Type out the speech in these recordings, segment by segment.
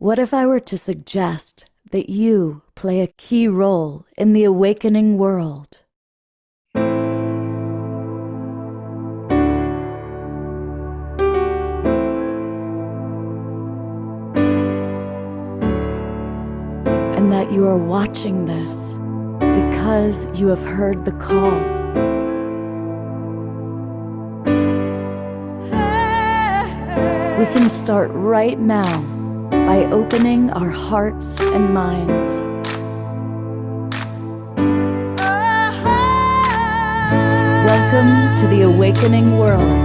What if I were to suggest that you play a key role in the awakening world? And that you are watching this because you have heard the call. We can start right now by opening our hearts and minds. Welcome to the awakening world.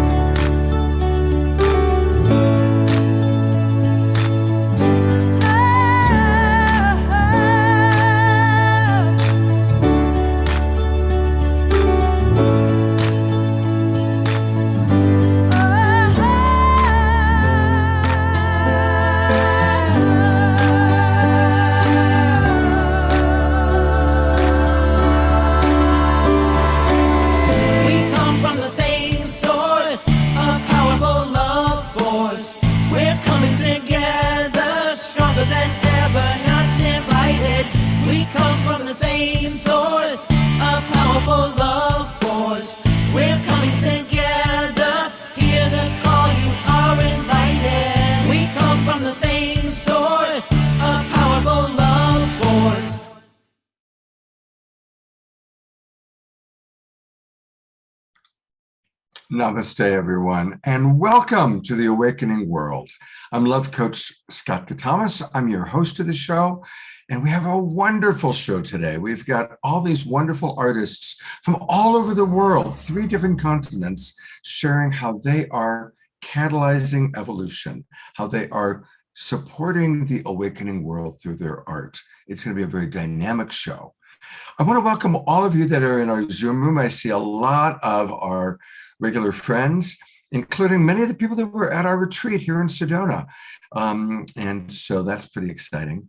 Namaste, everyone, and welcome to the Awakening World. I'm Love Coach Scott Thomas. I'm your host of the show, and we have a wonderful show today. We've got all these wonderful artists from all over the world, 3 different continents, sharing how they are catalyzing evolution, how they are supporting the awakening world through their art. It's going to be a very dynamic show. I want to welcome all of you that are in our Zoom room. I see a lot of our regular friends, including many of the people that were at our retreat here in Sedona. And so that's pretty exciting.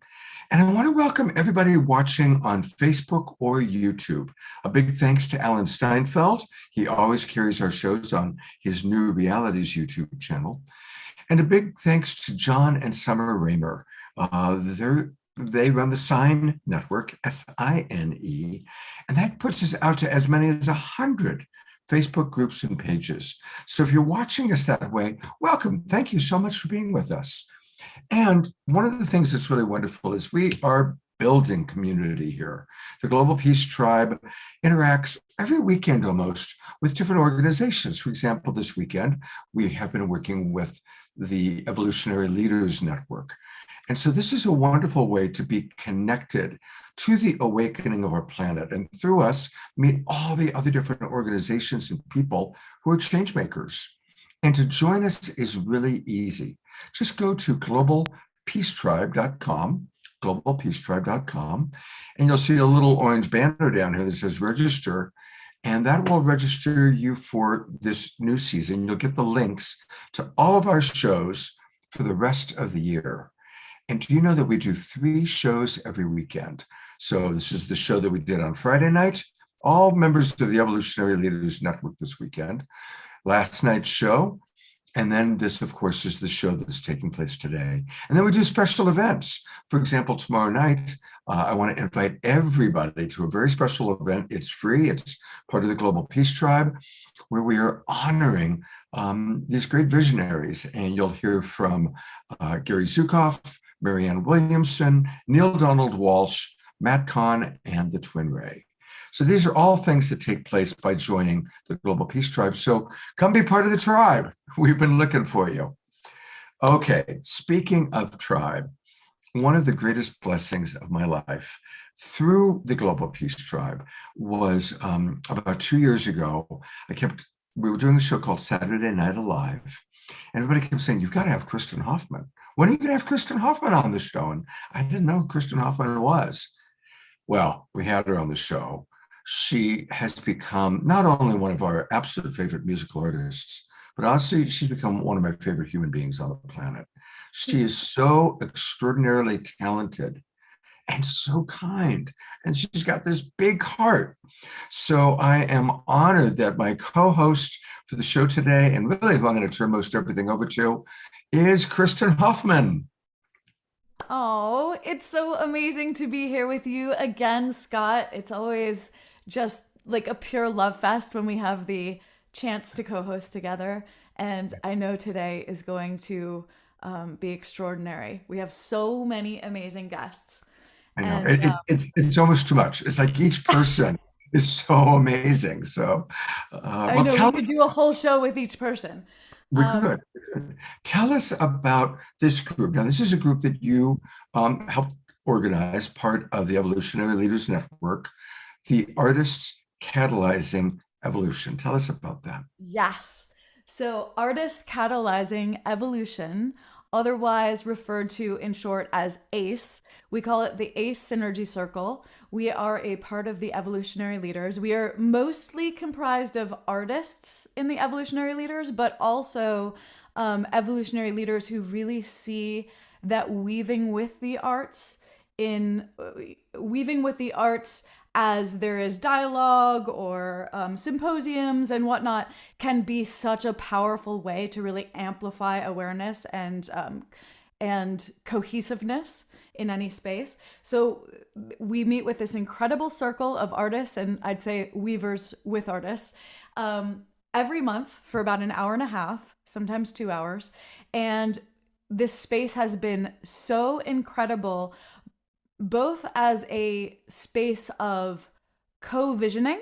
And I want to welcome everybody watching on Facebook or YouTube. A big thanks to Alan Steinfeld. He always carries our shows on his New Realities YouTube channel. And a big thanks to John and Summer Raymer. They run the Sign Network, SINE, and that puts us out to as many as 100 Facebook groups and pages. So if you're watching us that way, welcome. Thank you so much for being with us. And one of the things that's really wonderful is we are building community here. The Global Peace Tribe interacts every weekend almost with different organizations. For example, this weekend, we have been working with the Evolutionary Leaders Network. And so this is a wonderful way to be connected to the awakening of our planet, and through us, meet all the other different organizations and people who are change makers. And to join us is really easy. Just go to globalpeacetribe.com, globalpeacetribe.com, and you'll see a little orange banner down here that says register, and that will register you for this new season. You'll get the links to all of our shows for the rest of the year. And do you know that we do 3 shows every weekend? So this is the show that we did on Friday night, all members of the Evolutionary Leaders Network this weekend, last night's show, and then this, of course, is the show that's taking place today. And then we do special events. For example, tomorrow night, I want to invite everybody to a very special event. It's free. It's part of the Global Peace Tribe, where we are honoring these great visionaries. And you'll hear from Gary Zukav, Marianne Williamson, Neil Donald Walsh, Matt Kahn, and the Twin Ray. So these are all things that take place by joining the Global Peace Tribe. So come be part of the tribe. We've been looking for you. Okay, speaking of tribe, one of the greatest blessings of my life through the Global Peace Tribe was about 2 years ago. We were doing a show called Saturday Night Alive. And everybody kept saying, you've got to have Kristen Hoffman. When are you going to have Kristen Hoffman on the show? And I didn't know who Kristen Hoffman was. Well, we had her on the show. She has become not only one of our absolute favorite musical artists, but honestly, she's become one of my favorite human beings on the planet. She is so extraordinarily talented and so kind, and she's got this big heart. So I am honored that my co-host for the show today, and really who I'm going to turn most everything over to, is Kristen Hoffman. Oh, it's so amazing to be here with you again, Scott. It's always just like a pure love fest when we have the chance to co host together. And I know today is going to be extraordinary. We have so many amazing guests. I know And it's almost too much. It's like each person is so amazing. So, I well, know we could do a whole show with each person. we Um, could. Tell us about this group. Now, this is a group that you helped organize, part of the Evolutionary Leaders Network, the Artists Catalyzing Evolution. Tell us about that. Yes. So, artists catalyzing evolution, otherwise referred to in short as ACE, we call it the ACE Synergy Circle. We are a part of the evolutionary leaders. We are mostly comprised of artists in the evolutionary leaders, but also evolutionary leaders who really see that in weaving with the arts as there is dialogue or symposiums and whatnot can be such a powerful way to really amplify awareness and cohesiveness in any space. So we meet with this incredible circle of artists, and I'd say weavers with artists, every month for about an hour and a half, sometimes 2 hours. And this space has been so incredible, both as a space of co-visioning.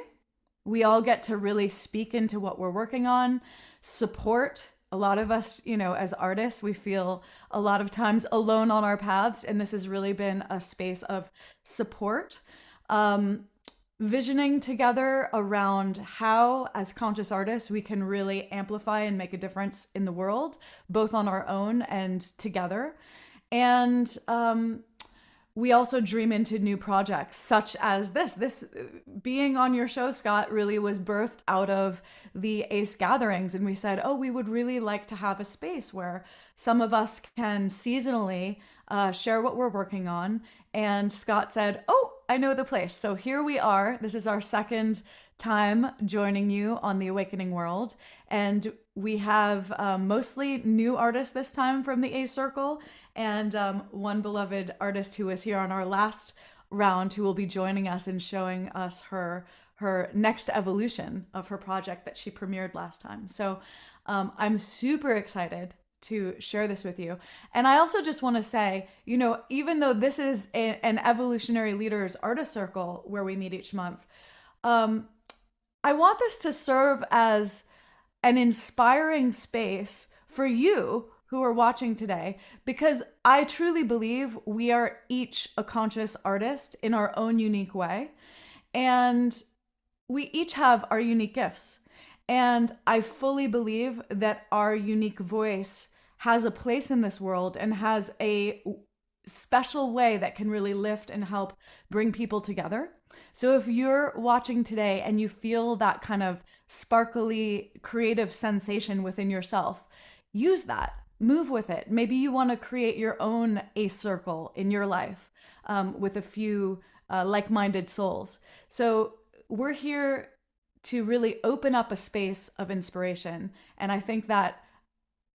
We all get to really speak into what we're working on, support. A lot of us, as artists, we feel a lot of times alone on our paths, and this has really been a space of support. Visioning together around how, as conscious artists, we can really amplify and make a difference in the world, both on our own and together. And we also dream into new projects such as this. This being on your show, Scott, really was birthed out of the ACE gatherings. And we said, oh, we would really like to have a space where some of us can seasonally share what we're working on. And Scott said, oh, I know the place. So here we are. This is our second time joining you on the Awakening World. And we have mostly new artists this time from the A Circle, and one beloved artist who was here on our last round who will be joining us and showing us her next evolution of her project that she premiered last time. So I'm super excited to share this with you. And I also just want to say, even though this is an evolutionary leaders artist circle where we meet each month, I want this to serve as an inspiring space for you who are watching today, because I truly believe we are each a conscious artist in our own unique way. And we each have our unique gifts. And I fully believe that our unique voice has a place in this world and has a special way that can really lift and help bring people together. So if you're watching today and you feel that kind of sparkly creative sensation within yourself, use that, move with it. Maybe you want to create your own ACE circle in your life with a few like-minded souls. So we're here to really open up a space of inspiration. And I think that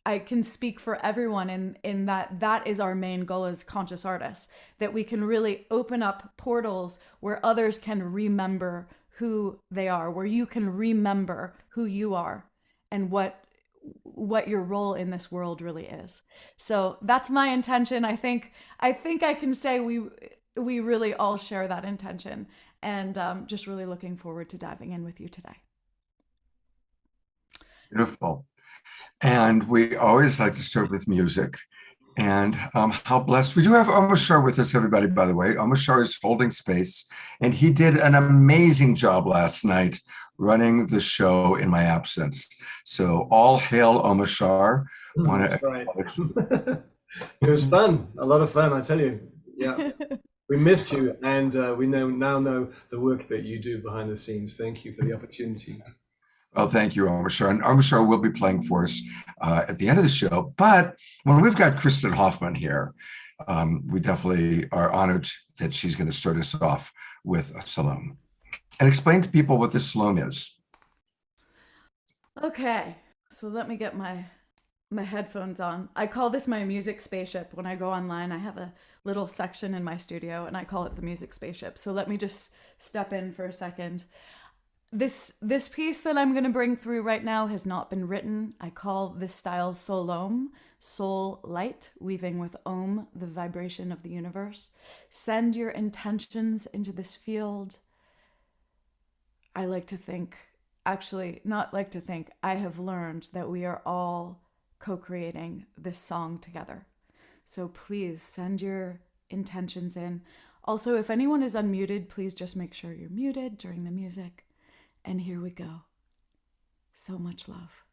I can speak for everyone in that is our main goal as conscious artists, that we can really open up portals where others can remember who they are, where you can remember who you are and what your role in this world really is. So that's my intention. I think I can say we really all share that intention, and just really looking forward to diving in with you today. Beautiful. And we always like to start with music. And how blessed. We do have Omashar with us, everybody, by the way. Omashar is holding space, and he did an amazing job last night running the show in my absence. So all hail Omashar. That's right. It was fun, a lot of fun, I tell you. Yeah, we missed you, and we now know the work that you do behind the scenes. Thank you for the opportunity. Well, thank you, Omashar. And Omashar will be playing for us at the end of the show. But when we've got Kristen Hoffman here, we definitely are honored that she's going to start us off with a salome. And explain to people what this salome is. Okay, so let me get my my headphones on. I call this my music spaceship. When I go online, I have a little section in my studio and I call it the music spaceship. So let me just step in for a second. This piece that I'm going to bring through right now has not been written. I call this style Solom, soul light, weaving with Om, the vibration of the universe. Send your intentions into this field. I like to think, actually, not like to think, I have learned that we are all co-creating this song together. So please send your intentions in. Also, if anyone is unmuted, please just make sure you're muted during the music. And here we go. So much love.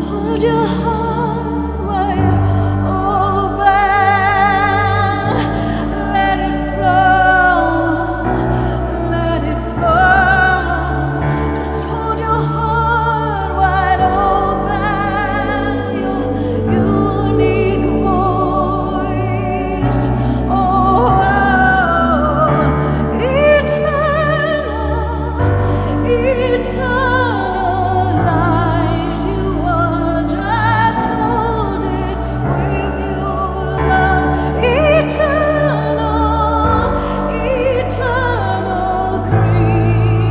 Hold your heart wide open. Let it flow. Let it flow. Just hold your heart wide open. Your unique voice. Oh, eternal light. You are, just hold it with your love. Eternal creativity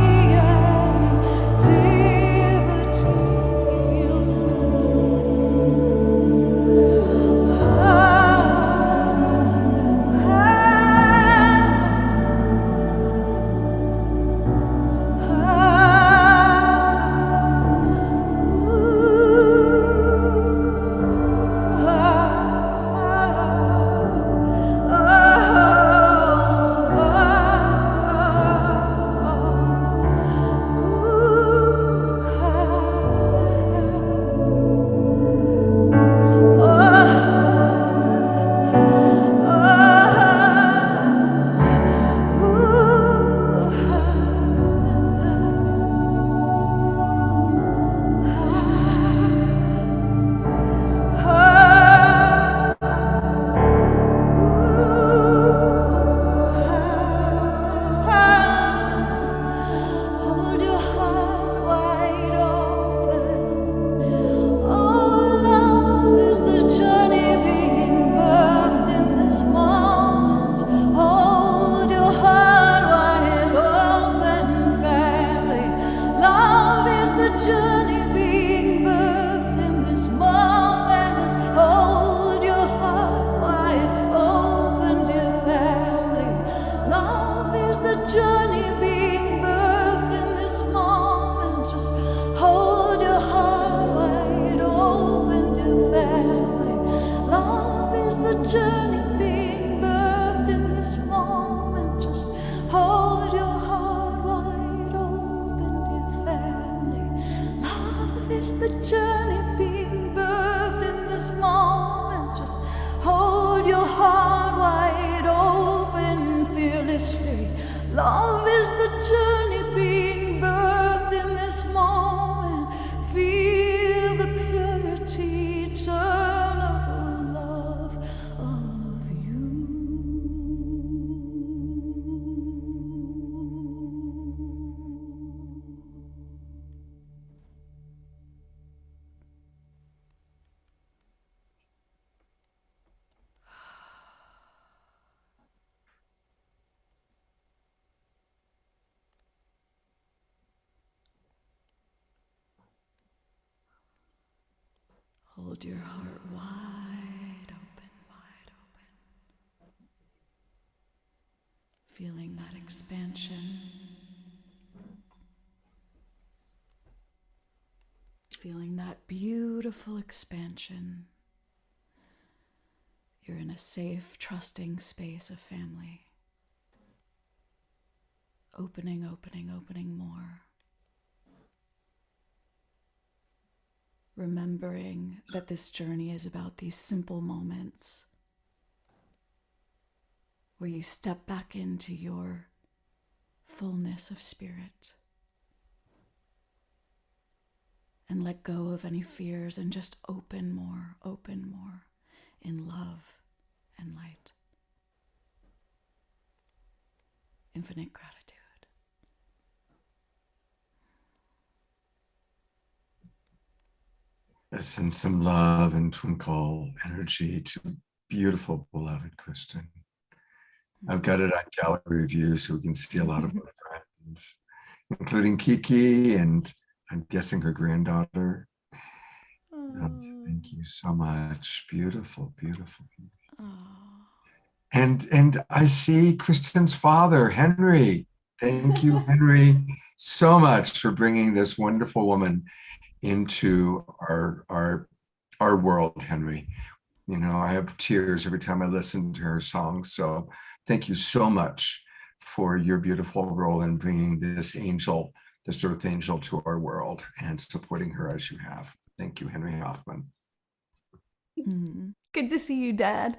of Hold your heart wide open. Oh, love is the journey being birthed in this moment. Hold your heart wide open, family. Love is the journey being birthed in this moment. Hold your heart wide open, dear family. Love is the journey being birthed in this moment. Just hold your heart wide open, dear family. Love is the journey being birthed in this moment. Just hold your heart wide open, dear family. Love is the journey being birthed in this moment. Just hold your heart wide open fearlessly. Love is the journey being birthed in this moment. Feel the purity, eternal love of you. Hold your heart wide open, wide open. Feeling that expansion. Feeling that beautiful expansion. You're in a safe, trusting space of family. Opening, opening, opening more. Remembering that this journey is about these simple moments where you step back into your fullness of spirit and let go of any fears and just open more in love and light. Infinite gratitude. Let's send some love and twinkle energy to beautiful, beloved Kristen. I've got it on gallery view so we can see a lot of our friends, including Kiki and I'm guessing her granddaughter. Thank you so much. Beautiful, beautiful. And I see Kristen's father, Henry. Thank you, Henry, so much for bringing this wonderful woman into our world, Henry. You know, I have tears every time I listen to her songs. So thank you so much for your beautiful role in bringing this angel, this earth angel, to our world and supporting her as you have. Thank you, Henry Hoffman. Good to see you, Dad.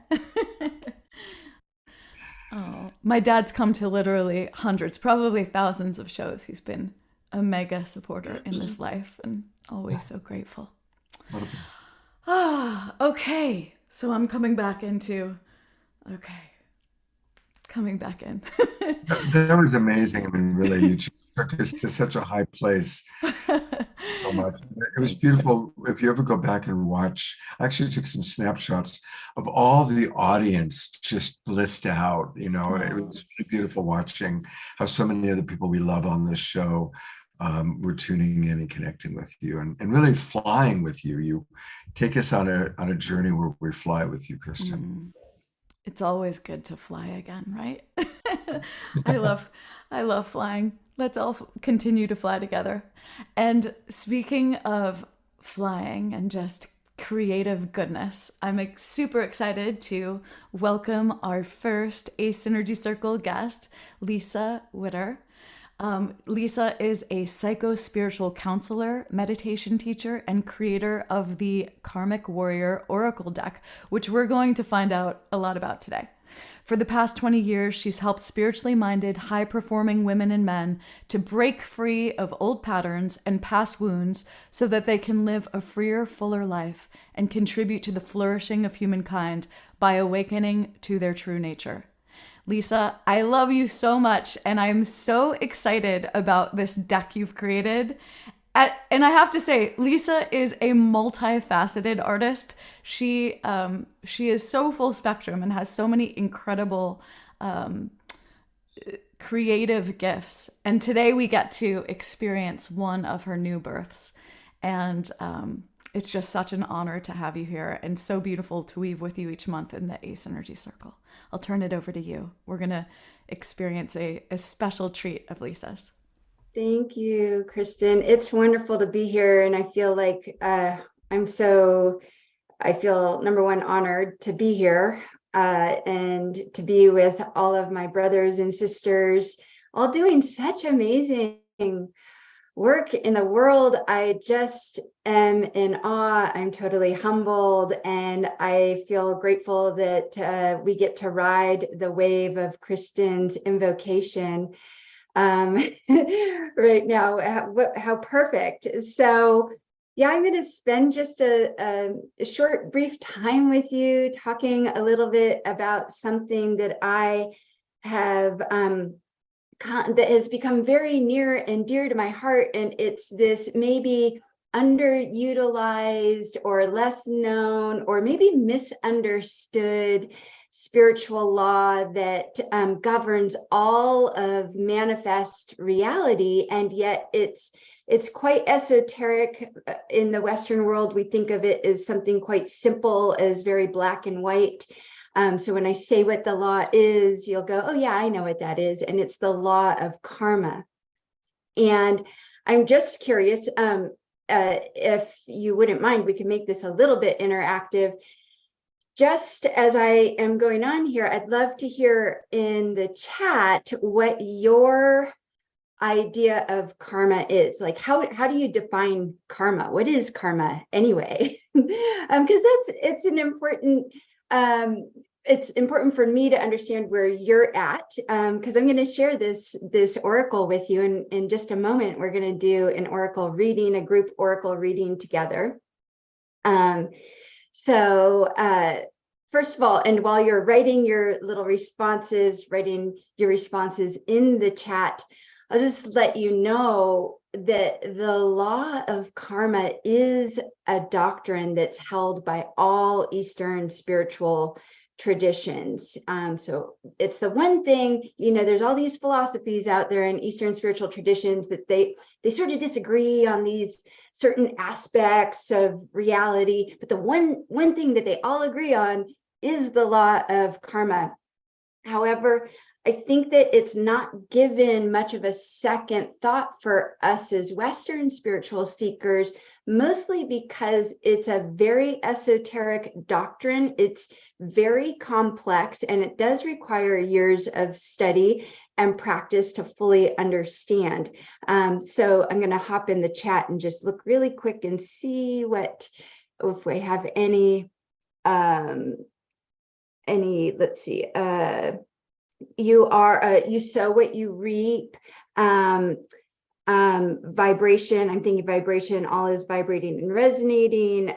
Oh, my dad's come to literally hundreds, probably thousands of shows. He's been a mega supporter in this life and always so grateful. Okay. So I'm coming back in. That was amazing. I mean, really, you just took us to such a high place so much. It was beautiful. If you ever go back and watch, I actually took some snapshots of all the audience just blissed out. You know, it was really beautiful watching how so many of the people we love on this show were tuning in and connecting with you and really flying with you. You take us on a journey where we fly with you, Kristen. It's always good to fly again, right? I love flying. Let's all continue to fly together. And speaking of flying and just creative goodness, I'm super excited to welcome our first Ace Energy Circle guest, Lisa Witter. Lisa is a psycho-spiritual counselor, meditation teacher, and creator of the Karmic Warrior Oracle deck, which we're going to find out a lot about today. For the past 20 years, she's helped spiritually minded, high-performing women and men to break free of old patterns and past wounds so that they can live a freer, fuller life and contribute to the flourishing of humankind by awakening to their true nature. Lisa, I love you so much, and I'm so excited about this deck you've created. And I have to say, Lisa is a multifaceted artist. She is so full spectrum and has so many incredible creative gifts. And today we get to experience one of her new births. And it's just such an honor to have you here and so beautiful to weave with you each month in the Ace Energy Circle. I'll turn it over to you. We're going to experience a special treat of Lisa's. Thank you, Kristen. It's wonderful to be here. And I feel like I feel number one, honored to be here and to be with all of my brothers and sisters, all doing such amazing work in the world. I just am in awe. I'm totally humbled, and I feel grateful that we get to ride the wave of Kristen's invocation right now. How perfect. So yeah, I'm going to spend just a short, brief time with you talking a little bit about something that I have that has become very near and dear to my heart. And it's this maybe underutilized or less known or maybe misunderstood spiritual law that governs all of manifest reality. And yet it's quite esoteric. In the Western world, we think of it as something quite simple, as very black and white. So when I say what the law is, you'll go, oh yeah, I know what that is. And it's the law of karma. And I'm just curious, if you wouldn't mind, we can make this a little bit interactive. Just as I am going on here, I'd love to hear in the chat what your idea of karma is. Like, how do you define karma? What is karma anyway? Because it's an important it's important for me to understand where you're at, because I'm going to share this oracle with you. And in just a moment, we're going to do an oracle reading, a group oracle reading together. So first of all, and while you're writing your responses in the chat, I'll just let you know that the law of karma is a doctrine that's held by all Eastern spiritual traditions. So it's the one thing, there's all these philosophies out there in Eastern spiritual traditions that they sort of disagree on these certain aspects of reality. But the one thing that they all agree on is the law of karma. However, I think that it's not given much of a second thought for us as Western spiritual seekers, mostly because it's a very esoteric doctrine. It's very complex, and it does require years of study and practice to fully understand. So I'm going to hop in the chat and just look really quick and see if we have any, let's see, you sow what you reap. Vibration, I'm thinking vibration, all is vibrating and resonating.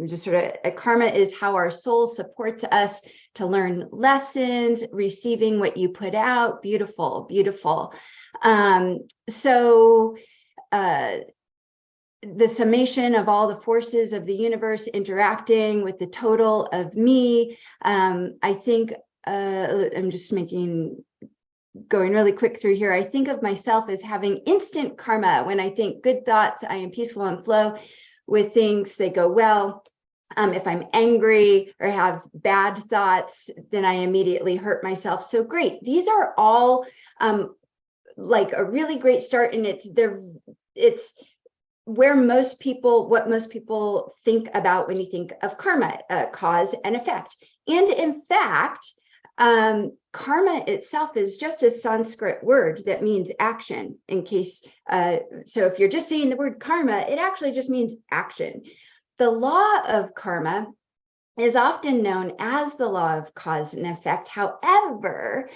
Just sort of karma is how our soul supports us to learn lessons, receiving what you put out. Beautiful, beautiful. So the summation of all the forces of the universe interacting with the total of me. I think I'm just going really quick through here. I think of myself as having instant karma. When I think good thoughts, I am peaceful and flow with things, they go well. If I'm angry or have bad thoughts, then I immediately hurt myself. So great. These are all like a really great start, and it's where what most people think about when you think of karma, cause and effect. And in fact, karma itself is just a Sanskrit word that means action, in case, so if you're just saying the word karma, it actually just means action. The law of karma is often known as the law of cause and effect. However,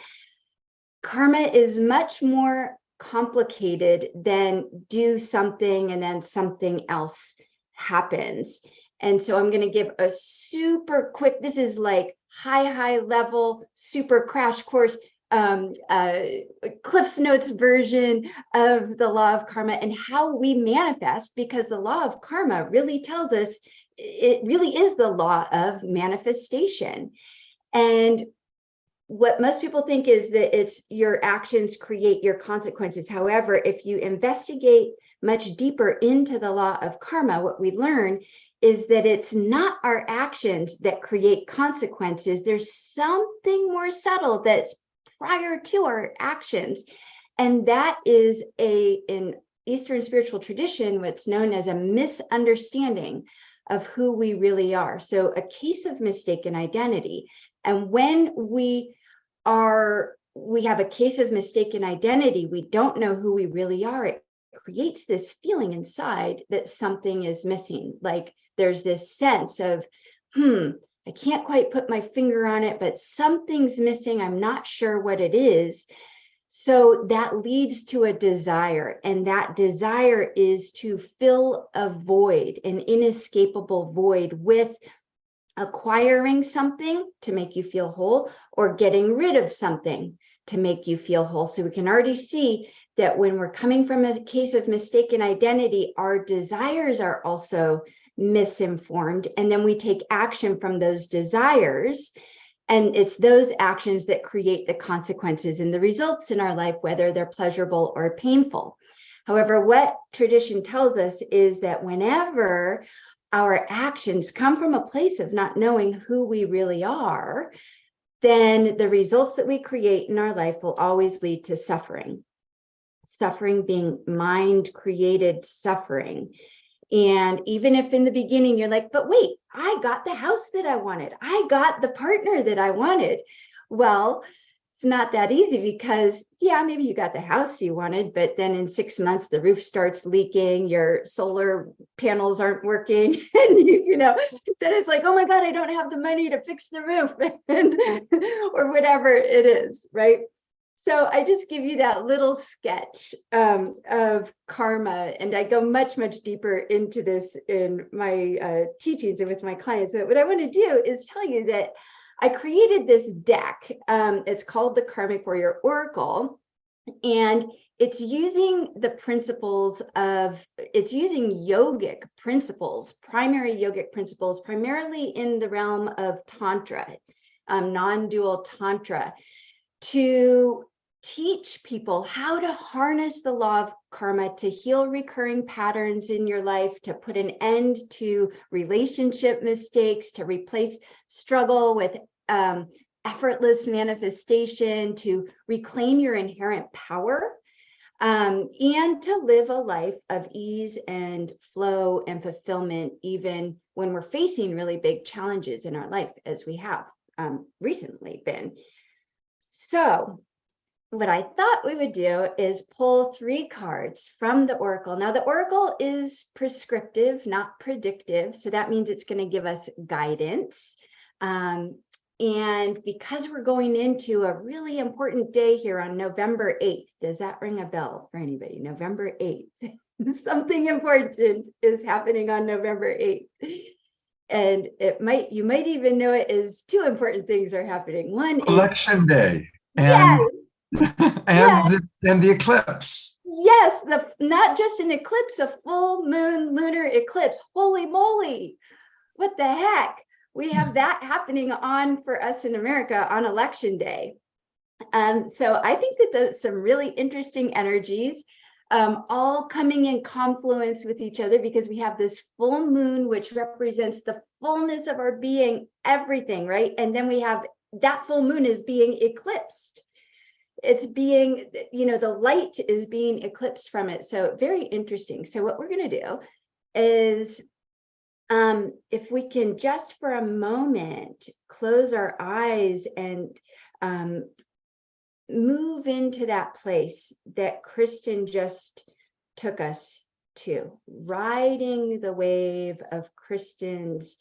karma is much more complicated than do something and then something else happens. And so I'm going to give a super quick, this is like high level, super crash course, Cliff's Notes version of the law of karma and how we manifest, because the law of karma really tells us, it really is the law of manifestation. And what most people think is that it's your actions create your consequences. However, if you investigate much deeper into the law of karma, what we learn is that it's not our actions that create consequences. There's something more subtle that's prior to our actions. And that is in Eastern spiritual tradition, what's known as a misunderstanding of who we really are. So a case of mistaken identity. And when we have a case of mistaken identity, we don't know who we really are. It creates this feeling inside that something is missing. Like there's this sense of, I can't quite put my finger on it, but something's missing. I'm not sure what it is. So that leads to a desire, and that desire is to fill a void, an inescapable void, with acquiring something to make you feel whole or getting rid of something to make you feel whole. So we can already see that when we're coming from a case of mistaken identity, our desires are also misinformed. And then we take action from those desires. And it's those actions that create the consequences and the results in our life, whether they're pleasurable or painful. However, what tradition tells us is that whenever our actions come from a place of not knowing who we really are, then the results that we create in our life will always lead to suffering. Suffering being mind-created suffering. And even if in the beginning you're like, but wait, I got the house that I wanted. I got the partner that I wanted. Well, it's not that easy, because yeah, maybe you got the house you wanted, but then in 6 months, the roof starts leaking, your solar panels aren't working, and then it's like, oh my God, I don't have the money to fix the roof, or whatever it is, right? So I just give you that little sketch of karma, and I go much deeper into this in my teachings and with my clients. But what I want to do is tell you that I created this deck. It's called the Karmic Warrior Oracle, and it's using yogic principles, primary yogic principles, primarily in the realm of Tantra, non-dual Tantra, to teach people how to harness the law of karma, to heal recurring patterns in your life, to put an end to relationship mistakes, to replace struggle with effortless manifestation, to reclaim your inherent power, and to live a life of ease and flow and fulfillment, even when we're facing really big challenges in our life, as we have recently been. So what I thought we would do is pull 3 cards from the Oracle. Now, the Oracle is prescriptive, not predictive. So that means it's going to give us guidance. And because we're going into a really important day here on November 8th, does that ring a bell for anybody? November 8th. Something important is happening on November 8th. And you might even know it as 2 important things are happening. One is Election day. yes, And the eclipse. yes, not just an eclipse, a full moon lunar eclipse. Holy moly, what the heck? We have that happening on for us in America on election day. So I think that there's some really interesting energies all coming in confluence with each other, because we have this full moon, which represents the fullness of our being, everything, right? And then we have that full moon is being eclipsed. It's being, the light is being eclipsed from it. So very interesting. So what we're going to do is, if we can just for a moment close our eyes and move into that place that Kristen just took us to, riding the wave of Kristen's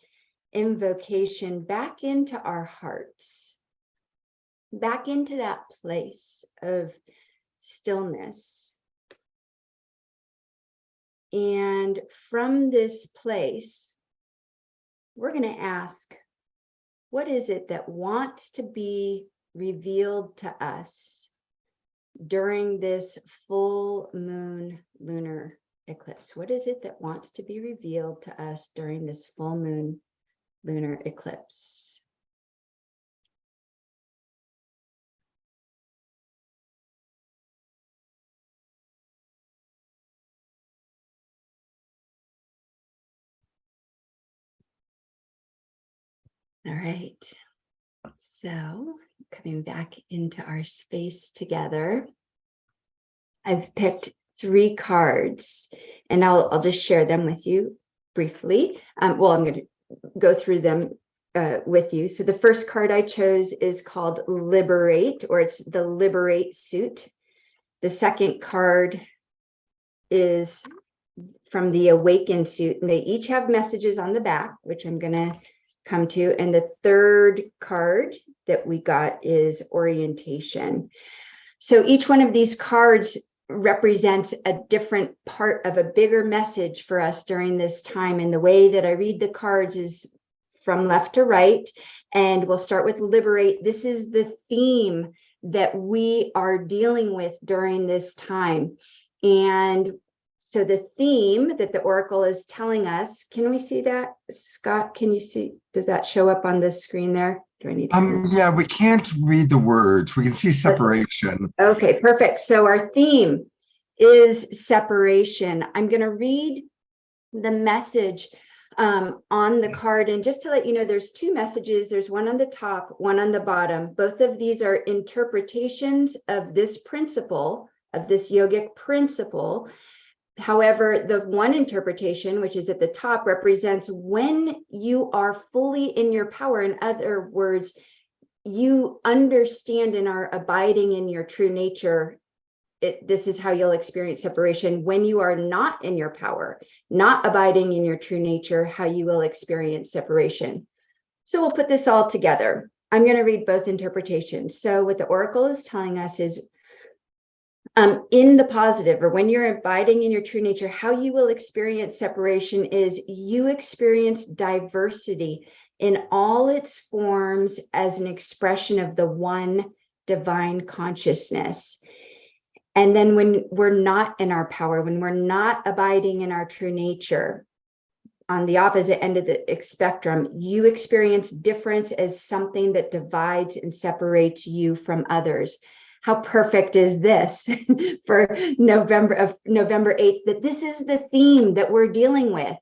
invocation back into our hearts, back into that place of stillness. And from this place, we're going to ask, what is it that wants to be revealed to us during this full moon lunar eclipse? What is it that wants to be revealed to us during this full moon lunar eclipse? All right, so coming back into our space together, I've picked 3 cards, and I'll just share them with you briefly. Well, I'm going to go through them with you. So the first card I chose is called Liberate, or it's the Liberate suit. The second card is from the Awaken suit, and they each have messages on the back, which I'm going to come to. And the third card that we got is Orientation. So each one of these cards represents a different part of a bigger message for us during this time. And the way that I read the cards is from left to right. And we'll start with Liberate. This is the theme that we are dealing with during this time. And so the theme that the Oracle is telling us, can we see that? Scott, can you see? Does that show up on the screen there? Do I need to? Yeah, we can't read the words. We can see separation. Okay, perfect. So our theme is separation. I'm going to read the message on the card. And just to let you know, there's 2 messages. There's one on the top, one on the bottom. Both of these are interpretations of this principle, of this yogic principle. However, the one interpretation, which is at the top, represents when you are fully in your power. In other words, you understand and are abiding in your true nature. This is how you'll experience separation. When you are not in your power, not abiding in your true nature, how you will experience separation. So we'll put this all together. I'm going to read both interpretations. So what the Oracle is telling us is, in the positive, or when you're abiding in your true nature, how you will experience separation is you experience diversity in all its forms as an expression of the one divine consciousness. And then when we're not in our power, when we're not abiding in our true nature, on the opposite end of the spectrum, you experience difference as something that divides and separates you from others. How perfect is this for November 8th, that this is the theme that we're dealing with.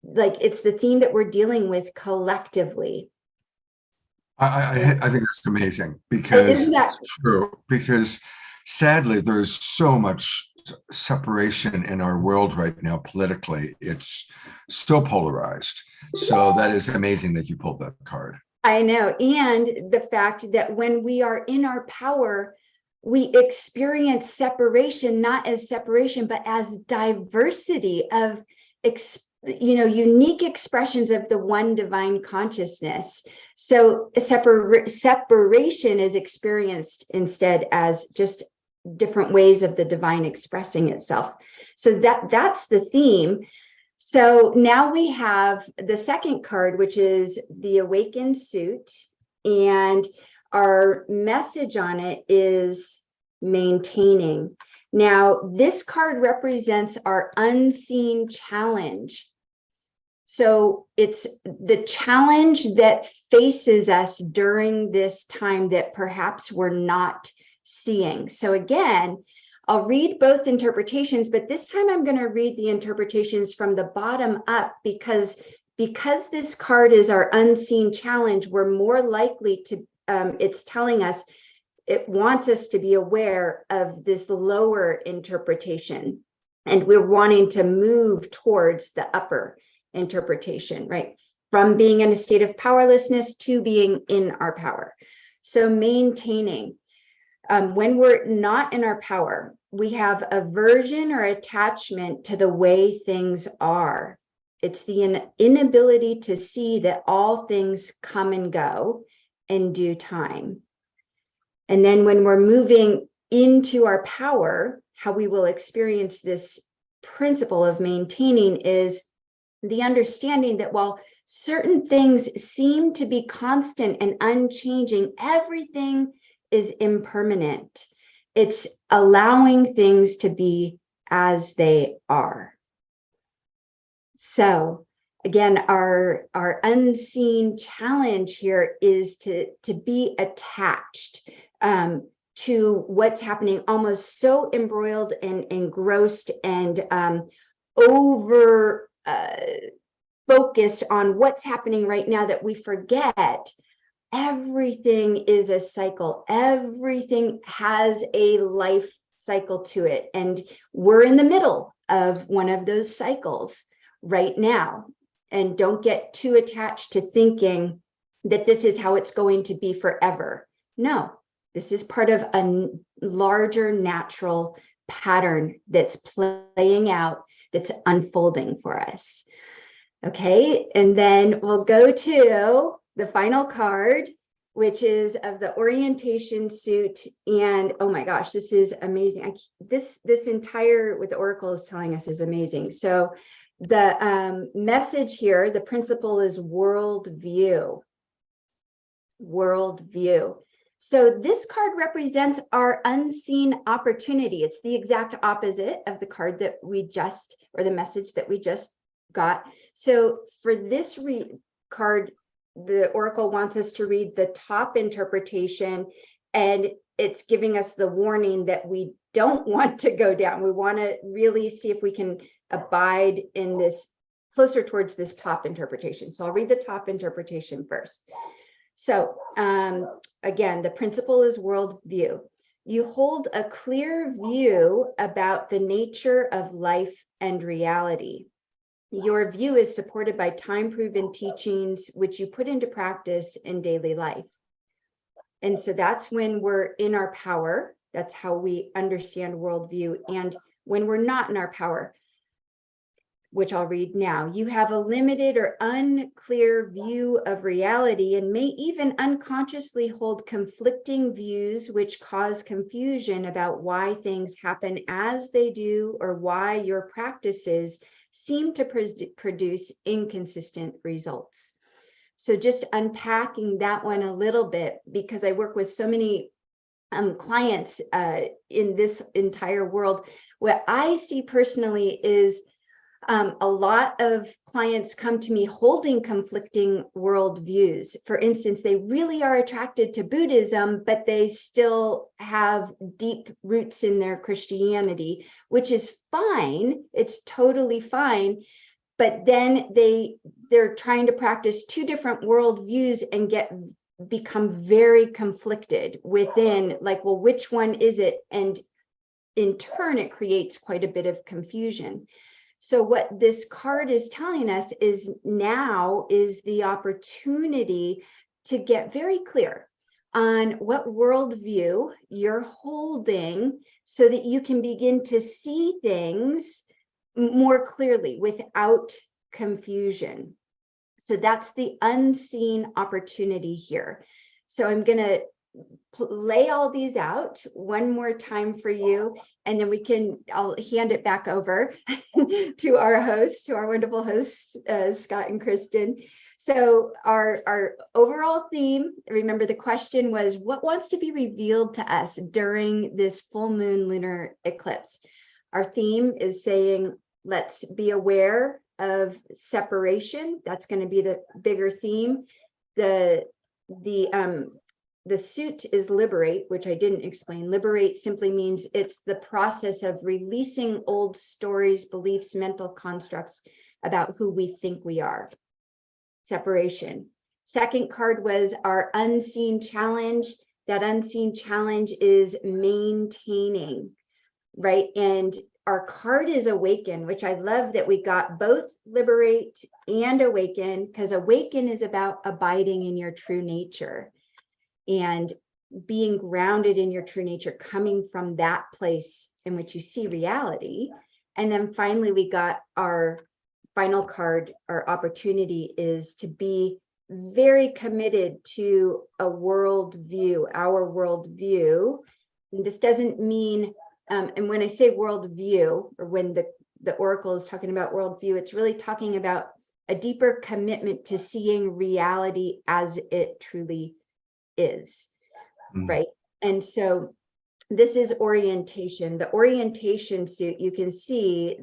Like, it's the theme that we're dealing with collectively. I think that's amazing Isn't because that it's true. Because sadly, there's so much separation in our world right now politically. It's so polarized. So that is amazing that you pulled that card. I know. And the fact that when we are in our power, we experience separation, not as separation, but as diversity of, unique expressions of the one divine consciousness. So separation is experienced instead as just different ways of the divine expressing itself. So that's the theme. So now we have the second card, which is the Awakened Suit, and our message on it is maintaining. Now, this card represents our unseen challenge. So it's the challenge that faces us during this time that perhaps we're not seeing. So again, I'll read both interpretations, but this time I'm going to read the interpretations from the bottom up because this card is our unseen challenge, we're more likely to, it's telling us, it wants us to be aware of this lower interpretation. And we're wanting to move towards the upper interpretation, right? From being in a state of powerlessness to being in our power. So maintaining. When we're not in our power, we have aversion or attachment to the way things are. It's the inability to see that all things come and go in due time. And then when we're moving into our power, how we will experience this principle of maintaining is the understanding that while certain things seem to be constant and unchanging, everything is impermanent. It's allowing things to be as they are. So again, our unseen challenge here is to be attached to what's happening, almost so embroiled and engrossed and over focused on what's happening right now that we forget everything is a cycle. Everything has a life cycle to it. And we're in the middle of one of those cycles right now. And don't get too attached to thinking that this is how it's going to be forever. No, this is part of a larger natural pattern that's playing out, that's unfolding for us. Okay, and then we'll go to the final card, which is of the orientation suit. And oh my gosh, this is amazing. This entire, what the Oracle is telling us is amazing. So the message here, the principle is worldview. Worldview. So this card represents our unseen opportunity. It's the exact opposite of the card that we just, or the message that we just got. So for this card, the Oracle wants us to read the top interpretation, and it's giving us the warning that we don't want to go down. We want to really see if we can abide in this, closer towards this top interpretation. So I'll read the top interpretation first. So again, the principle is worldview. You hold a clear view about the nature of life and reality. Your view is supported by time-proven teachings, which you put into practice in daily life. And so that's when we're in our power. That's how we understand worldview. And when we're not in our power, which I'll read now, you have a limited or unclear view of reality and may even unconsciously hold conflicting views which cause confusion about why things happen as they do or why your practices seem to produce inconsistent results. So just unpacking that one a little bit, because I work with so many clients in this entire world. What I see personally is a lot of clients come to me holding conflicting worldviews. For instance, they really are attracted to Buddhism, but they still have deep roots in their Christianity, which is fine. It's totally fine. But then they're trying to practice two different worldviews and get become very conflicted within, like, well, which one is it? And in turn, it creates quite a bit of confusion. So what this card is telling us is now is the opportunity to get very clear on what worldview you're holding so that you can begin to see things more clearly without confusion. So that's the unseen opportunity here. So I'm going to lay all these out one more time for you, and then I'll hand it back over to our hosts, to our wonderful hosts, Scott and Kristen. So our overall theme, remember the question was, what wants to be revealed to us during this full moon lunar eclipse? Our theme is saying, let's be aware of separation. That's going to be the bigger theme. The suit is liberate, which I didn't explain. Liberate simply means it's the process of releasing old stories, beliefs, mental constructs about who we think we are. Separation. Second card was our unseen challenge. That unseen challenge is maintaining, right? And our card is awaken, which I love that we got both liberate and awaken, because awaken is about abiding in your true nature and being grounded in your true nature, coming from that place in which you see reality. And then finally, we got our final card. Our opportunity is to be very committed to a worldview, our worldview. And this doesn't mean, and when I say worldview, or when the Oracle is talking about worldview, it's really talking about a deeper commitment to seeing reality as it truly is, right? And so this is orientation. The orientation suit, you can see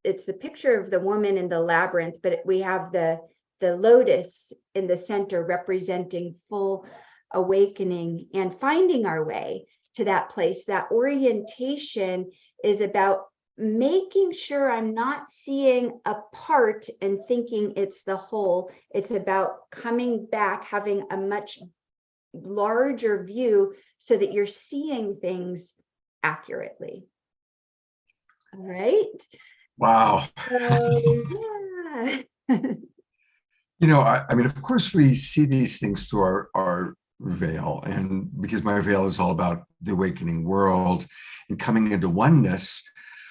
it's the picture of the woman in the labyrinth, but we have the lotus in the center representing full awakening and finding our way to that place. That orientation is about making sure I'm not seeing a part and thinking it's the whole. It's about coming back, having a much larger view so that you're seeing things accurately. All right. Wow. Yeah. I mean, of course, we see these things through our veil, and because my veil is all about the awakening world and coming into oneness.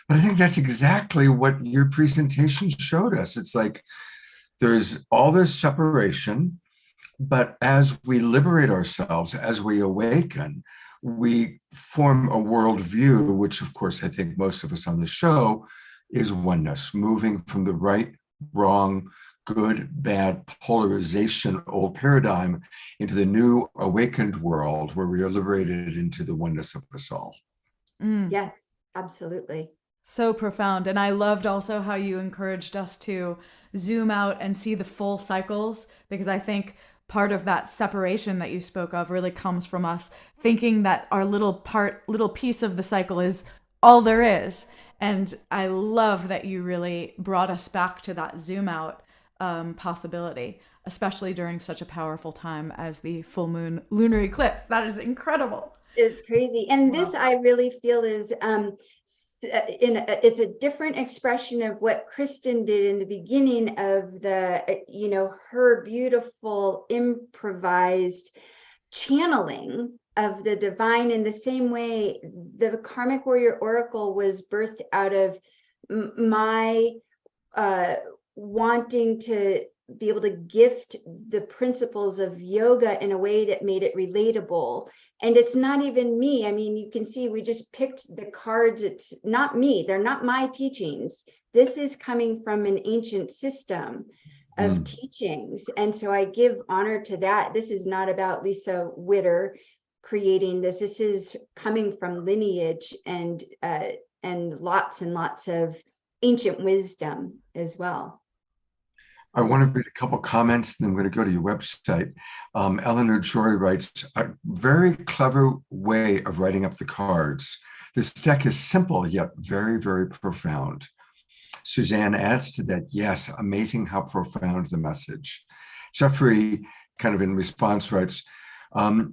But I think that's exactly what your presentation showed us. It's like there's all this separation, but as we liberate ourselves, as we awaken, we form a worldview, which, of course, I think most of us on the show is oneness, moving from the right, wrong, good, bad polarization, old paradigm into the new awakened world where we are liberated into the oneness of us all. Yes, absolutely. So profound. And I loved also how you encouraged us to zoom out and see the full cycles, because I think part of that separation that you spoke of really comes from us thinking that our little piece of the cycle is all there is. And I love that you really brought us back to that zoom out possibility, especially during such a powerful time as the full moon lunar eclipse. That is incredible. It's crazy. And this, I really feel, is it's a different expression of what Kristen did in the beginning of her beautiful improvised channeling of the divine. In the same way, the Karmic Warrior Oracle was birthed out of my wanting to be able to gift the principles of yoga in a way that made it relatable. And it's not even me. I mean, you can see we just picked the cards. It's not me. They're not my teachings. This is coming from an ancient system of teachings. And so I give honor to that. This is not about Lisa Witter creating this. This is coming from lineage and lots of ancient wisdom as well. I want to read a couple comments, and then I'm going to go to your website. Eleanor Joy writes, a very clever way of writing up the cards. This deck is simple, yet very, very profound. Suzanne adds to that, yes, amazing how profound the message. Jeffrey kind of in response, writes,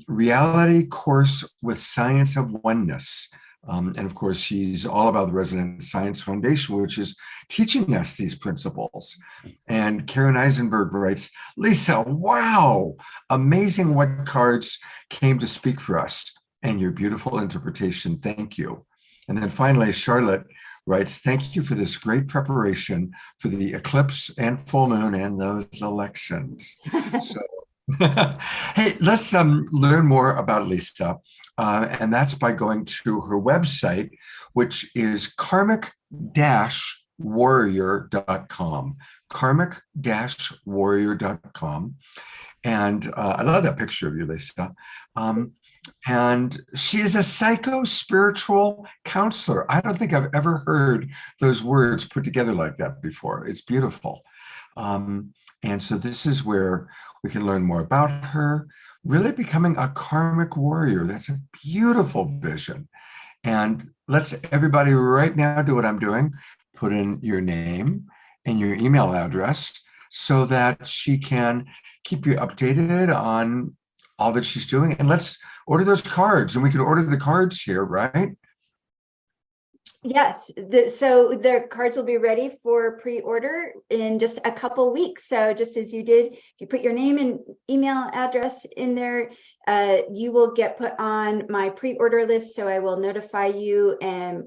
reality course with science of oneness. And of course, she's all about the Resonance Science Foundation, which is teaching us these principles. And Karen Eisenberg writes, Lisa, wow, amazing what cards came to speak for us and your beautiful interpretation. Thank you. And then finally, Charlotte writes, thank you for this great preparation for the eclipse and full moon and those elections. So, hey, let's learn more about Lisa. And that's by going to her website, which is karmic-warrior.com. Karmic-warrior.com. And I love that picture of you, Lisa. And she is a psycho-spiritual counselor. I don't think I've ever heard those words put together like that before. It's beautiful. And so this is where we can learn more about her, really becoming a karmic warrior. That's a beautiful vision. And let's everybody right now do what I'm doing. Put in your name and your email address so that she can keep you updated on all that she's doing. And let's order those cards, and we can order the cards here, right? Yes, so the cards will be ready for pre-order in just a couple weeks. So just as you did, if you put your name and email address in there, you will get put on my pre-order list. So I will notify you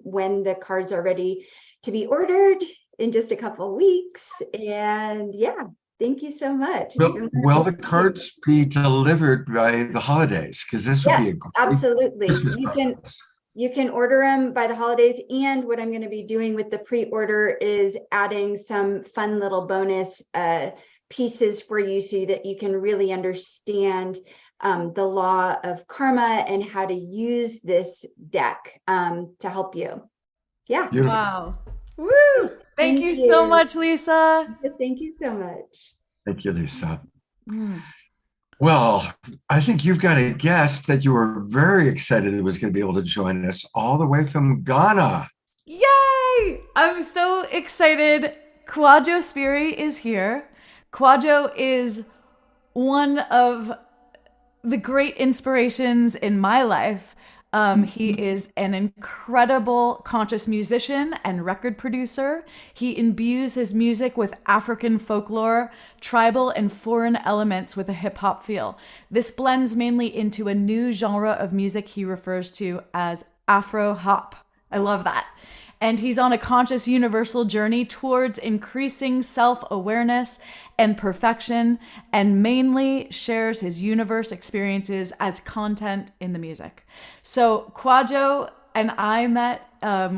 when the cards are ready to be ordered in just a couple weeks. And yeah, thank you so much. Will the cards be delivered by the holidays? Because this would be a great absolutely. Christmas present. You can order them by the holidays. And what I'm going to be doing with the pre-order is adding some fun little bonus pieces for you so that you can really understand the law of karma and how to use this deck to help you. Yeah. Beautiful. Wow. Woo! Thank you so much, Lisa. Thank you so much. Thank you, Lisa. Well, I think you've got a guest that you were very excited was going to be able to join us all the way from Ghana. Yay! I'm so excited. Kwajo Spiri is here. Kwajo is one of the great inspirations in my life. He is an incredible conscious musician and record producer. He imbues his music with African folklore, tribal and foreign elements with a hip hop feel. This blends mainly into a new genre of music he refers to as Afro hop. I love that. And he's on a conscious universal journey towards increasing self-awareness and perfection, and mainly shares his universe experiences as content in the music. So Kwajo and I met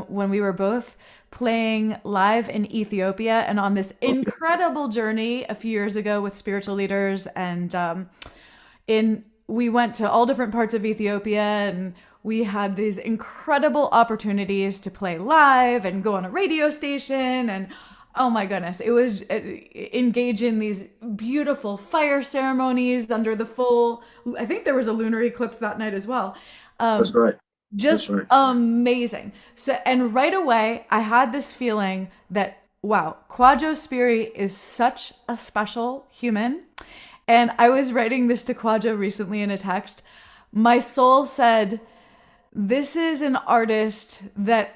when we were both playing live in Ethiopia and on this incredible journey a few years ago with spiritual leaders. And we went to all different parts of Ethiopia, and we had these incredible opportunities to play live and go on a radio station. And oh my goodness, it was engage in these beautiful fire ceremonies under the full, I think there was a lunar eclipse that night as well. That's right. Just That's right. amazing. So, and right away, I had this feeling that, wow, Kwajo Spiri is such a special human. And I was writing this to Kwajo recently in a text. My soul said, this is an artist that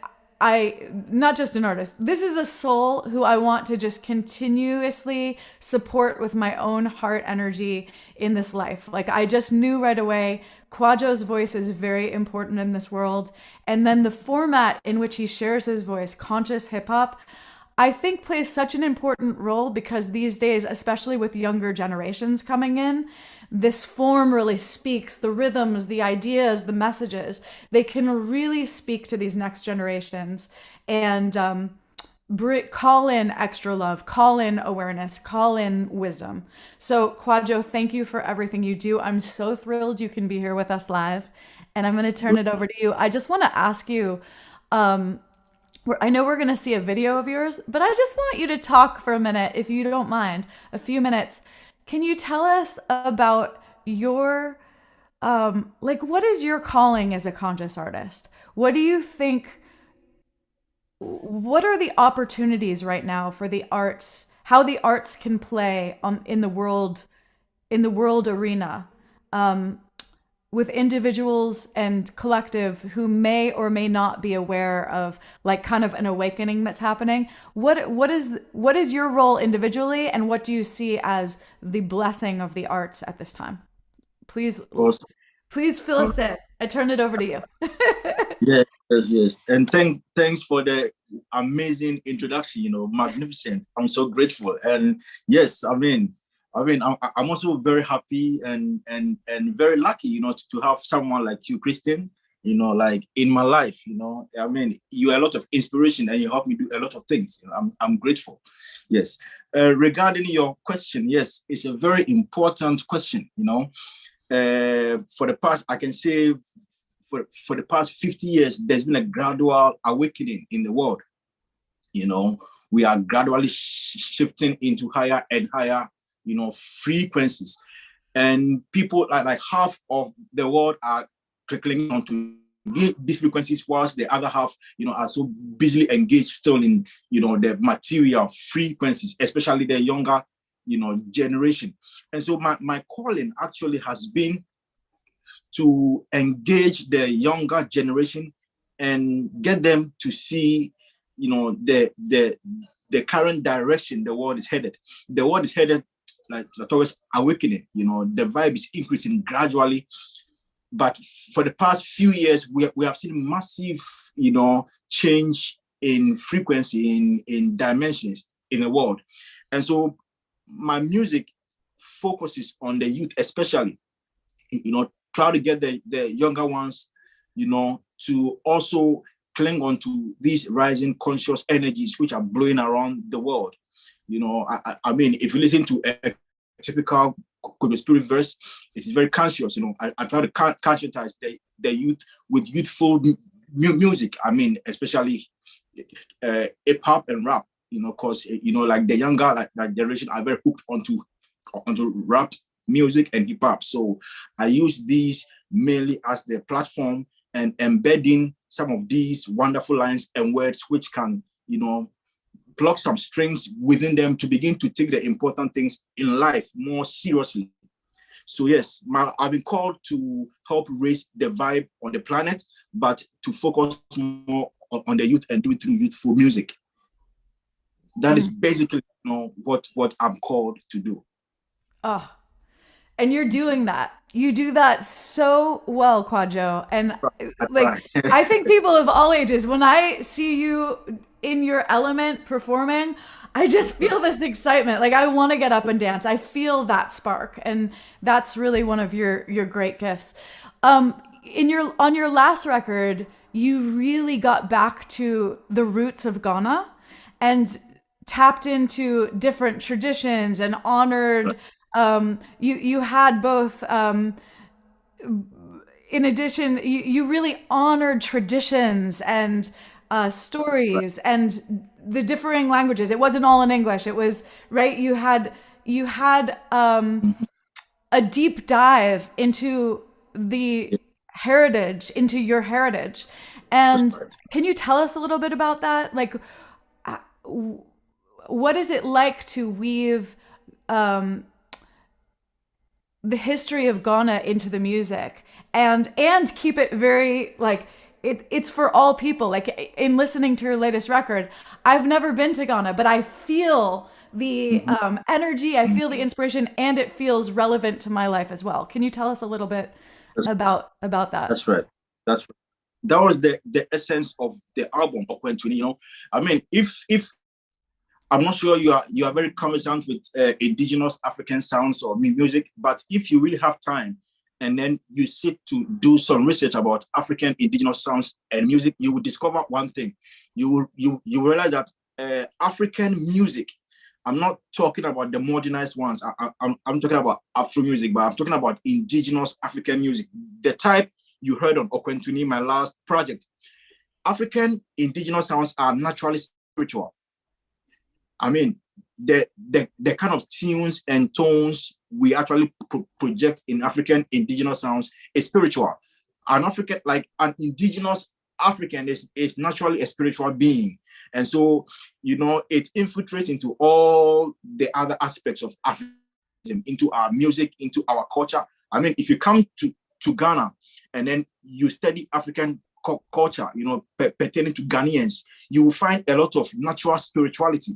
not just an artist, this is a soul who I want to just continuously support with my own heart energy in this life. Like, I just knew right away, Kwajo's voice is very important in this world. And then the format in which he shares his voice, conscious hip hop, I think plays such an important role, because these days, especially with younger generations coming in, this form really speaks, the rhythms, the ideas, the messages, they can really speak to these next generations and call in extra love, call in awareness, call in wisdom. So Kwajo, thank you for everything you do. I'm so thrilled you can be here with us live, and I'm going to turn it over to you. I just want to ask you, I know we're going to see a video of yours, but I just want you to talk for a minute, if you don't mind, a few minutes. Can you tell us about your, what is your calling as a conscious artist? What do you think, what are the opportunities right now for the arts, how the arts can play in the world in the world arena, with individuals and collective who may or may not be aware of like kind of an awakening that's happening. What is your role individually, and what do you see as the blessing of the arts at this time? Please fill us in. I turn it over to you. Yes. And thanks for the amazing introduction, magnificent. I'm so grateful. And yes, I'm also very happy and very lucky, to have someone like you, Christian, like in my life, you are a lot of inspiration and you help me do a lot of things. I'm grateful. Yes. Regarding your question, yes, it's a very important question, for the past, I can say for the past 50 years, there's been a gradual awakening in the world. We are gradually shifting into higher and higher, frequencies. And people like half of the world are clinging onto these frequencies, whilst the other half, are so busily engaged still in, the material frequencies, especially the younger, generation. And so my calling actually has been to engage the younger generation and get them to see, the current direction the world is headed. The world is headed like towards awakening. The vibe is increasing gradually. But for the past few years, we have seen massive, change in frequency, in dimensions in the world. And so my music focuses on the youth, especially, try to get the younger ones, to also cling on to these rising conscious energies which are blowing around the world. If you listen to a typical Kodo Spirit verse, it is very conscious. I try to conscientize the youth with youthful music. Especially hip hop and rap. Because like the younger like generation are very hooked onto rap music and hip hop. So I use these mainly as the platform and embedding some of these wonderful lines and words which can, pluck some strings within them to begin to take the important things in life more seriously. So yes, I've been called to help raise the vibe on the planet, but to focus more on the youth and do it through youthful music. That is basically, what I'm called to do. Oh, and you're doing that. You do that so well, Kwadwo. And like, I think people of all ages, when I see you in your element performing, I just feel this excitement. Like I want to get up and dance. I feel that spark. And that's really one of your great gifts. On your last record, you really got back to the roots of Ghana and tapped into different traditions and honored. You had both. In addition, you really honored traditions and stories and the differing languages. It wasn't all in English. It was right. You had a deep dive into the heritage, into your heritage. And can you tell us a little bit about that? Like, what is it like to weave the history of Ghana into the music and keep it very like it's for all people? Like in listening to your latest record, I've never been to Ghana, but I feel the energy, I feel the inspiration, and it feels relevant to my life as well. Can you tell us a little bit about that? That's right. That was the essence of the album, Okwentuni. If I'm not sure you are very conversant with indigenous African sounds or music, but if you really have time and then you sit to do some research about African indigenous sounds and music, you will discover one thing. You realize that African music, I'm not talking about the modernized ones. I'm talking about Afro music, but I'm talking about indigenous African music, the type you heard on Okwentuni, my last project. African indigenous sounds are naturally spiritual. The kind of tunes and tones we actually project in African indigenous sounds is spiritual. An indigenous African is naturally a spiritual being. And so, it infiltrates into all the other aspects of African into our music, into our culture. I mean, if you come to Ghana and then you study African culture, you know, pertaining to Ghanaians, you will find a lot of natural spirituality.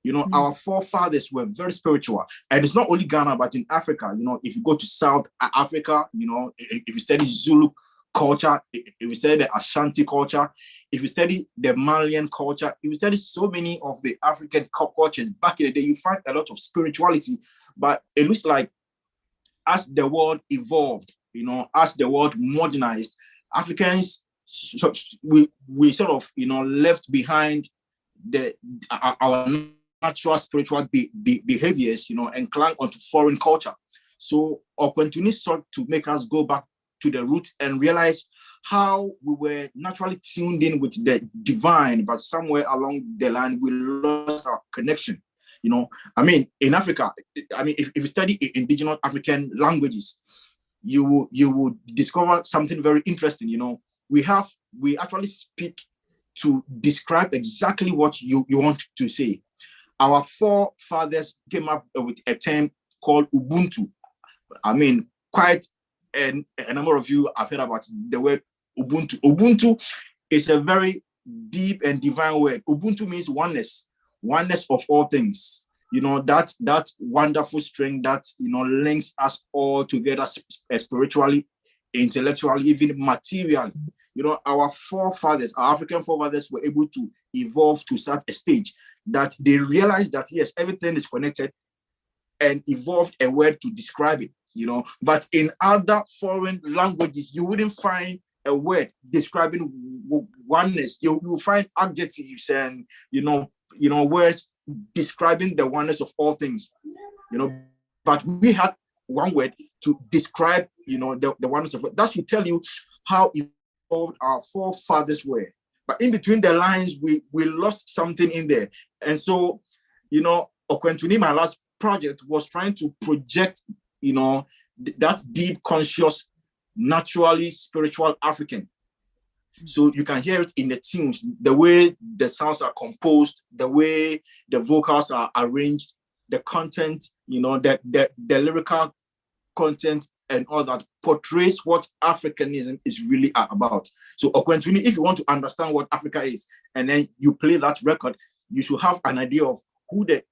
You know, our forefathers were very spiritual. And it's not only Ghana, but in Africa. You know, if you go to South Africa, you know, if you study Zulu culture, if you study the Ashanti culture, if you study the Malian culture, if you study so many of the African cultures back in the day, you find a lot of spirituality. But it looks like as the world evolved, you know, as the world modernized, Africans, we sort of, you know, left behind our natural spiritual behaviors, you know, and clung onto foreign culture. So opportunity sought to make us go back to the root and realize how we were naturally tuned in with the divine, but somewhere along the line we lost our connection. You know, I mean, in Africa, I mean, if you study indigenous African languages, you will discover something very interesting. You know, we actually speak to describe exactly what you want to say. Our forefathers came up with a term called Ubuntu. I mean, quite a number of you have heard about the word Ubuntu. Ubuntu is a very deep and divine word. Ubuntu means oneness of all things. You know, that wonderful string that, you know, links us all together spiritually, intellectually, even materially. You know, our African forefathers were able to evolve to such a stage that they realized that, yes, everything is connected, and evolved a word to describe it, you know. But in other foreign languages, you wouldn't find a word describing oneness. You will find adjectives and, you know, words describing the oneness of all things, you know. But we had one word to describe, you know, the oneness of it. That should tell you how evolved our forefathers were. But in between the lines, we lost something in there. And so, you know, Okwentuni, my last project, was trying to project, you know, that deep, conscious, naturally spiritual African. So you can hear it in the tunes, the way the sounds are composed, the way the vocals are arranged, the content, you know, the lyrical content and all that portrays what Africanism is really about. So Okwentuni, if you want to understand what Africa is, and then you play that record, you should have an idea of who the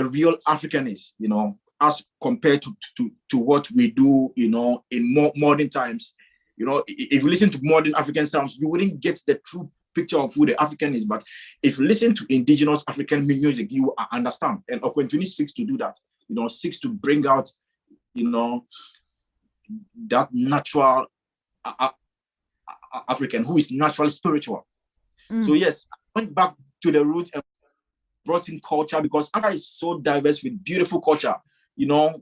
real African is, you know, as compared to what we do, you know, in modern times. You know, if you listen to modern African sounds, you wouldn't get the true picture of who the African is. But if you listen to indigenous African music, you understand. And Okwentuni seeks to do that, you know, seeks to bring out, you know, that natural African who is naturally spiritual. So yes, I went back to the roots and brought in culture, because Africa is so diverse with beautiful culture, you know,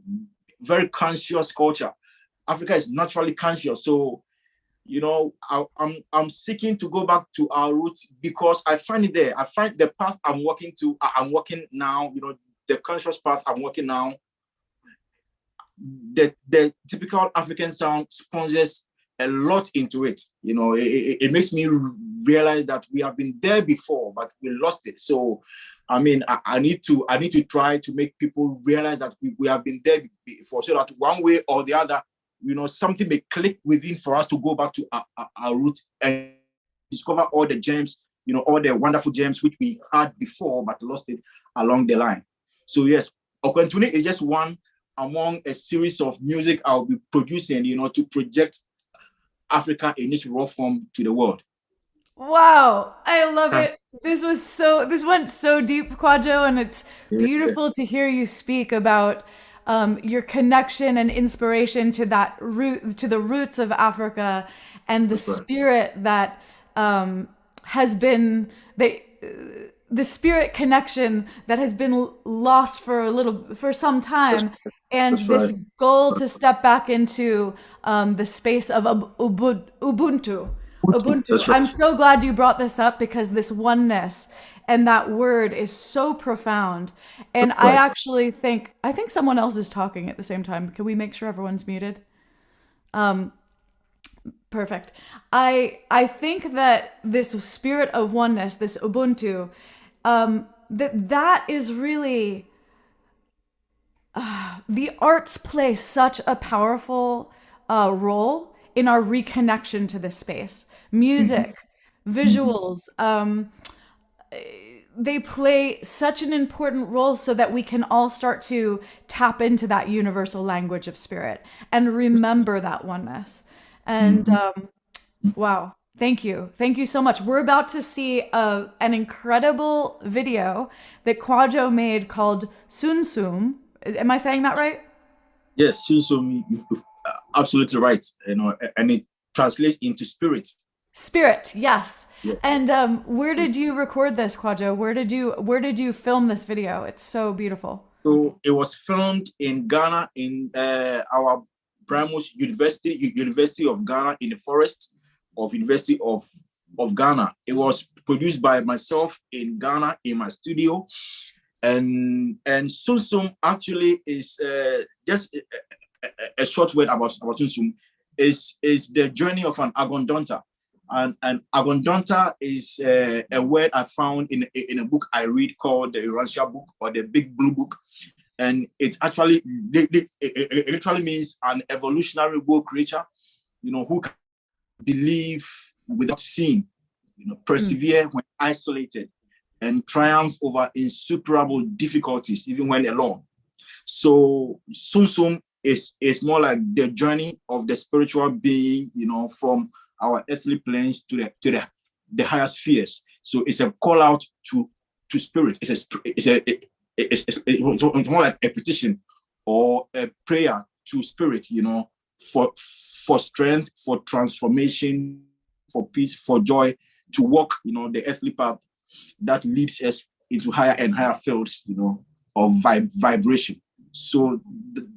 very conscious culture. Africa is naturally conscious. So, you know, I'm seeking to go back to our roots, because I find it there. I find the path I'm walking now, you know, the conscious path I'm walking now, the typical African sound sponsors a lot into it. You know, it makes me realize that we have been there before, but we lost it. So, I mean, I need to try to make people realize that we have been there before, so that one way or the other, you know, something may click within for us to go back to our roots and discover all the gems, you know, all the wonderful gems which we had before but lost it along the line. So yes, Okwentuni is just one among a series of music I'll be producing, you know, to project Africa in its raw form to the world. Wow, I love it. This went so deep, Kwajo, and it's beautiful to hear you speak about your connection and inspiration to that root, to the roots of Africa, and the spirit that has been the spirit connection that has been lost for some time, and this goal to step back into the space of Ubuntu. Ubuntu. I'm so glad you brought this up, because this oneness and that word is so profound. And I actually think someone else is talking at the same time. Can we make sure everyone's muted? Perfect. I think that this spirit of oneness, this Ubuntu, that is really the arts play such a powerful role in our reconnection to this space. Music, visuals, they play such an important role so that we can all start to tap into that universal language of spirit and remember that oneness. And wow, thank you. Thank you so much. We're about to see an incredible video that Kwajo made called Sunsum. Am I saying that right? Yes, Sunsum, you're absolutely right. You know, and it translates into spirit. Spirit, yes. Yes. And where did you record this, Kwajo? Where did you film this video? It's so beautiful. So it was filmed in Ghana in our Primus University of Ghana, in the forest of University of Ghana. It was produced by myself in Ghana in my studio. And Sunsum actually is just a short word about Sunsum is the journey of an Agondonta. And Agondonta is a word I found in a book I read called the Urantia book, or the Big Blue Book. And it actually it literally means an evolutionary world creature, you know, who can believe without seeing, you know, persevere when isolated, and triumph over insuperable difficulties, even when alone. So Sunsum is more like the journey of the spiritual being, you know, from our earthly planes to the higher spheres. So it's a call out to spirit. It's more like a petition or a prayer to spirit, you know, for strength, for transformation, for peace, for joy, to walk, you know, the earthly path that leads us into higher and higher fields, you know, of vibration. So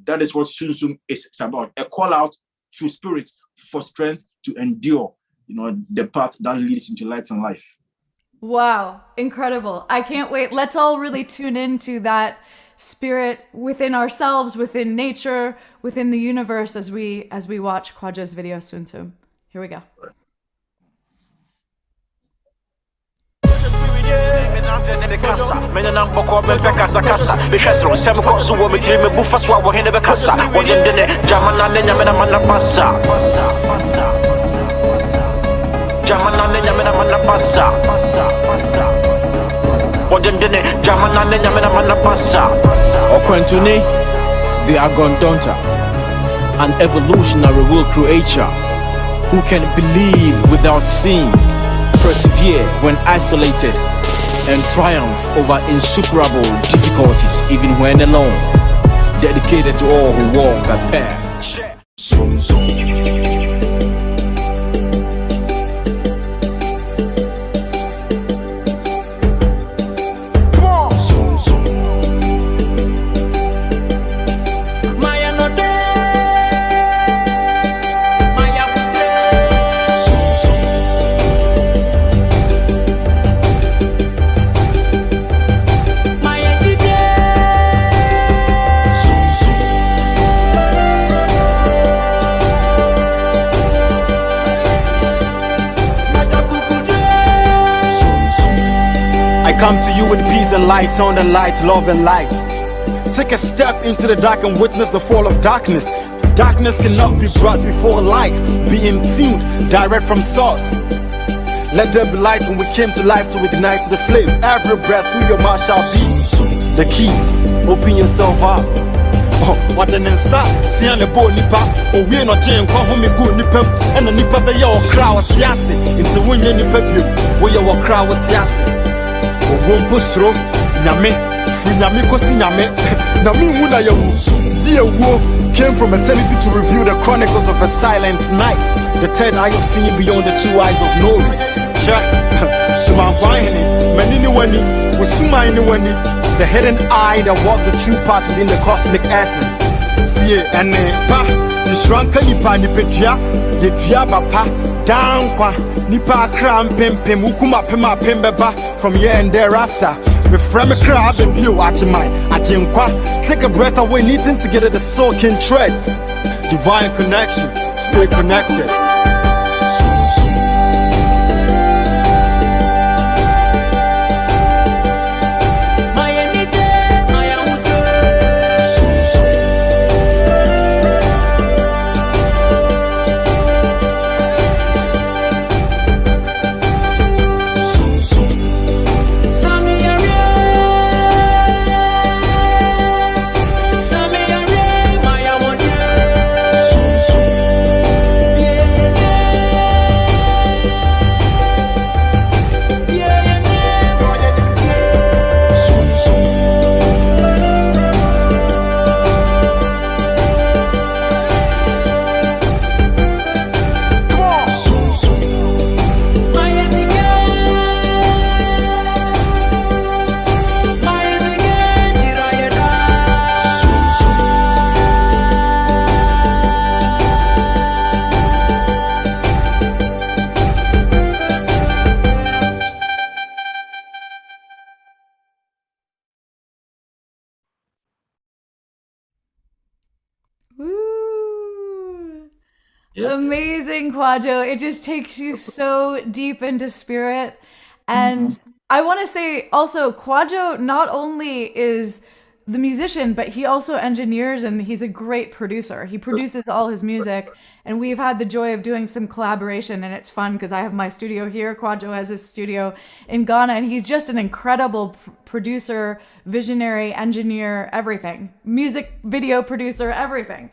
that is what Sunsum is about, a call out to spirit for strength to endure, you know, the path that leads into light and life. Wow, incredible. I can't wait. Let's all really tune into that spirit within ourselves, within nature, within the universe as we watch Kwajo's video Sunsum. Here we go. Okwentune, the Agondonta, an evolutionary world creature who can believe without seeing, persevere when isolated, and triumph over insuperable difficulties even when alone, dedicated to all who walk that path. I come to you with peace and light, sound and light, love and light. Take a step into the dark and witness the fall of darkness. Darkness cannot be brought before light, being tuned direct from source. Let there be light when we came to life to ignite the flames. Every breath through your mouth shall be the key. Open yourself up. What an inside, see on the board nipa, or we not chain, come home good nipa, and the nipa be your crowd tiasi, into when you nipa view, where you walk crowd tiasi. Wompusro, Yame, Funyame Kosinyame, Nami Muna Yawu, dear Wo, came from eternity to review the chronicles of a silent night. The third eye of seeing beyond the two eyes of knowing. Check, Sumanwahini, Manini Wani, Usuma Wani, the hidden eye that walked the true path within the cosmic essence. See, and Pa, the shrunken Nipa Nipetia, Yetia Bapa, down Kwa, Nipa Kram Pem Ukuma Pema Pembeba, from here and thereafter. With from a crowd and view at mine, at Yankwa, take a breath away, knitting together the soul can tread. Divine connection, stay connected. Yeah. Amazing, Quadjo. It just takes you so deep into spirit. And I want to say also, Quadjo not only is the musician, but he also engineers and he's a great producer. He produces all his music, and we've had the joy of doing some collaboration, and it's fun because I have my studio here. Quadjo has his studio in Ghana, and he's just an incredible producer, visionary, engineer, everything. Music video producer, everything.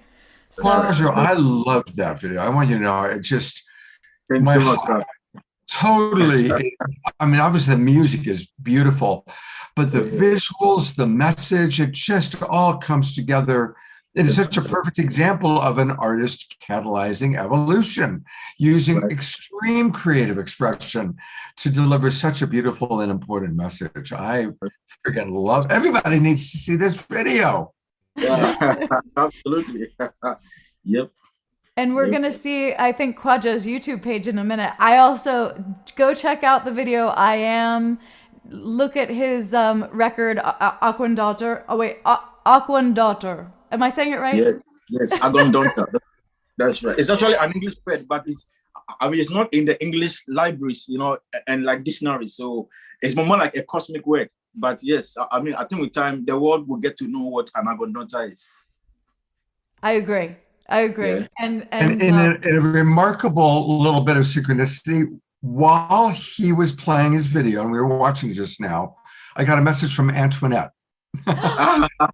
So, Quadro, I loved that video. I want you to know, it just, Thanks my so much, heart God. totally, I mean, obviously the music is beautiful, but the visuals, the message, it just all comes together. It is such a perfect example of an artist catalyzing evolution, using extreme creative expression to deliver such a beautiful and important message. I freaking love, everybody needs to see this video. Yeah, absolutely. Yep. and we're gonna see, I think, Quadjo's YouTube page in a minute. I also go check out the video. I am look at his record, Aquandaughter. Oh wait, Aquandaughter. Am I saying it right? Yes, Agondonta. That's right. It's actually an English word, but it's not in the English libraries, and like dictionaries. So it's more like a cosmic word. But yes, I think with time the world will get to know what an Agondonta is. I agree. Yeah. And in a remarkable little bit of synchronicity, while he was playing his video, and we were watching it just now, I got a message from Antoinette. amazing.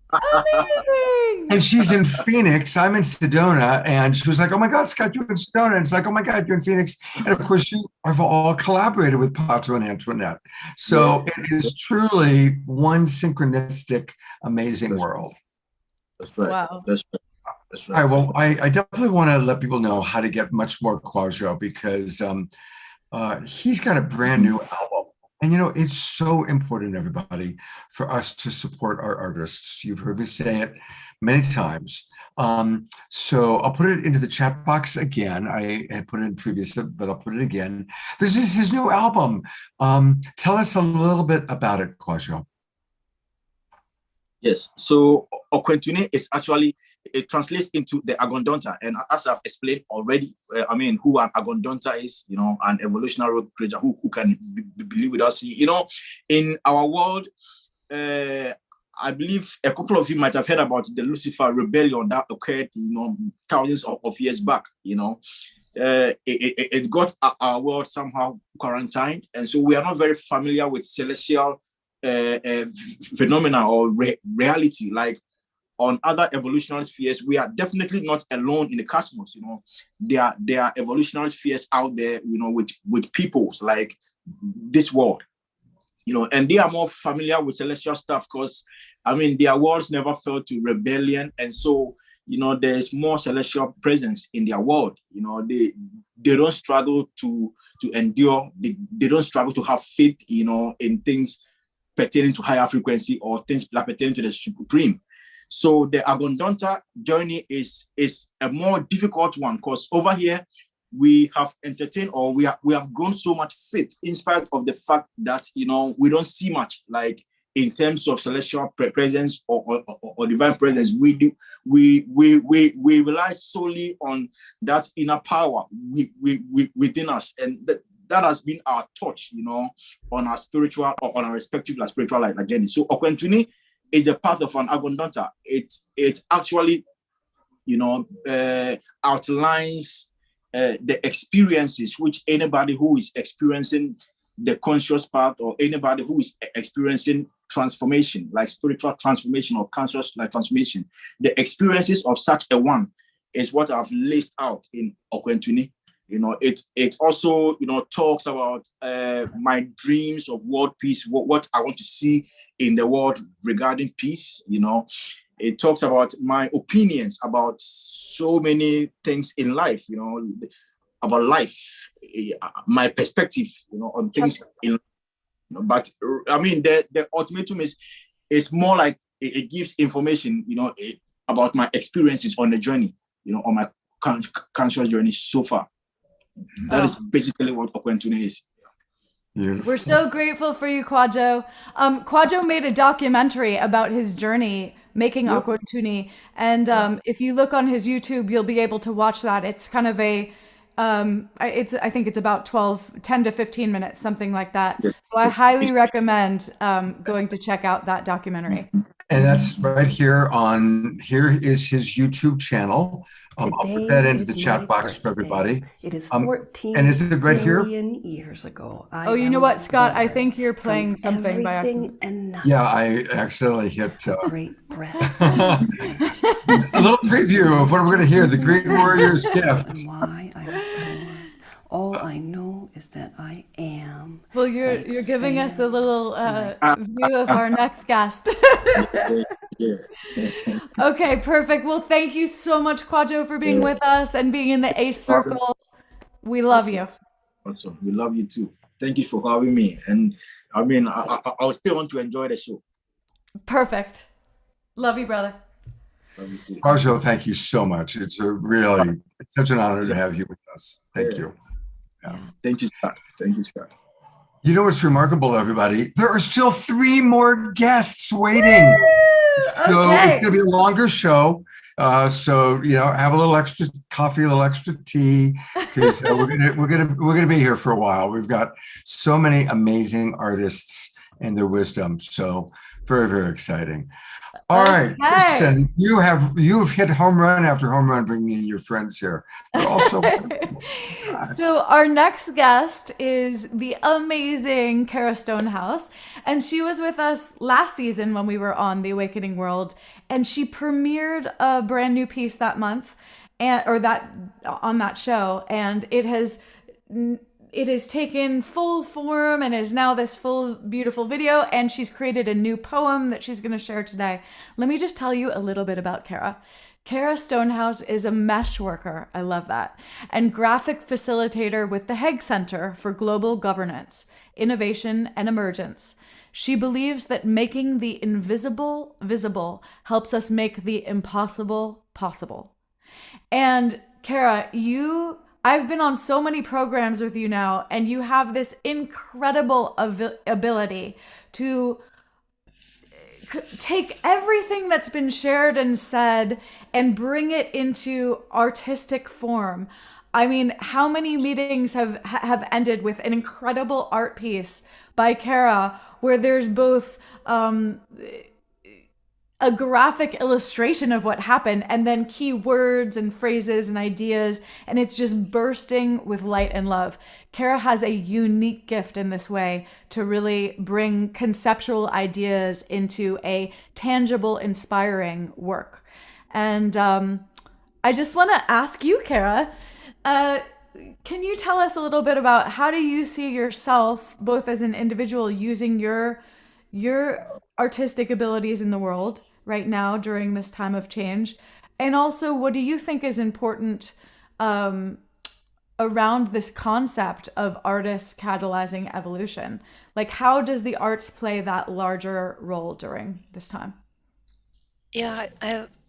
And she's in Phoenix. I'm in Sedona. And she was like, oh my God, Scott, you're in Sedona. And it's like, oh my God, you're in Phoenix. And of course, you have all collaborated with Pato and Antoinette. So it is truly one synchronistic, amazing world. That's right. Wow. That's right. All right. Well, I definitely want to let people know how to get much more Quadjo, because he's got a brand new album. And, it's so important, everybody, for us to support our artists. You've heard me say it many times. So I'll put it into the chat box again. I had put it in previously, but I'll put it again. This is his new album. Tell us a little bit about it, Quadjo. Yes. So Okwentune is actually, it translates into the Agondonta. And as I've explained already, who an Agondonta is, an evolutionary creature who can believe with us. In our world, I believe a couple of you might have heard about the Lucifer rebellion that occurred, thousands of years back. It got our world somehow quarantined. And so we are not very familiar with celestial phenomena or reality. Like on other evolutionary spheres, we are definitely not alone in the cosmos. There are evolutionary spheres out there, with peoples like this world, and they are more familiar with celestial stuff because, their worlds never fell to rebellion, and so there's more celestial presence in their world. They don't struggle to endure. They don't struggle to have faith, in things pertaining to higher frequency or things that pertain to the supreme. So the Agondonta journey is a more difficult one because over here we have entertained, or we have grown so much faith in spite of the fact that we don't see much, like in terms of celestial presence or divine presence. We rely solely on that inner power within us, and that has been our touch, on our spiritual or on our respective spiritual life journey. So Okwentune is a path of an Agondonta. It actually, outlines the experiences which anybody who is experiencing the conscious path, or anybody who is experiencing transformation, like spiritual transformation or conscious transformation, the experiences of such a one is what I've laced out in Okwentune. It also, talks about my dreams of world peace, what I want to see in the world regarding peace. It talks about my opinions about so many things in life, about life, my perspective, on things in life. But the ultimatum is more like it gives information, about my experiences on the journey, on my conscious journey so far. That is basically what Okwentune is. Beautiful. We're so grateful for you, Kwajo. Kwajo made a documentary about his journey making Aquatuni, and if you look on his YouTube, you'll be able to watch that. It's kind of a I think it's about 10 to 15 minutes, something like that. Yes. So I highly recommend going to check out that documentary. And that's right here is his YouTube channel. I'll put that into the chat box for everybody. It is and 14 is it right here? million years ago. Oh, you know what, Scott? I think you're playing something by accident. And nothing. Yeah, I accidentally hit Great breath. a little preview of what we're going to hear, the Great Warrior's Gift. And why I was born. All I know is that I am. Well, you're giving us a little view of our next guest. Okay, perfect. Well, thank you so much, Kwajo, for being with us and being in the ACE Circle. We love you. Awesome. We love you too. Thank you for having me. And I mean, I'll still want to enjoy the show. Perfect. Love you, brother. Love you too. Kwajo, thank you so much. It's such an honor to have you with us. Thank you. Yeah. Thank you, Scott. Thank you, Scott. You know what's remarkable, everybody? There are still 3 more guests waiting. So it's going to be a longer show. So have a little extra coffee, a little extra tea, because we're gonna be here for a while. We've got so many amazing artists and their wisdom. So very, very exciting. All right, Kristen, you've hit home run after home run, bringing in your friends here. But also, so our next guest is the amazing Kara Stonehouse, and she was with us last season when we were on The Awakening World, and she premiered a brand new piece that month, on that show, and it has taken full form and is now this full, beautiful video. And she's created a new poem that she's going to share today. Let me just tell you a little bit about Kara. Kara Stonehouse is a mesh worker. I love that. And graphic facilitator with the Hague Center for Global Governance, Innovation, and Emergence. She believes that making the invisible visible helps us make the impossible possible. And Kara, I've been on so many programs with you now, and you have this incredible ability to take everything that's been shared and said and bring it into artistic form. I mean, how many meetings have ended with an incredible art piece by Kara where there's both a graphic illustration of what happened and then key words and phrases and ideas, and it's just bursting with light and love. Kara has a unique gift in this way to really bring conceptual ideas into a tangible, inspiring work. And I just want to ask you, Kara, can you tell us a little bit about how do you see yourself, both as an individual, using your artistic abilities in the world right now during this time of change? And also, what do you think is important around this concept of artists catalyzing evolution? Like, how does the arts play that larger role during this time? Yeah,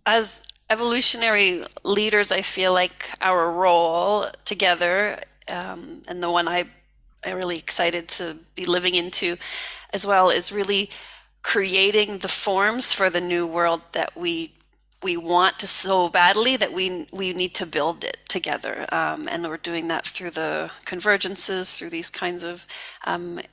as evolutionary leaders, I feel like our role together, and the one I'm really excited to be living into as well, is really creating the forms for the new world that we want to so badly, that we need to build it together. And we're doing that through the convergences, through these kinds of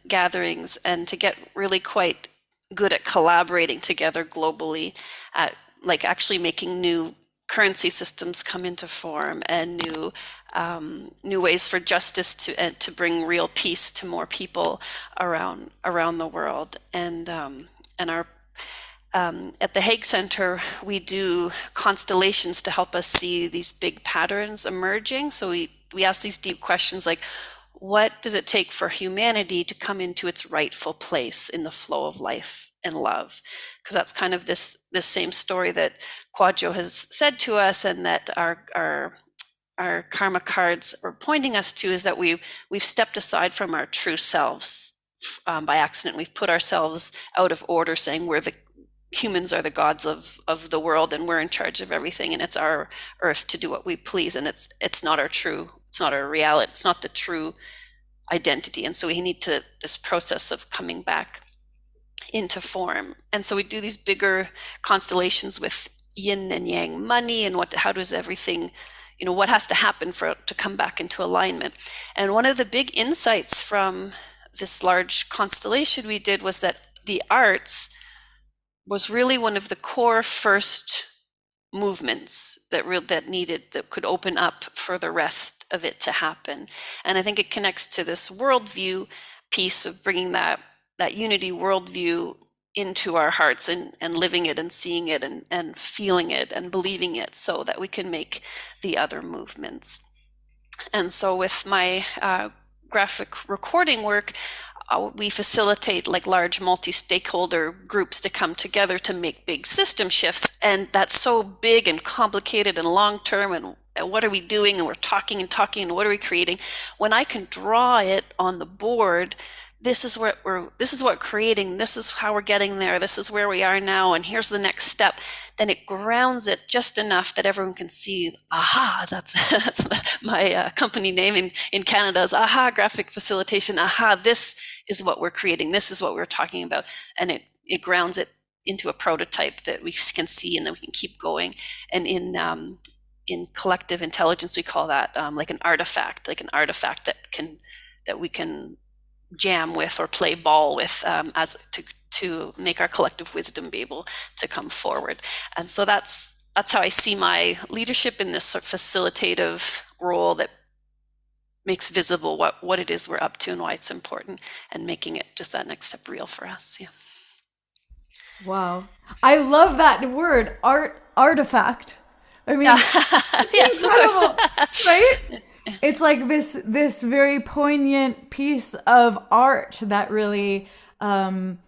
gatherings, and to get really quite good at collaborating together globally, at like actually making new currency systems come into form, and new ways for justice to bring real peace to more people around the world. And our at the Hague Center, we do constellations to help us see these big patterns emerging. So we ask these deep questions like, what does it take for humanity to come into its rightful place in the flow of life and love? Because that's kind of this same story that Kwajo has said to us, and that our karma cards are pointing us to, is that we've stepped aside from our true selves by accident. We've put ourselves out of order, saying humans are the gods of the world, and we're in charge of everything, and it's our earth to do what we please. And it's not our reality. It's not the true identity. And so we need to this process of coming back into form. And so we do these bigger constellations with yin and yang money, and how does everything, what has to happen for it to come back into alignment. And one of the big insights from this large constellation we did was that the arts was really one of the core first movements that could open up for the rest of it to happen. And I think it connects to this worldview piece of bringing that unity worldview into our hearts and living it and seeing it and feeling it and believing it, so that we can make the other movements. And so with my graphic recording work, we facilitate like large multi-stakeholder groups to come together to make big system shifts. And that's so big and complicated and long-term, and what are we doing? And we're talking and what are we creating? When I can draw it on the board, this is what we're creating, this is how we're getting there, this is where we are now, and here's the next step, then it grounds it just enough that everyone can see, aha, that's my company name in Canada is Aha Graphic Facilitation. Aha, this is what we're creating, this is what we're talking about. And it grounds it into a prototype that we can see, and then we can keep going. And in collective intelligence, we call that like an artifact that we can jam with or play ball with as to make our collective wisdom be able to come forward. And so that's how I see my leadership in this sort of facilitative role that makes visible what it is we're up to and why it's important, and making it just that next step real for us. Yeah. Wow. I love that word, artifact. I mean, it's incredible, right? It's like this very poignant piece of art that really can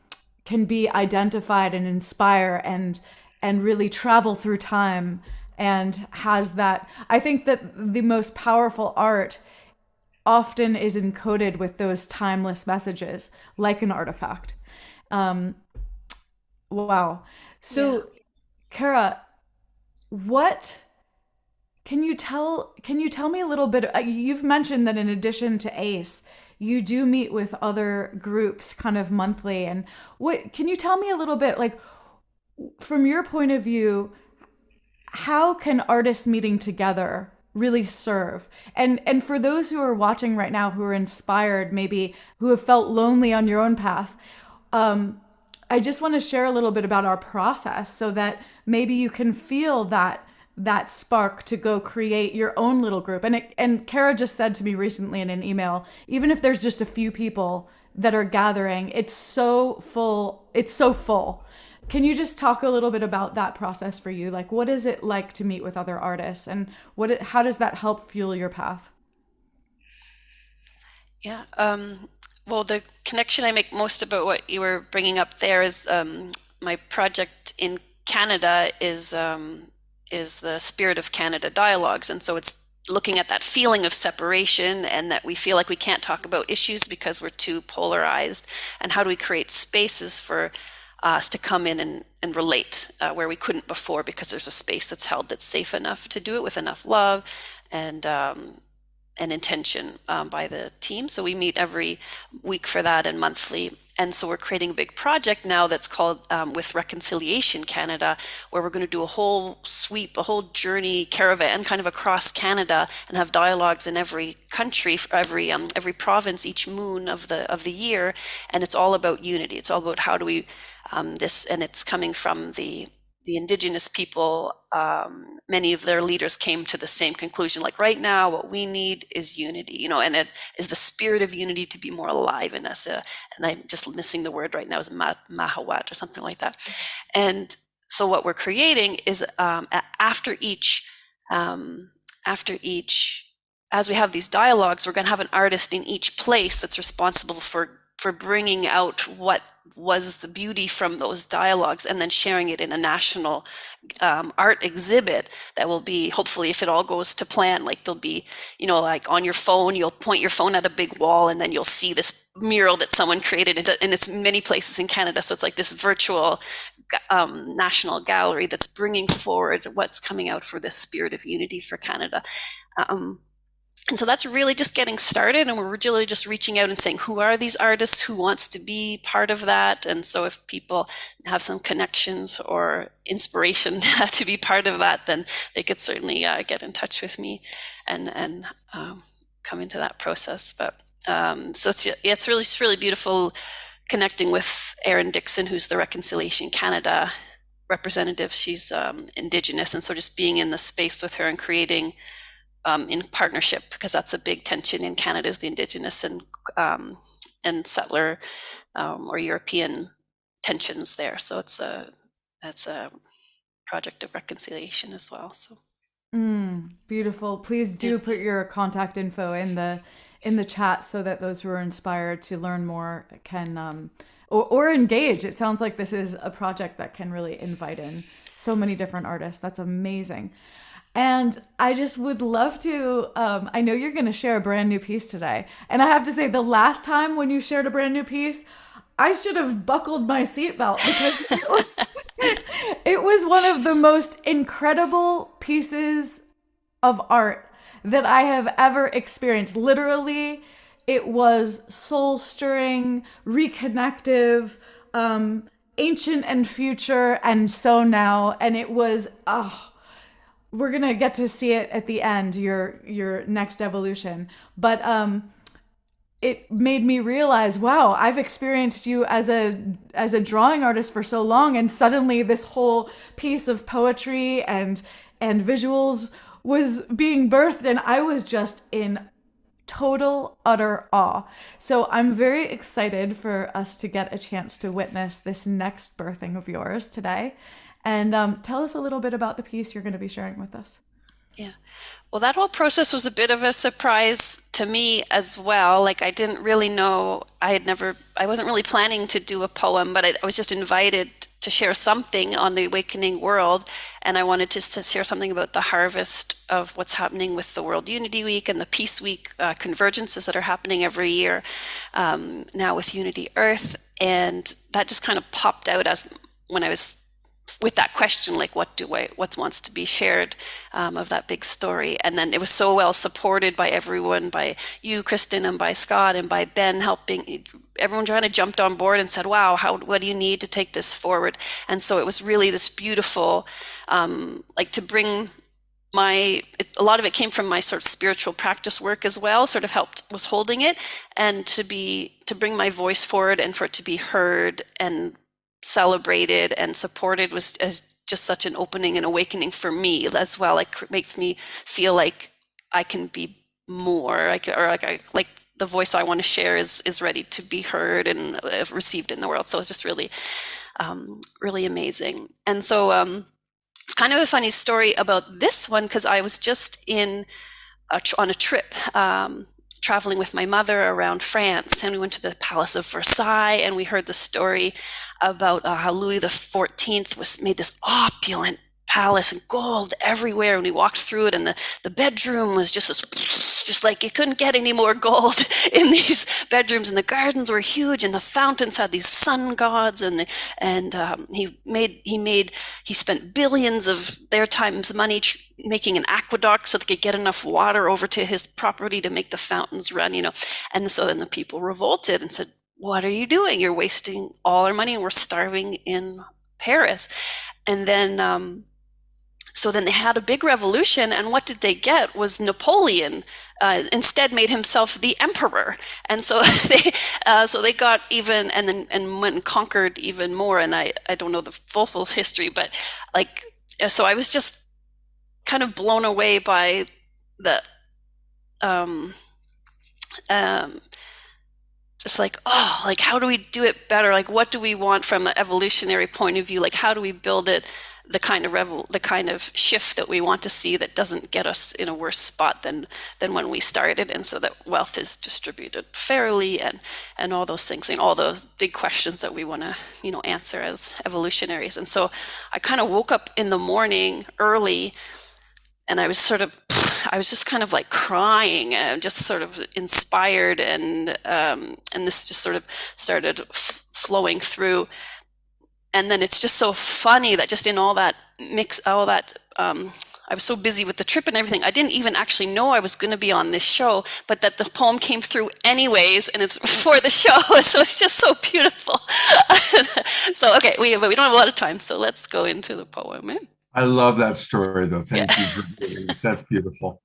be identified and inspire and really travel through time, and has that. I think that the most powerful art often is encoded with those timeless messages, like an artifact. Wow. So, yeah. Kara, what can you tell me a little bit? You've mentioned that in addition to ACE, you do meet with other groups kind of monthly. And what can you tell me a little bit, like, from your point of view, how can artists meeting together really serve? And for those who are watching right now, who are inspired, maybe who have felt lonely on your own path, I just want to share a little bit about our process, so that maybe you can feel that spark to go create your own little group. And Kara just said to me recently in an email, even if there's just a few people that are gathering, it's so full. It's so full. Can you just talk a little bit about that process for you? Like, what is it like to meet with other artists, and how does that help fuel your path? Yeah. Well, the connection I make most about what you were bringing up there is my project in Canada is the Spirit of Canada Dialogues. And so it's looking at that feeling of separation, and that we feel like we can't talk about issues because we're too polarized. And how do we create spaces for us to come in and relate where we couldn't before, because there's a space that's held that's safe enough to do it with enough love and intention by the team. So we meet every week for that, and monthly. And so we're creating a big project now that's called With Reconciliation Canada, where we're going to do a whole sweep, a whole journey caravan kind of across Canada, and have dialogues in every country, every province, each moon of the year. And it's all about unity. It's all about how do we and it's coming from the Indigenous people. Many of their leaders came to the same conclusion, like, right now what we need is unity, and it is the spirit of unity to be more alive in us. And I'm just missing the word right now, is mahawat or something like that. And so what we're creating is after each, as we have these dialogues, we're going to have an artist in each place that's responsible for bringing out what was the beauty from those dialogues, and then sharing it in a national art exhibit that will be, hopefully, if it all goes to plan, like there'll be, like on your phone, you'll point your phone at a big wall, and then you'll see this mural that someone created, and it's many places in Canada. So it's like this virtual national gallery that's bringing forward what's coming out for this spirit of unity for Canada. And so that's really just getting started, and we're really just reaching out and saying, who are these artists, who wants to be part of that? And so if people have some connections or inspiration to be part of that, then they could certainly get in touch with me and come into that process. But so it's really beautiful connecting with Erin Dixon, who's the Reconciliation Canada representative. She's Indigenous, and so just being in the space with her and creating in partnership, because that's a big tension in Canada, is the Indigenous and settler or European tensions there. So it's a project of reconciliation as well. So beautiful. Please do put your contact info in the chat so that those who are inspired to learn more can or engage. It sounds like this is a project that can really invite in so many different artists. That's amazing. And I just would love to, I know you're going to share a brand new piece today. And I have to say, the last time when you shared a brand new piece, I should have buckled my seatbelt, because it was one of the most incredible pieces of art that I have ever experienced. Literally, it was soul-stirring, reconnective, ancient and future, and so now. And it was, we're gonna get to see it at the end, your next evolution. But it made me realize, wow, I've experienced you as a drawing artist for so long, and suddenly this whole piece of poetry and visuals was being birthed, and I was just in total, utter awe. So I'm very excited for us to get a chance to witness this next birthing of yours today. And tell us a little bit about the piece you're going to be sharing with us. Yeah. Well, that whole process was a bit of a surprise to me as well. Like, I didn't really know, I wasn't really planning to do a poem, but I was just invited to share something on the awakening world. And I wanted to share something about the harvest of what's happening with the World Unity Week and the Peace Week convergences that are happening every year now with Unity Earth. And that just kind of popped out as when I was with that question, like what wants to be shared of that big story. And then it was so well supported by everyone, by you, Kristen, and by Scott, and by Ben, helping. Everyone kind of jumped on board and said, wow, what do you need to take this forward? And so it was really this beautiful, like, to bring a lot of it came from my sort of spiritual practice work as well, sort of was holding it, and to bring my voice forward and for it to be heard and celebrated and supported was as just such an opening and awakening for me as well. Like, makes me feel like I can be more, like the voice I want to share is ready to be heard and received in the world. So it's just really, really amazing. And so it's kind of a funny story about this one, because I was just on a trip traveling with my mother around France, and we went to the Palace of Versailles, and we heard the story about how Louis XIV made this opulent palace and gold everywhere, and we walked through it, and the bedroom was just like you couldn't get any more gold in these bedrooms, and the gardens were huge, and the fountains had these sun gods, and he spent billions of their time's money making an aqueduct so they could get enough water over to his property to make the fountains run, and so then the people revolted and said, what are you doing? You're wasting all our money, and we're starving in Paris. And then so then they had a big revolution, and what did they get was Napoleon instead made himself the emperor, and so they got even, and went and conquered even more. And I don't know the full history, but so I was just kind of blown away by the just like, oh, like, how do we do it better? Like, what do we want from an evolutionary point of view? Like, how do we build it, the kind of shift that we want to see that doesn't get us in a worse spot than when we started, and so that wealth is distributed fairly, and all those things, and all those big questions that we want to answer as evolutionaries. And so I kind of woke up in the morning early, and I was just kind of like crying, and just sort of inspired, and this just sort of started flowing through. And then it's just so funny that just in all that mix, all that I was so busy with the trip and everything, I didn't even actually know I was going to be on this show, but that the poem came through anyways, and it's for the show, so it's just so beautiful. So, okay, but we don't have a lot of time, so let's go into the poem. I love that story, though. Thank Yeah. you for giving it. That's beautiful.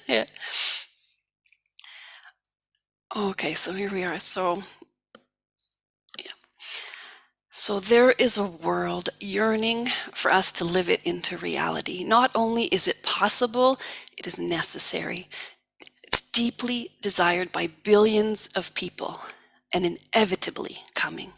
Yeah. Okay, so here we are. So, yeah. So there is a world yearning for us to live it into reality. Not only is it possible, it is necessary. It's deeply desired by billions of people and inevitably coming.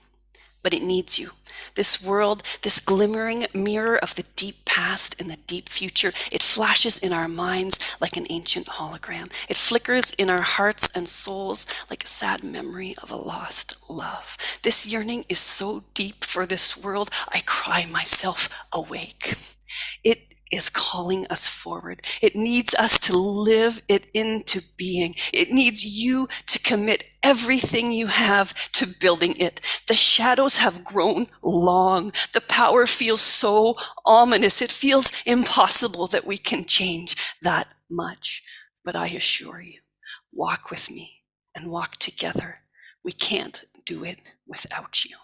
But it needs you. This world, this glimmering mirror of the deep past and the deep future, it flashes in our minds like an ancient hologram. It flickers in our hearts and souls like a sad memory of a lost love. This yearning is so deep for this world, I cry myself awake. It is calling us forward. It needs us to live it into being. It needs you to commit everything you have to building it. The shadows have grown long. The power feels so ominous. It feels impossible that we can change that much. But I assure you, walk with me and walk together. We can't do it without you.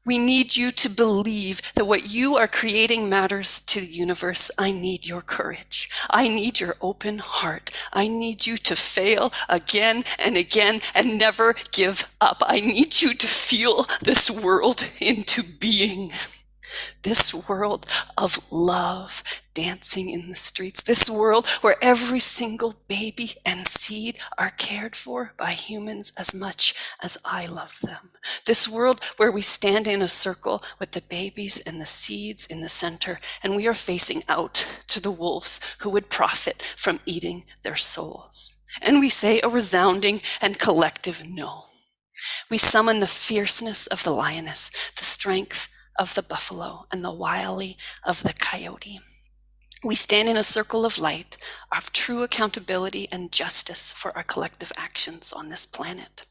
We need you to believe that what you are creating matters to the universe. I need your courage. I need your open heart. I need you to fail again and again and never give up. I need you to feel this world into being. This world of love dancing in the streets. This world where every single baby and seed are cared for by humans as much as I love them. This world where we stand in a circle with the babies and the seeds in the center, and we are facing out to the wolves who would profit from eating their souls. And we say a resounding and collective no. We summon the fierceness of the lioness, the strength of the buffalo, and the wily of the coyote. We stand in a circle of light, of true accountability and justice for our collective actions on this planet.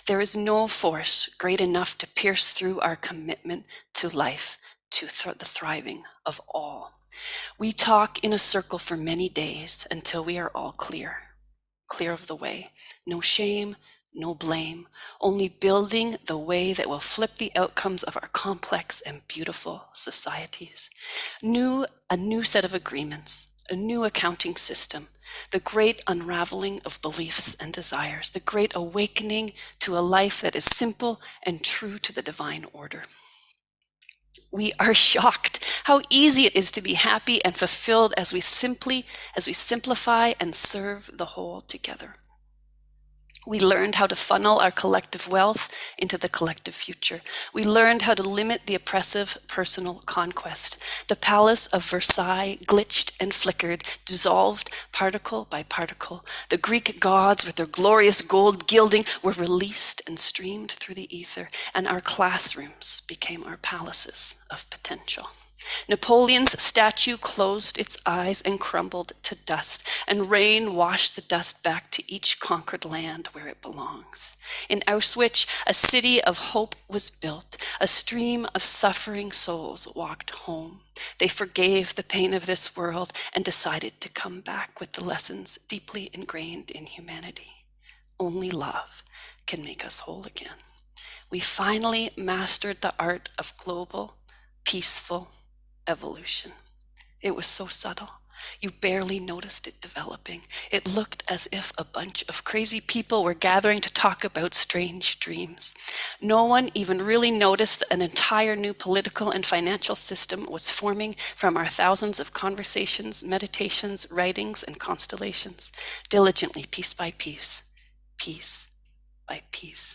There is no force great enough to pierce through our commitment to life, to the thriving of all. We talk in a circle for many days until we are all clear of the way. No shame, no blame, only building the way that will flip the outcomes of our complex and beautiful societies. A new set of agreements, a new accounting system, the great unraveling of beliefs and desires, the great awakening to a life that is simple and true to the divine order. We are shocked how easy it is to be happy and fulfilled as we simplify and serve the whole together. We learned how to funnel our collective wealth into the collective future. We learned how to limit the oppressive personal conquest. The palace of Versailles glitched and flickered, dissolved particle by particle. The Greek gods with their glorious gold gilding were released and streamed through the ether, and our classrooms became our palaces of potential. Napoleon's statue closed its eyes and crumbled to dust, and rain washed the dust back to each conquered land where it belongs. In Auschwitz, a city of hope was built. A stream of suffering souls walked home. They forgave the pain of this world and decided to come back with the lessons deeply ingrained in humanity. Only love can make us whole again. We finally mastered the art of global, peaceful evolution. It was so subtle. You barely noticed it developing. It looked as if a bunch of crazy people were gathering to talk about strange dreams. No one even really noticed that an entire new political and financial system was forming from our thousands of conversations, meditations, writings, and constellations, diligently, piece by piece, piece by piece.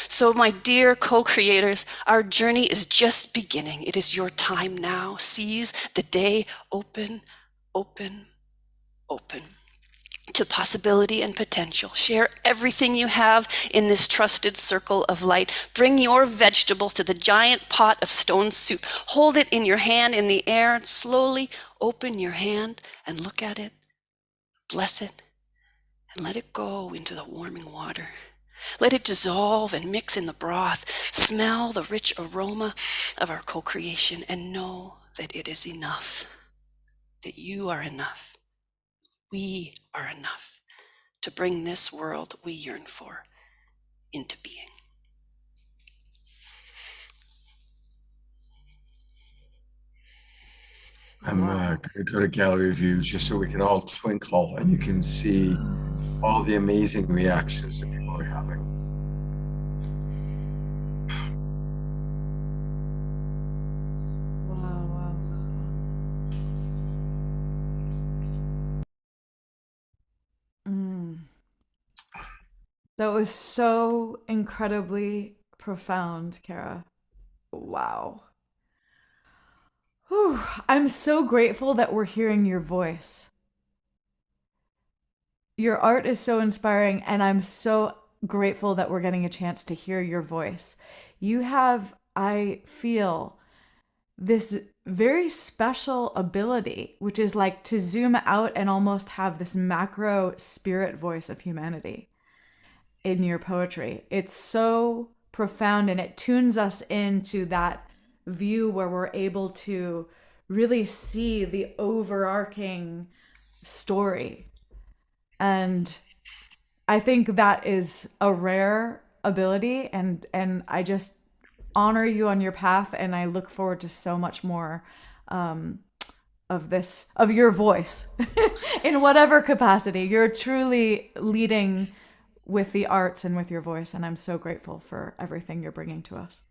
So, my dear co-creators, our journey is just beginning. It is your time now. Seize the day. Open, open, open to possibility and potential. Share everything you have in this trusted circle of light. Bring your vegetable to the giant pot of stone soup. Hold it in your hand in the air and slowly open your hand and look at it. Bless it and let it go into the warming water. Let it dissolve and mix in the broth. Smell the rich aroma of our co-creation and know that it is enough. that you are enough. We are enough to bring this world we yearn for into being. I'm going to go to gallery view just so we can all twinkle and you can see all the amazing reactions that people are having. Wow, wow. That was so incredibly profound, Kara. Wow. Whew. I'm so grateful that we're hearing your voice. Your art is so inspiring, and I'm so grateful that we're getting a chance to hear your voice. You have, I feel, this very special ability, which is like to zoom out and almost have this macro spirit voice of humanity in your poetry. It's so profound, and it tunes us into that view where we're able to really see the overarching story. And I think that is a rare ability, and I just honor you on your path, and I look forward to so much more of your voice in whatever capacity. You're truly leading with the arts and with your voice, and I'm so grateful for everything you're bringing to us.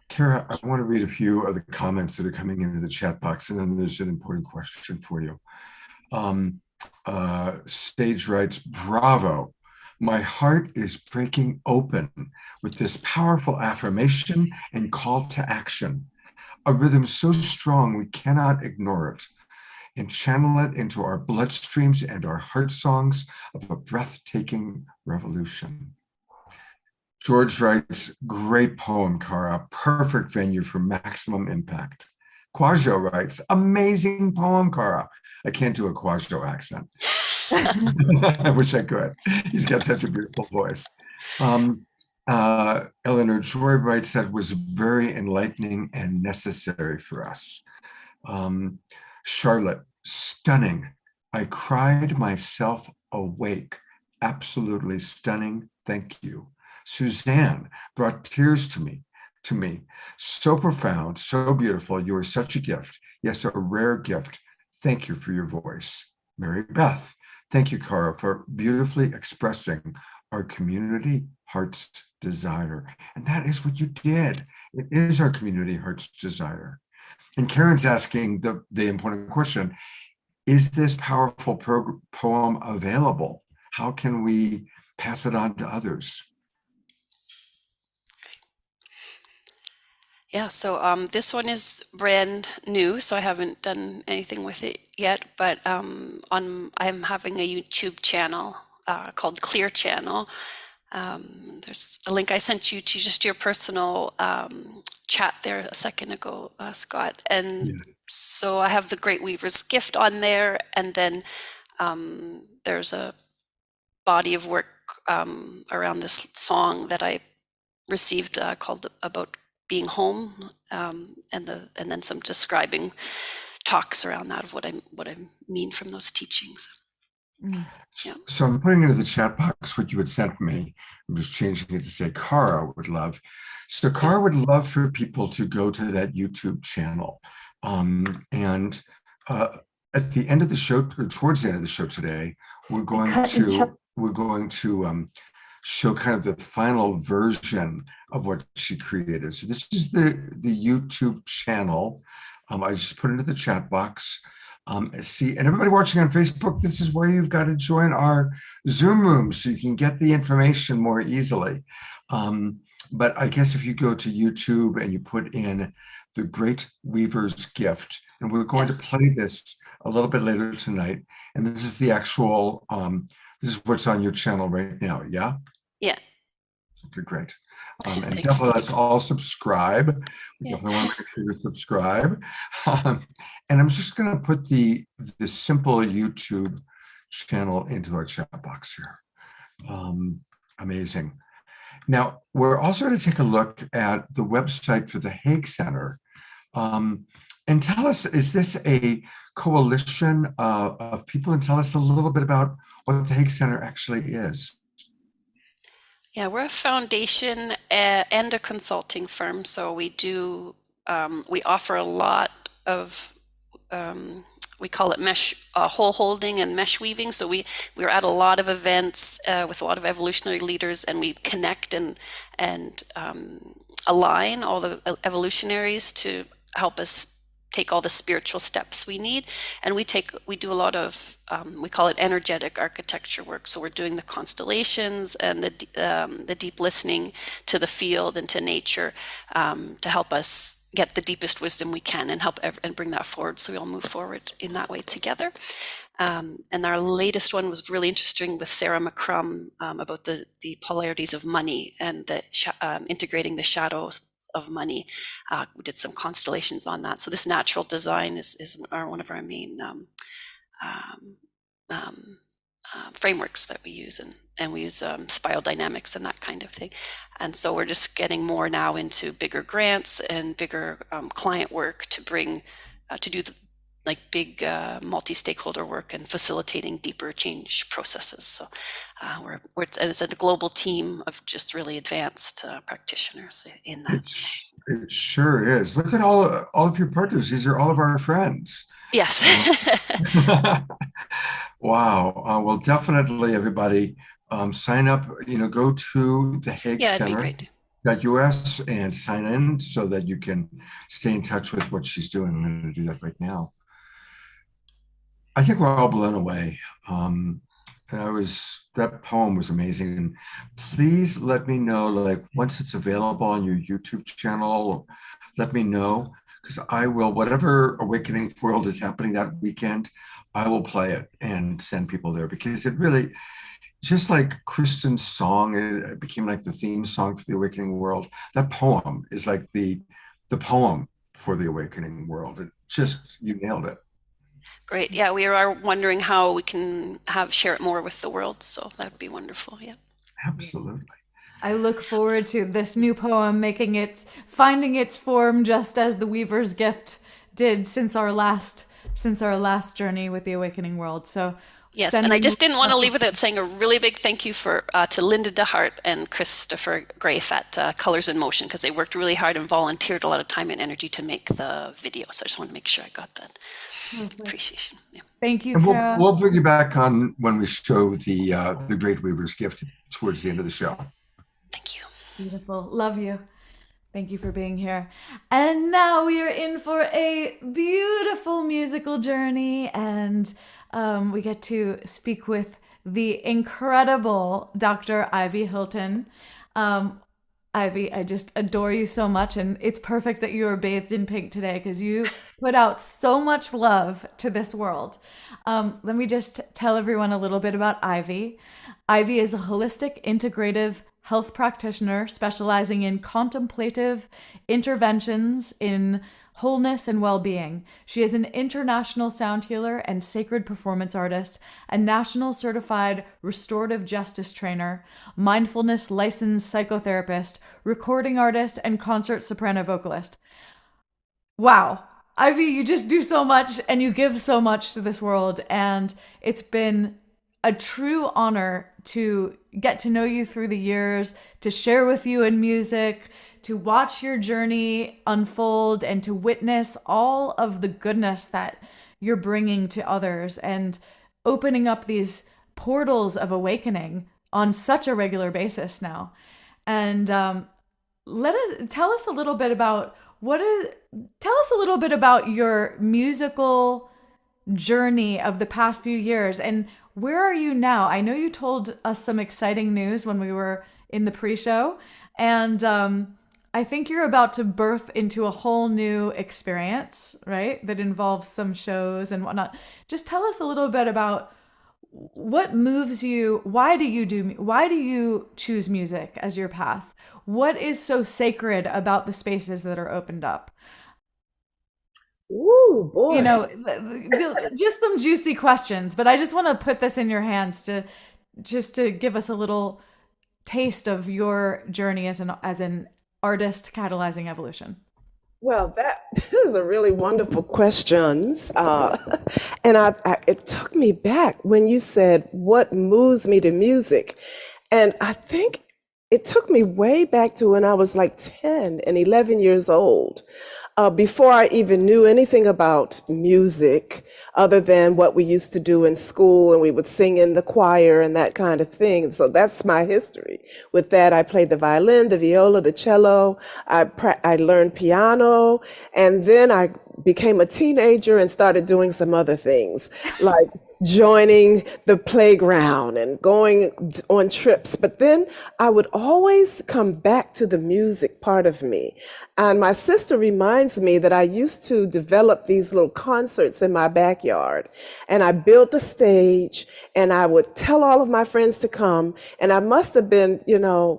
Kara, I want to read a few of the comments that are coming into the chat box, and then there's an important question for you. Sage writes, bravo. My heart is breaking open with this powerful affirmation and call to action. A rhythm so strong we cannot ignore it, and channel it into our bloodstreams and our heart songs of a breathtaking revolution. George writes, great poem, Kara, perfect venue for maximum impact. Quajo writes, amazing poem, Kara. I can't do a Quajo accent. I wish I could. He's got such a beautiful voice. Eleanor Joy writes that was very enlightening and necessary for us. Charlotte, stunning. I cried myself awake. Absolutely stunning. Thank you. Suzanne brought tears to me. So profound, so beautiful. You are such a gift. Yes, a rare gift. Thank you for your voice. Mary Beth, thank you, Kara, for beautifully expressing our community heart's desire. And that is what you did. It is our community heart's desire. And Karen's asking the important question, is this powerful poem available? How can we pass it on to others? Yeah, so this one is brand new, so I haven't done anything with it yet, but I'm having a YouTube channel called Clear Channel. There's a link I sent you to just your personal chat there a second ago, Scott. And so I have the Great Weaver's Gift on there, and then there's a body of work around this song that I received called About Being Home, and then some describing talks around that of what I mean from those teachings. Yeah. So I'm putting into the chat box what you had sent me. I'm just changing it to say Kara would love. So Kara would love for people to go to that YouTube channel. And at the end of the show, towards the end of the show today, we're going to show kind of the final version of what she created. So this is the YouTube channel. I just put it into the chat box. See, and everybody watching on Facebook, this is where you've got to join our Zoom room so you can get the information more easily. But I guess if you go to YouTube and you put in The Great Weaver's Gift, and we're going to play this a little bit later tonight. And this is the actual, this is what's on your channel right now, yeah? Yeah. Okay, great. And definitely let's all subscribe. We definitely want to make sure you subscribe. And I'm just going to put the simple YouTube channel into our chat box here. Amazing. Now, we're also going to take a look at the website for the Hague Center. And tell us, is this a coalition of people? And tell us a little bit about what the Hague Center actually is. Yeah, we're a foundation and a consulting firm. So we offer a lot of, we call it mesh hole holding and mesh weaving. So we're at a lot of events with a lot of evolutionary leaders, and we connect and align all the evolutionaries to help us take all the spiritual steps we need. And we do a lot of we call it energetic architecture work. So we're doing the constellations and the deep listening to the field and to nature to help us get the deepest wisdom we can and help and bring that forward, so we all move forward in that way together. And our latest one was really interesting with Sarah McCrum about the polarities of money and integrating the shadows of money. We did some constellations on that. So this natural design is one of our main frameworks that we use, and we use spiral dynamics and that kind of thing. And so we're just getting more now into bigger grants and bigger client work to bring to do the big multi-stakeholder work and facilitating deeper change processes. So it's a global team of just really advanced practitioners in that. It sure is. Look at all of your partners. These are all of our friends. Yes. Wow. Well, definitely everybody sign up, go to the Hague Yeah, it'd be Center. great. .us and sign in so that you can stay in touch with what she's doing. I'm going to do that right now. I think we're all blown away. That poem was amazing. And please let me know, once it's available on your YouTube channel, let me know, because I will, whatever Awakening World is happening that weekend, I will play it and send people there, because it really, just like Kristen's song, it became like the theme song for the Awakening World. That poem is like the poem for the Awakening World. You nailed it. Great. Yeah, we are wondering how we can share it more with the world. So that would be wonderful. Yeah. Absolutely. I look forward to this new poem finding its form, just as the Weaver's Gift did since our last journey with the Awakening World. So yes, and I just didn't want to leave without saying a really big thank you to Linda DeHart and Christopher Grafe at Colors in Motion, because they worked really hard and volunteered a lot of time and energy to make the video. So I just want to make sure I got that appreciation. Yeah. Thank you. And we'll bring you back on when we show the Great Weaver's Gift towards the end of the show. Thank you. Beautiful. Love you. Thank you for being here. And now we are in for a beautiful musical journey, and we get to speak with the incredible Dr. Ivy Hilton. Ivy, I just adore you so much, and it's perfect that you are bathed in pink today, because you put out so much love to this world. Let me just tell everyone a little bit about Ivy. Ivy is a holistic, integrative health practitioner specializing in contemplative interventions in wholeness and well-being. She is an international sound healer and sacred performance artist, a national certified restorative justice trainer, mindfulness licensed psychotherapist, recording artist, and concert soprano vocalist. Wow. Ivy, you just do so much and you give so much to this world, and it's been a true honor to get to know you through the years, to share with you in music, to watch your journey unfold, and to witness all of the goodness that you're bringing to others and opening up these portals of awakening on such a regular basis now. And tell us a little bit about your musical journey of the past few years, and where are you now? I know you told us some exciting news when we were in the pre-show, and I think you're about to birth into a whole new experience, right? That involves some shows and whatnot. Just tell us a little bit about what moves you. Why do you choose music as your path? What is so sacred about the spaces that are opened up? Ooh, boy. Just some juicy questions, but I just want to put this in your hands to give us a little taste of your journey as an artist catalyzing evolution. Well, that is a really wonderful questions, and it took me back when you said what moves me to music, and I think it took me way back to when I was like 10 and 11 years old, before I even knew anything about music, other than what we used to do in school, and we would sing in the choir and that kind of thing. So that's my history. With that, I played the violin, the viola, the cello. I learned piano, and then I became a teenager and started doing some other things, like joining the playground and going on trips. But then I would always come back to the music part of me. And my sister reminds me that I used to develop these little concerts in my backyard. And I built a stage, and I would tell all of my friends to come. And I must have been,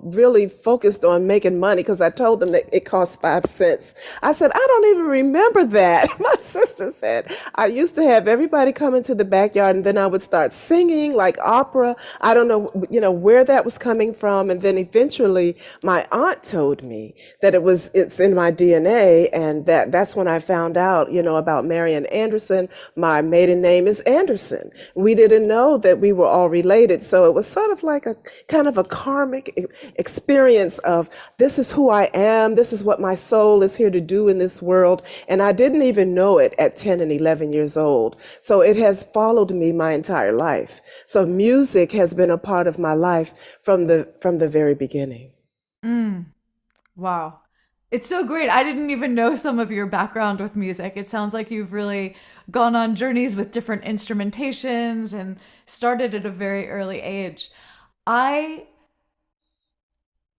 really focused on making money, because I told them that it cost 5 cents. I said, I don't even remember that. My sister said, I used to have everybody come into the backyard, and then I would start singing like opera. I don't know, where that was coming from. And then eventually my aunt told me that it's in my DNA. And that's when I found out, about Marian Anderson. My maiden name is Anderson. We didn't know that we were all related. So it was sort of like a kind of a karmic experience of, this is who I am. This is what my soul is here to do in this world. And I didn't even know it at 10 and 11 years old. So it has followed me my entire life. So music has been a part of my life from the very beginning. Wow. It's so great. I didn't even know some of your background with music. It sounds like you've really gone on journeys with different instrumentations and started at a very early age. I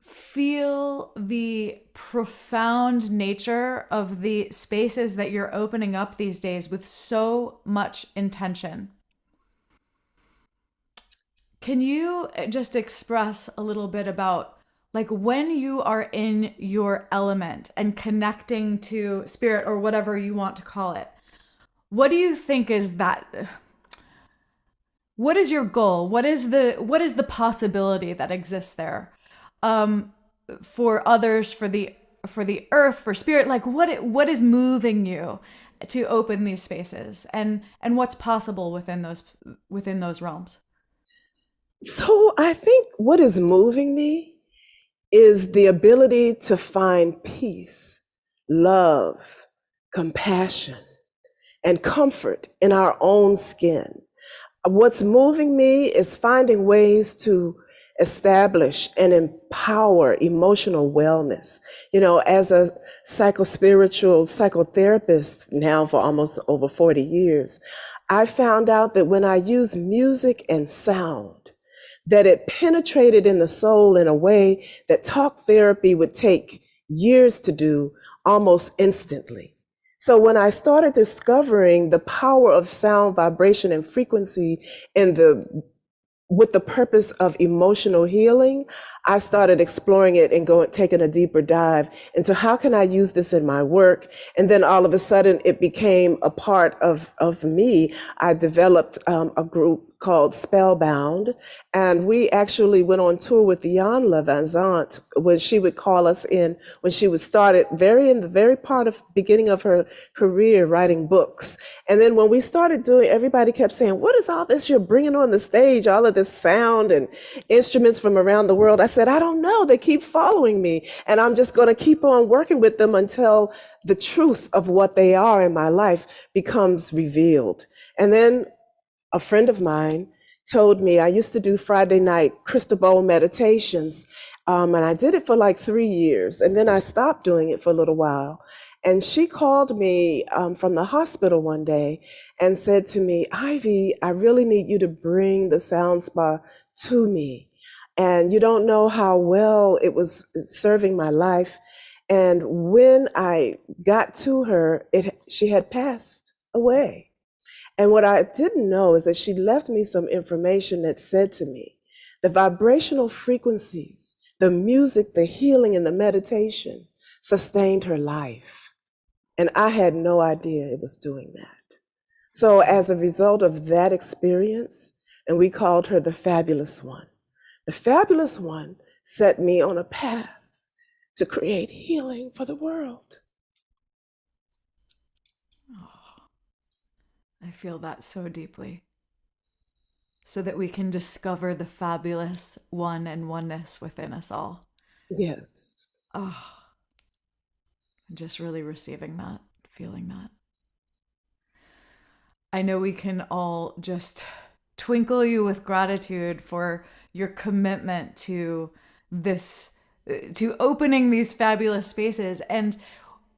feel the profound nature of the spaces that you're opening up these days with so much intention. Can you just express a little bit about, like, when you are in your element and connecting to spirit, or whatever you want to call it, what do you think is that? What is your goal? What is the possibility that exists there, for others, for the earth, for spirit? Like, what is moving you to open these spaces, and what's possible within those realms? So I think what is moving me is the ability to find peace, love, compassion, and comfort in our own skin. What's moving me is finding ways to establish and empower emotional wellness. As a psychospiritual psychotherapist now for almost over 40 years, I found out that when I use music and sound, that it penetrated in the soul in a way that talk therapy would take years to do, almost instantly. So when I started discovering the power of sound, vibration, and frequency with the purpose of emotional healing, I started exploring it and taking a deeper dive into how can I use this in my work. And then all of a sudden it became a part of me. I developed a group called Spellbound, and we actually went on tour with Jan Van Zant when she would call us in, when she was started in the very beginning of her career writing books. And then when we started doing, everybody kept saying, what is all this you're bringing on the stage, all of this sound and instruments from around the world? I said, I don't know, they keep following me, and I'm just going to keep on working with them until the truth of what they are in my life becomes revealed. And then a friend of mine told me, I used to do Friday night crystal bowl meditations, and I did it for like 3 years, and then I stopped doing it for a little while. And she called me from the hospital one day and said to me, Ivy, I really need you to bring the sound spa to me. And you don't know how well it was serving my life. And when I got to her, she had passed away. And what I didn't know is that she left me some information that said to me, the vibrational frequencies, the music, the healing, and the meditation sustained her life. And I had no idea it was doing that. So as a result of that experience, and we called her the Fabulous One, the Fabulous One set me on a path to create healing for the world. I feel that so deeply. So that we can discover the fabulous one and oneness within us all. Yes. Oh, just really receiving that, feeling that. I know we can all just twinkle you with gratitude for your commitment to this, to opening these fabulous spaces. And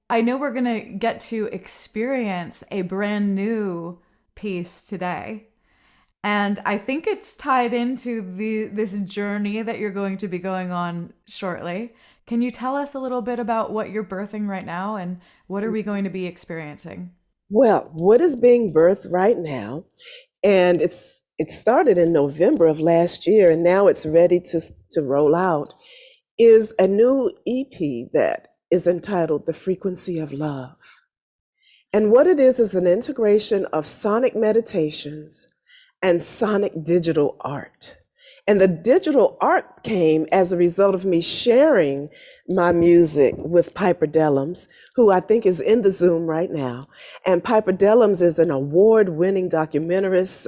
I know we're going to get to experience a brand new piece today. And I think it's tied into this journey that you're going to be going on shortly. Can you tell us a little bit about what you're birthing right now and what are we going to be experiencing? Well, what is being birthed right now, and it started in November of last year, and now it's ready to roll out, is a new EP that is entitled The Frequency of Love. And what it is an integration of sonic meditations and sonic digital art. And the digital art came as a result of me sharing my music with Piper Dellums, who I think is in the Zoom right now. And Piper Dellums is an award-winning documentarist,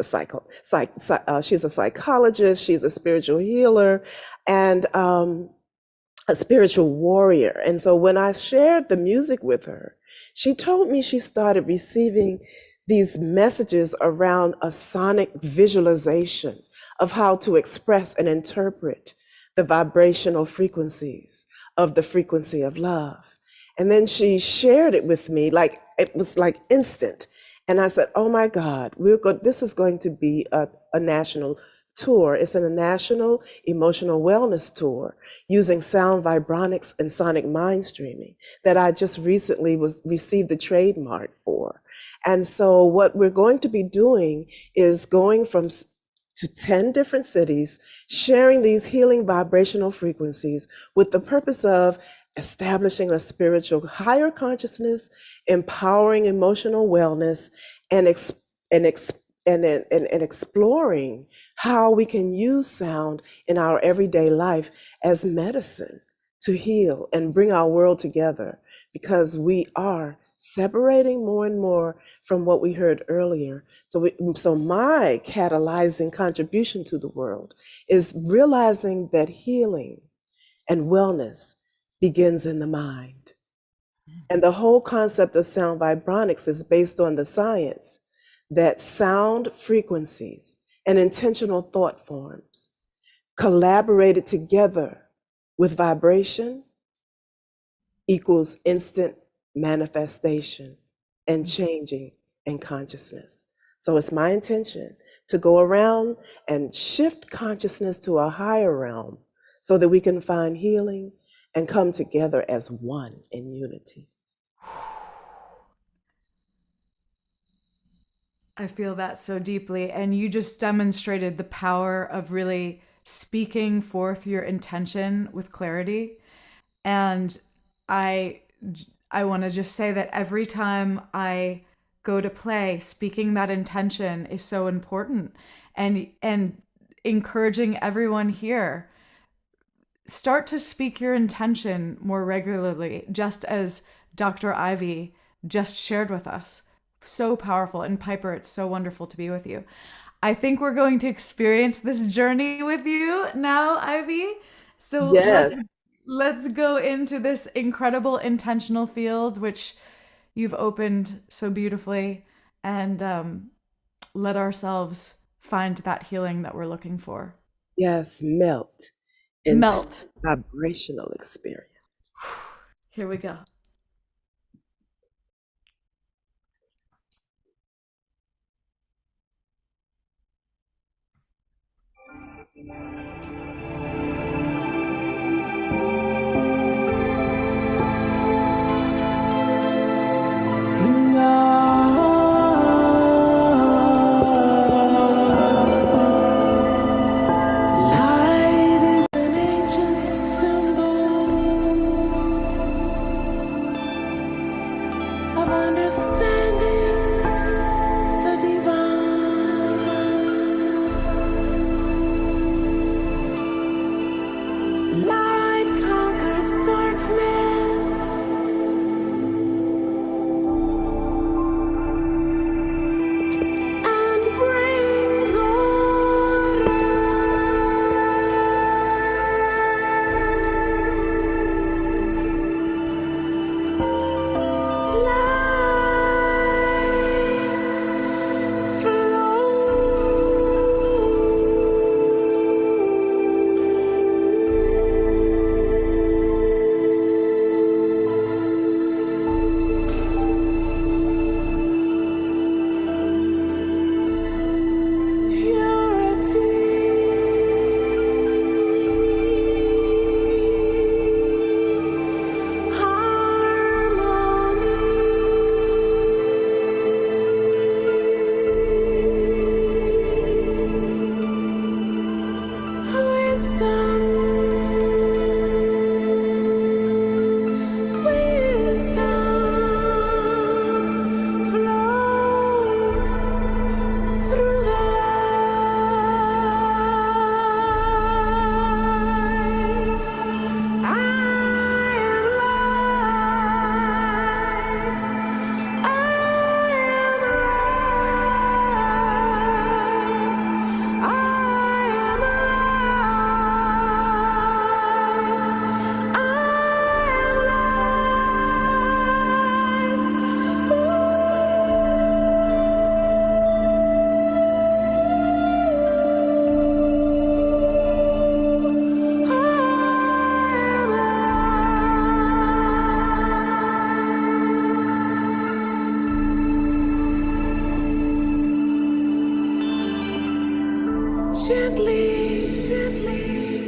she's a psychologist, she's a spiritual healer, and a spiritual warrior. And so when I shared the music with her, she told me she started receiving these messages around a sonic visualization of how to express and interpret the vibrational frequencies of the frequency of love. And then she shared it with me, like it was like instant. And I said, oh my God, this is going to be a national tour. It's a national emotional wellness tour using sound vibronics and sonic mind streaming that I just recently received the trademark for. And so what we're going to be doing is going to 10 different cities, sharing these healing vibrational frequencies with the purpose of establishing a spiritual higher consciousness, empowering emotional wellness, and exploring how we can use sound in our everyday life as medicine to heal and bring our world together, because we are separating more and more from what we heard earlier. So my catalyzing contribution to the world is realizing that healing and wellness begins in the mind. And the whole concept of sound vibronics is based on the science that sound frequencies and intentional thought forms collaborated together with vibration equals instant manifestation and changing in consciousness. So it's my intention to go around and shift consciousness to a higher realm so that we can find healing and come together as one in unity. I feel that so deeply. And you just demonstrated the power of really speaking forth your intention with clarity. And I want to just say that every time I go to play, speaking that intention is so important, and encouraging everyone here, start to speak your intention more regularly, just as Dr. Ivy just shared with us. So powerful. And Piper, it's so wonderful to be with you. I think we're going to experience this journey with you now, Ivy. So Yes. let's go into this incredible intentional field, which you've opened so beautifully, and let ourselves find that healing that we're looking for. Yes, melt into vibrational experience. Here we go. Gently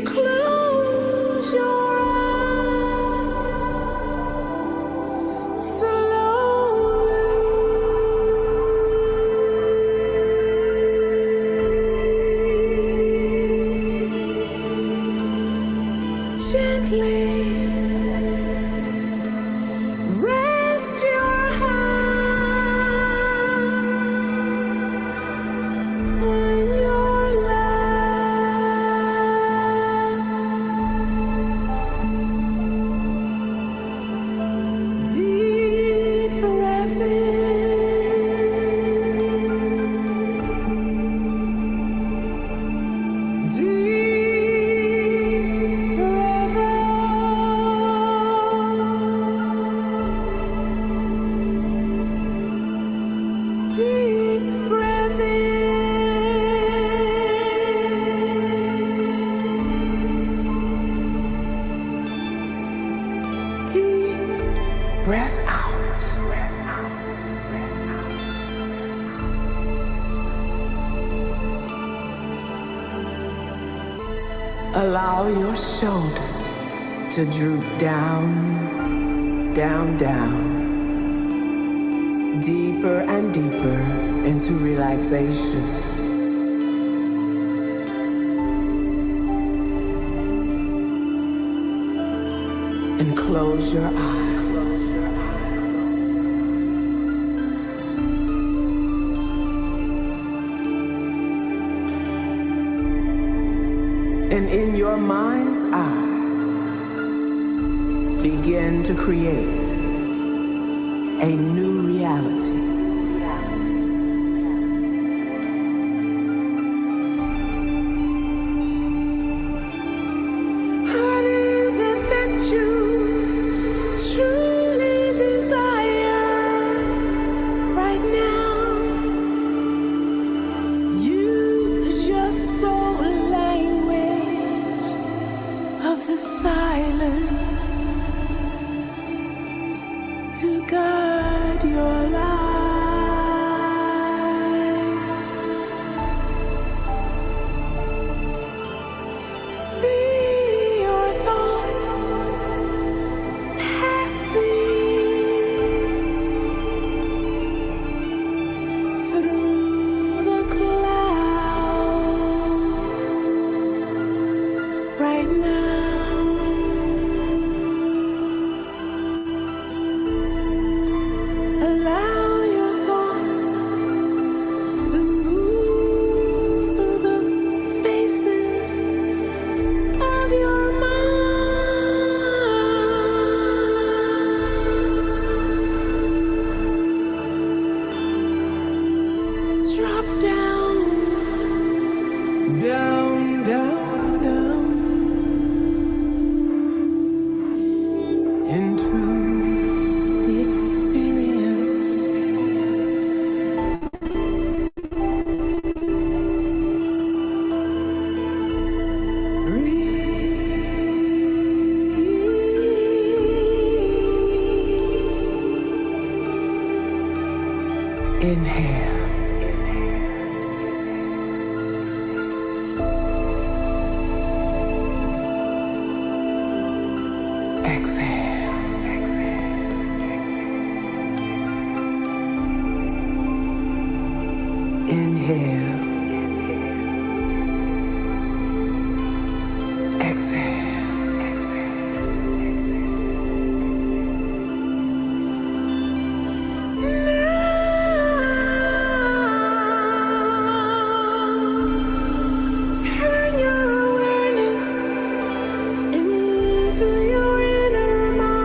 close your eyes. Slowly. Gently. Rest your hands on your lap. Deep breath in. Deep breath out. Deep breath in. Deep breath out. Allow your shoulders to droop down, down, down. Deeper and deeper into relaxation. And close your eyes. And in your mind's eye, begin to create a new reality. What is it that you truly desire right now? Use your soul language of the silence to guide your light. See your thoughts passing through the clouds right now. Allow your thoughts to move through the spaces of your mind. Drop down, down, down, down into the experience. Inhale. Exhale. Inhale. Exhale. Turn your awareness into your inner mind.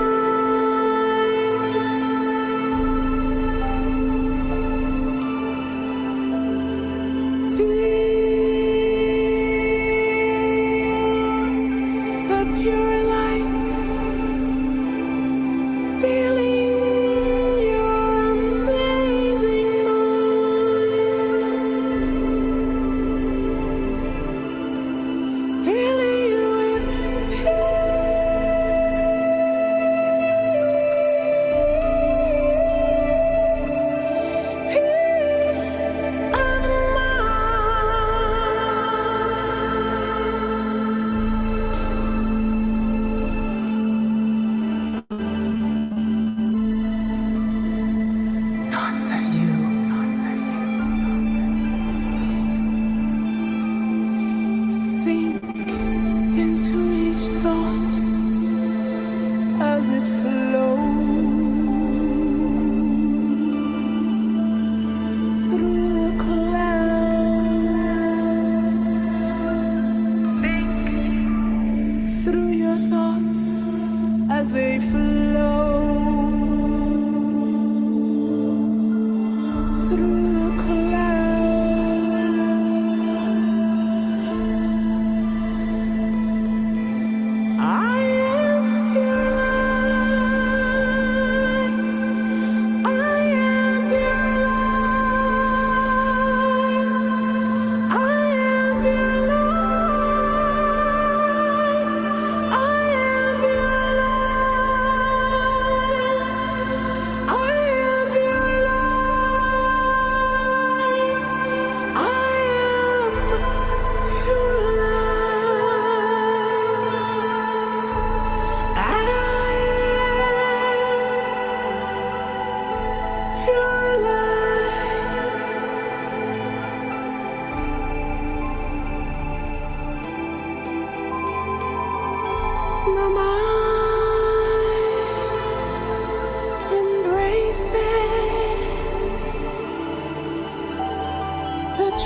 I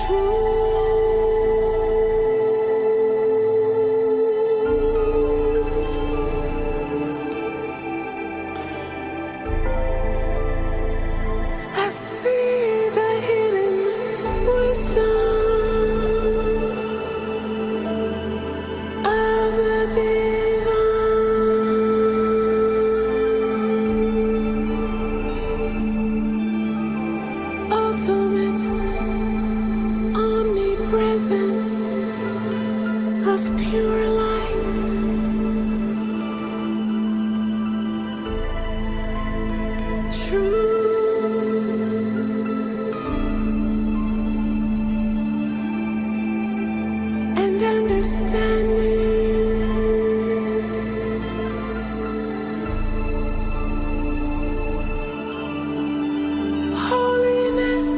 see the hidden wisdom of the divine, ultimate omnipresence of pure light, truth and understanding. Holiness,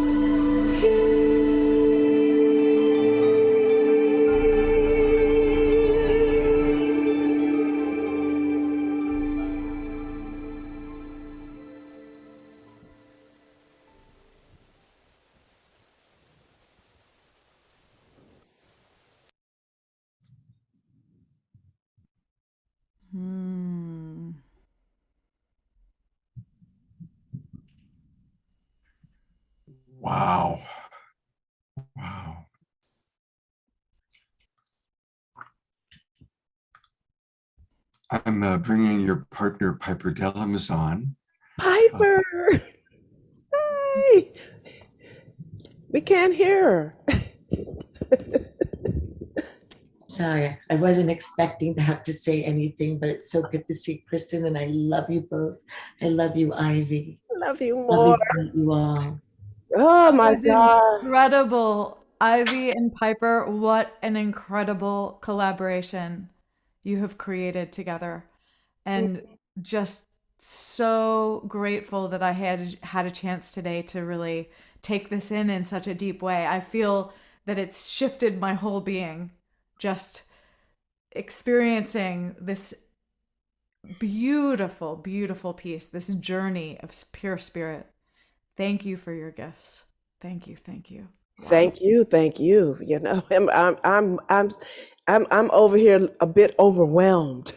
Hmm. Wow. Wow. I'm bringing your partner, Piper Dellums, on. Piper. Hi. We can't hear her. Sorry, I wasn't expecting to have to say anything, but it's so good to see Kristen, and I love you both. I love you, Ivy. Love you Lovely more. to meet you all. Oh That my was God. incredible. Ivy and Piper, what an incredible collaboration you have created together. And just so grateful that I had a chance today to really take this in such a deep way. I feel that it's shifted my whole being, just experiencing this beautiful, beautiful piece, this journey of pure spirit. Thank you for your gifts. Thank you. Thank you. Thank you, thank you. You know, I'm over here a bit overwhelmed.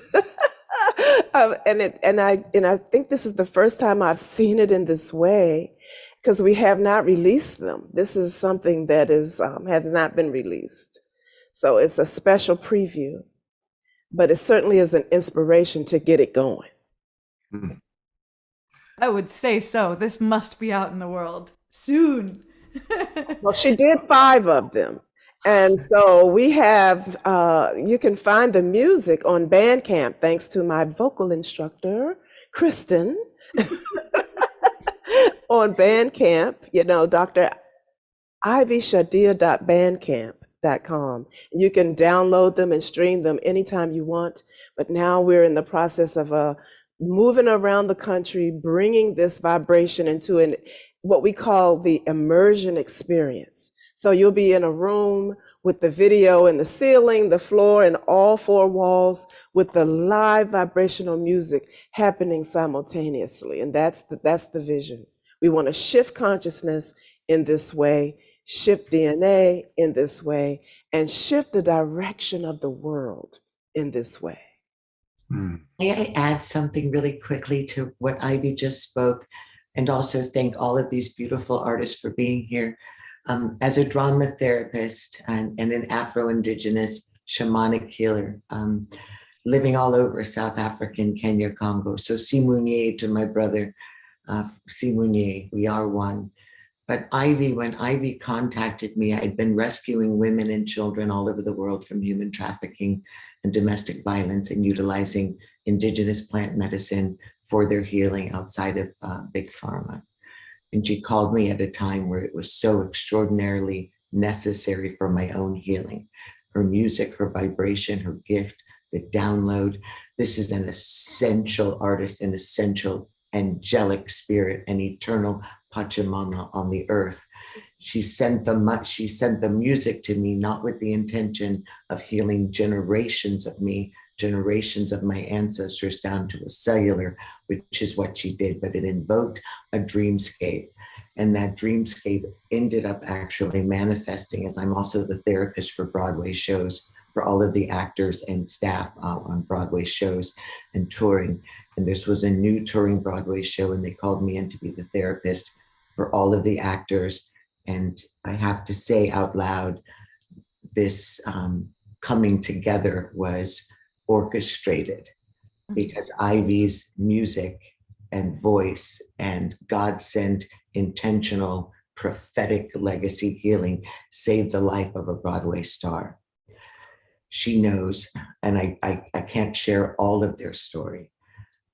And I think this is the first time I've seen it in this way, because we have not released them. This is something that is has not been released, so it's a special preview. But it certainly is an inspiration to get it going. Mm. I would say so. This must be out in the world soon. Well, she did 5 of them. And so we have, you can find the music on Bandcamp, thanks to my vocal instructor, Kristen, on Bandcamp, you know, Dr. ivyshadia.bandcamp.com. You can download them and stream them anytime you want. But now we're in the process of moving around the country, bringing this vibration into what we call the immersion experience. So you'll be in a room with the video in the ceiling, the floor, and all 4 walls with the live vibrational music happening simultaneously. And that's the vision. We want to shift consciousness in this way, shift DNA in this way, and shift the direction of the world in this way. Mm. May I add something really quickly to what Ivy just spoke, and also thank all of these beautiful artists for being here. As a drama therapist and an Afro-Indigenous shamanic healer, living all over South Africa and Kenya, Congo. So Simunye to my brother, Simunye, we are one. But Ivy, when Ivy contacted me, I'd been rescuing women and children all over the world from human trafficking and domestic violence, and utilizing indigenous plant medicine for their healing outside of big pharma. And she called me at a time where it was so extraordinarily necessary for my own healing. Her music, her vibration, her gift, the download. This is an essential artist, an essential angelic spirit, an eternal Pachamama on the earth. She sent the music to me, not with the intention of healing generations of me, generations of my ancestors down to a cellular, which is what she did, but it invoked a dreamscape. And that dreamscape ended up actually manifesting, as I'm also the therapist for Broadway shows for all of the actors and staff on Broadway shows and touring. And this was a new touring Broadway show, and they called me in to be the therapist for all of the actors. And I have to say out loud, this coming together was orchestrated, because Ivy's music and voice and God-sent intentional prophetic legacy healing saved the life of a Broadway star. She knows, and I can't share all of their story,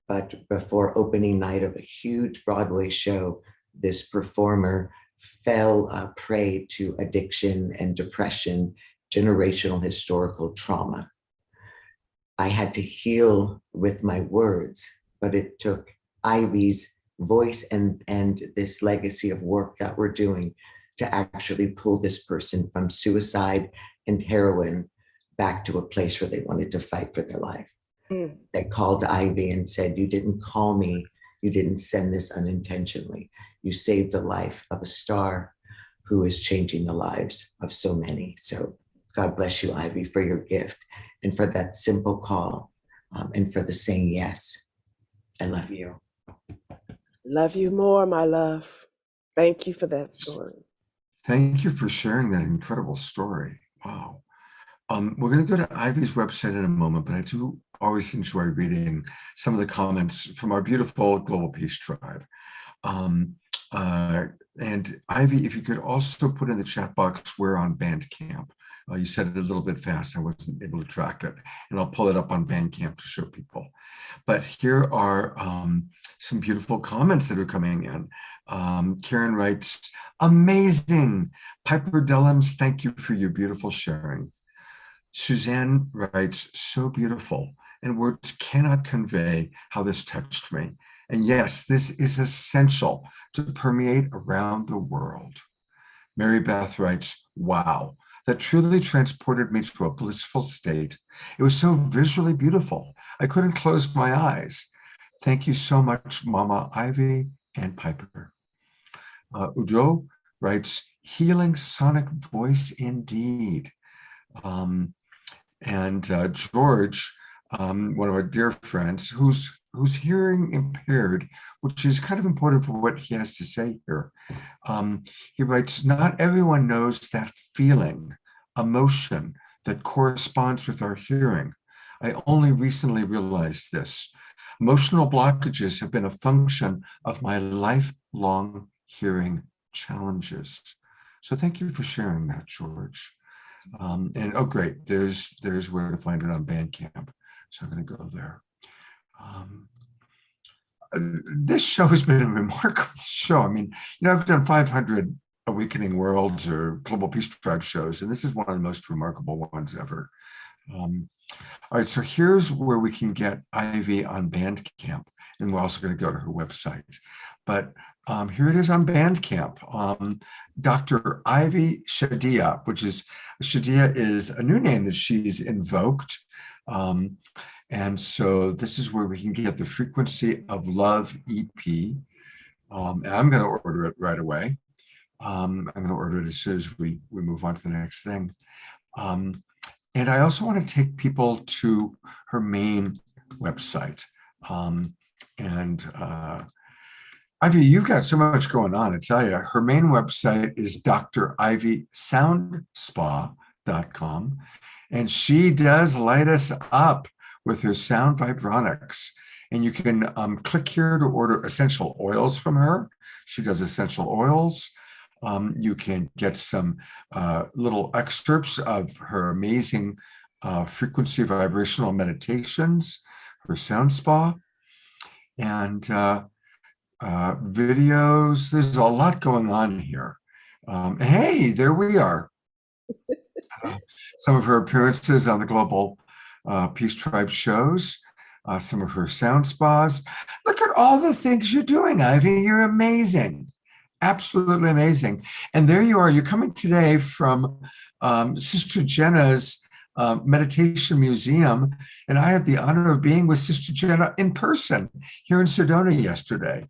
but before opening night of a huge Broadway show, this performer fell prey to addiction and depression, generational historical trauma. I had to heal with my words, but it took Ivy's voice and this legacy of work that we're doing to actually pull this person from suicide and heroin back to a place where they wanted to fight for their life. They called Ivy and said, "You didn't call me, you didn't send this unintentionally. You saved the life of a star who is changing the lives of so many." So God bless you, Ivy, for your gift and for that simple call, and for the saying yes. I love you. Love you more, my love. Thank you for that story. Thank you for sharing that incredible story. Wow. We're going to go to Ivy's website in a moment, but I do always enjoy reading some of the comments from our beautiful Global Peace Tribe. And Ivy, if you could also put in the chat box, we're on Bandcamp. You said it a little bit fast. I wasn't able to track it, and I'll pull it up on Bandcamp to show people. But here are some beautiful comments that are coming in. Karen writes, "Amazing. Piper Dellums, thank you for your beautiful sharing." Suzanne writes, "So beautiful, and words cannot convey how this touched me. And yes, this is essential to permeate around the world." Mary Beth writes, "Wow, that truly transported me to a blissful state. It was so visually beautiful. I couldn't close my eyes. Thank you so much, Mama Ivy and Piper." Udo writes, "Healing sonic voice indeed." And George, one of our dear friends, who's hearing impaired, which is kind of important for what he has to say here. He writes, "Not everyone knows that feeling, emotion that corresponds with our hearing. I only recently realized this. Emotional blockages have been a function of my lifelong hearing challenges." So thank you for sharing that, George. And oh, great, there's where to find it on Bandcamp. So I'm going to go there. This show has been a remarkable show. I mean, I've done 500 Awakening Worlds or Global Peace Tribe shows, and this is one of the most remarkable ones ever. All right, so here's where we can get Ivy on Bandcamp, and we're also going to go to her website. But here it is on Bandcamp. Dr. Ivy Shadia, Shadia is a new name that she's invoked. And so this is where we can get the Frequency of Love EP. And I'm going to order it right away. I'm going to order it as soon as we move on to the next thing. And I also want to take people to her main website. Ivy, you've got so much going on, I tell you. Her main website is drivysoundspa.com, and she does light us up with her sound vibronics. And you can click here to order essential oils from her. She does essential oils. You can get some little excerpts of her amazing frequency vibrational meditations, her sound spa, and videos. There's a lot going on here. Hey, there we are. Some of her appearances on the Global Peace Tribe shows, some of her sound spas. Look at all the things you're doing, Ivy. You're amazing. Absolutely amazing. And there you are. You're coming today from Sister Jenna's Meditation Museum. And I had the honor of being with Sister Jenna in person here in Sedona yesterday.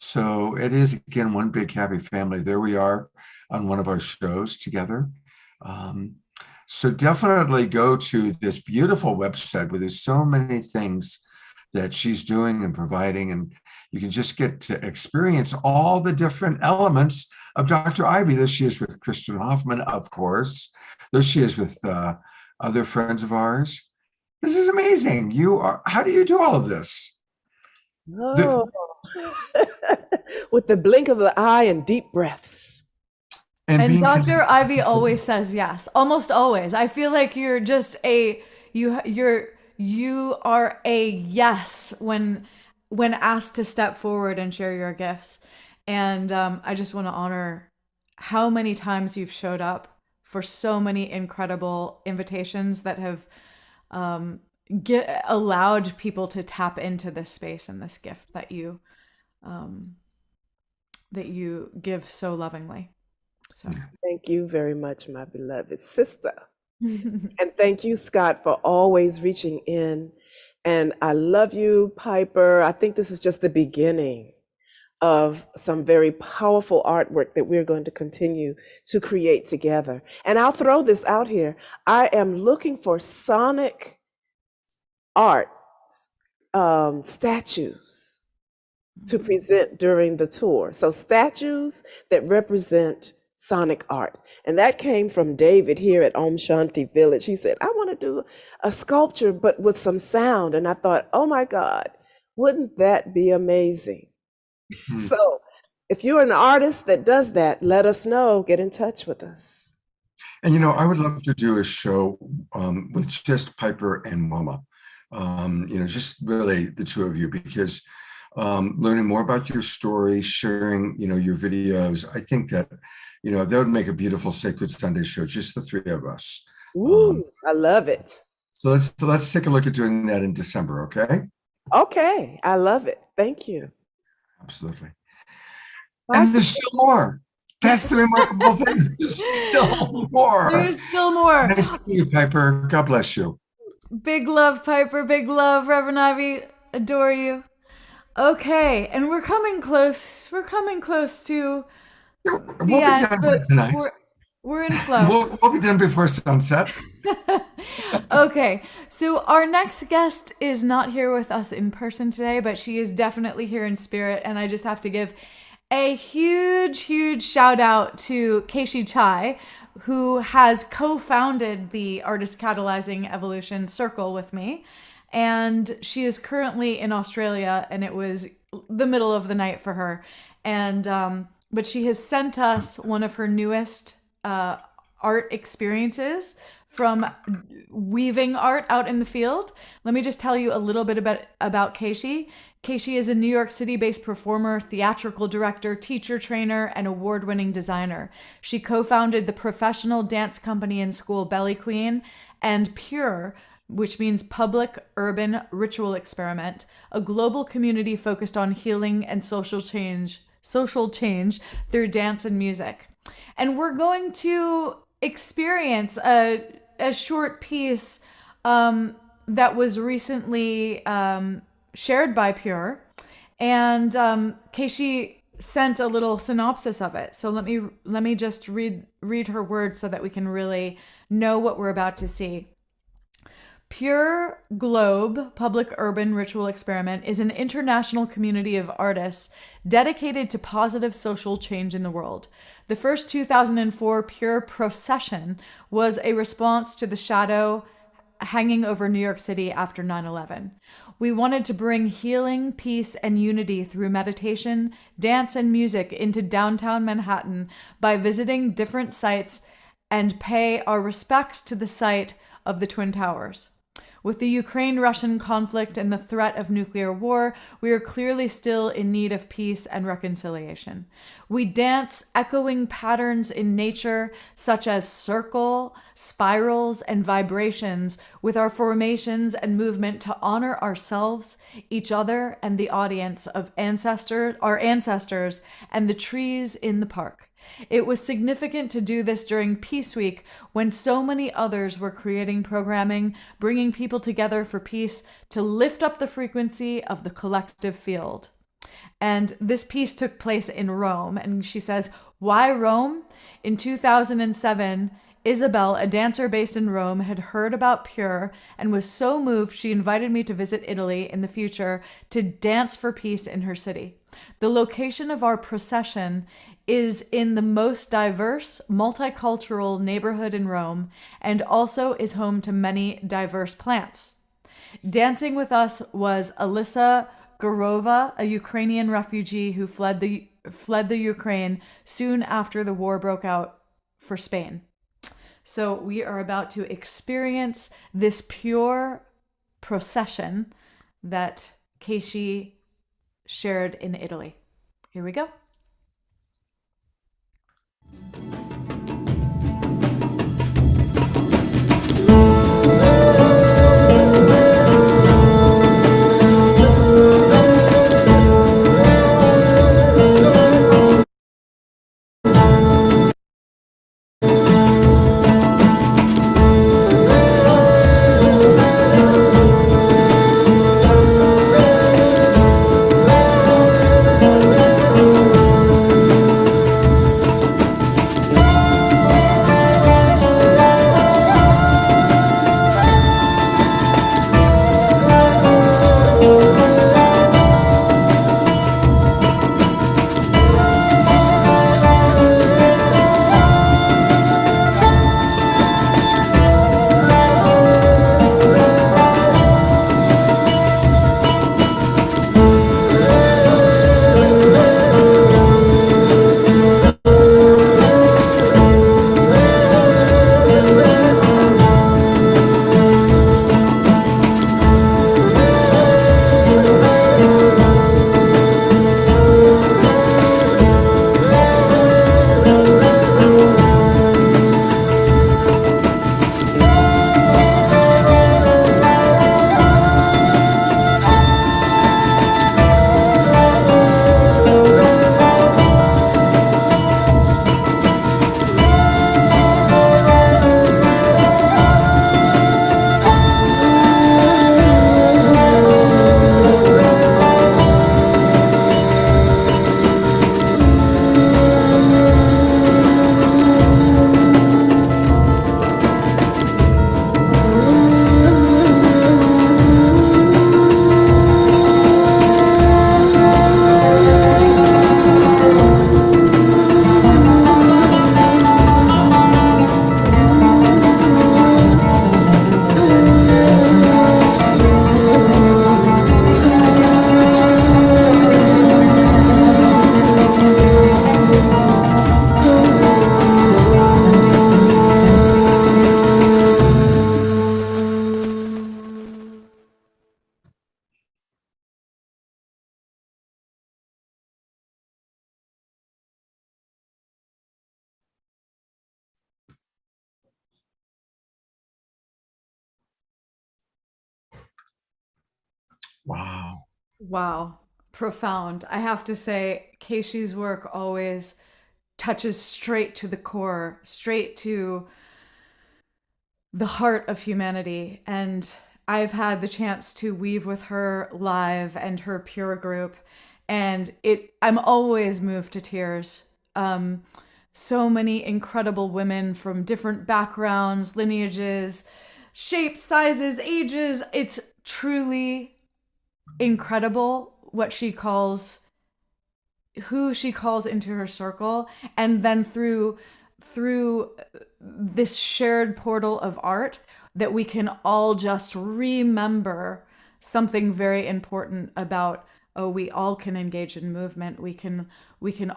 So it is, again, one big happy family. There we are on one of our shows together. So definitely go to this beautiful website where there's so many things that she's doing and providing, and you can just get to experience all the different elements of Dr. Ivy. There she is with Christian Hoffman, of course. There she is with other friends of ours. This is amazing. How do you do all of this? Oh, with the blink of the eye and deep breaths. And Dr. Ivy always says yes, almost always. I feel like you're just you are a yes when asked to step forward and share your gifts. And I just want to honor how many times you've showed up for so many incredible invitations that have allowed people to tap into this space and this gift that you give so lovingly. So thank you very much, my beloved sister. And thank you, Scott, for always reaching in. And I love you, Piper. I think this is just the beginning of some very powerful artwork that we're going to continue to create together. And I'll throw this out here. I am looking for sonic art statues to present during the tour. So statues that represent sonic art. And that came from David here at Om Shanti Village. He said, I want to do a sculpture, but with some sound. And I thought, oh my God, wouldn't that be amazing? So if you're an artist that does that, let us know, get in touch with us. And, I would love to do a show with just Piper and Mama, just really the two of you, because learning more about your story, sharing, your videos, I think that, that would make a beautiful Sacred Sunday show, just the three of us. Ooh, I love it. So let's take a look at doing that in December, okay? Okay, I love it. Thank you. Absolutely. And there's still more. That's the remarkable thing. There's still more. There's still more. Nice to meet you, Piper. God bless you. Big love, Piper. Big love, Reverend Ivy. Adore you. Okay, and we're coming close. We're coming close to we'll be done by tonight. We're in flow. We'll be done before sunset. Okay, so our next guest is not here with us in person today, but she is definitely here in spirit, and I just have to give a huge shout out to Keishi Chai, who has co-founded the Artist Catalyzing Evolution Circle with me. And she is currently in Australia, and it was the middle of the night for her. And but she has sent us one of her newest art experiences from weaving art out in the field. Let me just tell you a little bit about Keishi. Keishi is a New York City-based performer, theatrical director, teacher trainer, and award-winning designer. She co-founded the professional dance company and school Belly Queen and Pure, which means Public Urban Ritual Experiment, a global community focused on healing and social change through dance and music. And we're going to experience a short piece that was recently shared by Pure, and Keishi sent a little synopsis of it. So let me just read her words so that we can really know what we're about to see. Pure Globe Public Urban Ritual Experiment is an international community of artists dedicated to positive social change in the world. The first 2004 Pure Procession was a response to the shadow hanging over New York City after 9/11. We wanted to bring healing, peace, and unity through meditation, dance, and music into downtown Manhattan by visiting different sites and pay our respects to the site of the Twin Towers. With the Ukraine-Russian conflict and the threat of nuclear war, we are clearly still in need of peace and reconciliation. We dance echoing patterns in nature, such as circle, spirals, and vibrations, with our formations and movement to honor ourselves, each other, and the audience of our ancestors, and the trees in the park. It was significant to do this during Peace Week, when so many others were creating programming, bringing people together for peace to lift up the frequency of the collective field. And this piece took place in Rome. And she says, why Rome? In 2007, Isabel, a dancer based in Rome, had heard about Pure and was so moved she invited me to visit Italy in the future to dance for peace in her city. The location of our procession is in the most diverse, multicultural neighborhood in Rome and also is home to many diverse plants. Dancing with us was Alyssa Gorova, a Ukrainian refugee who fled the Ukraine soon after the war broke out for Spain. So we are about to experience this pure procession that Keishi shared in Italy. Here we go. Wow. Wow. Profound. I have to say, Keishi's work always touches straight to the core, straight to the heart of humanity. And I've had the chance to weave with her live and her Pure group, and I'm always moved to tears. So many incredible women from different backgrounds, lineages, shapes, sizes, ages. It's truly incredible who she calls into her circle, and then through this shared portal of art that we can all just remember something very important about, oh, we all can engage in movement, we can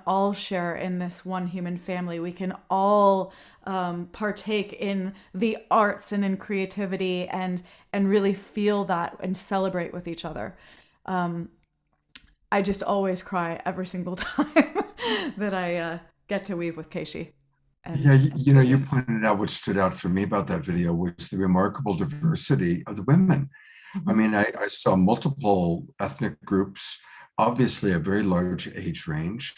all share in this one human family, we can all partake in the arts and in creativity and really feel that and celebrate with each other. I just always cry every single time that I get to weave with Keishi. And Yeah, you pointed out what stood out for me about that video was the remarkable diversity of the women. I mean, I saw multiple ethnic groups, obviously a very large age range.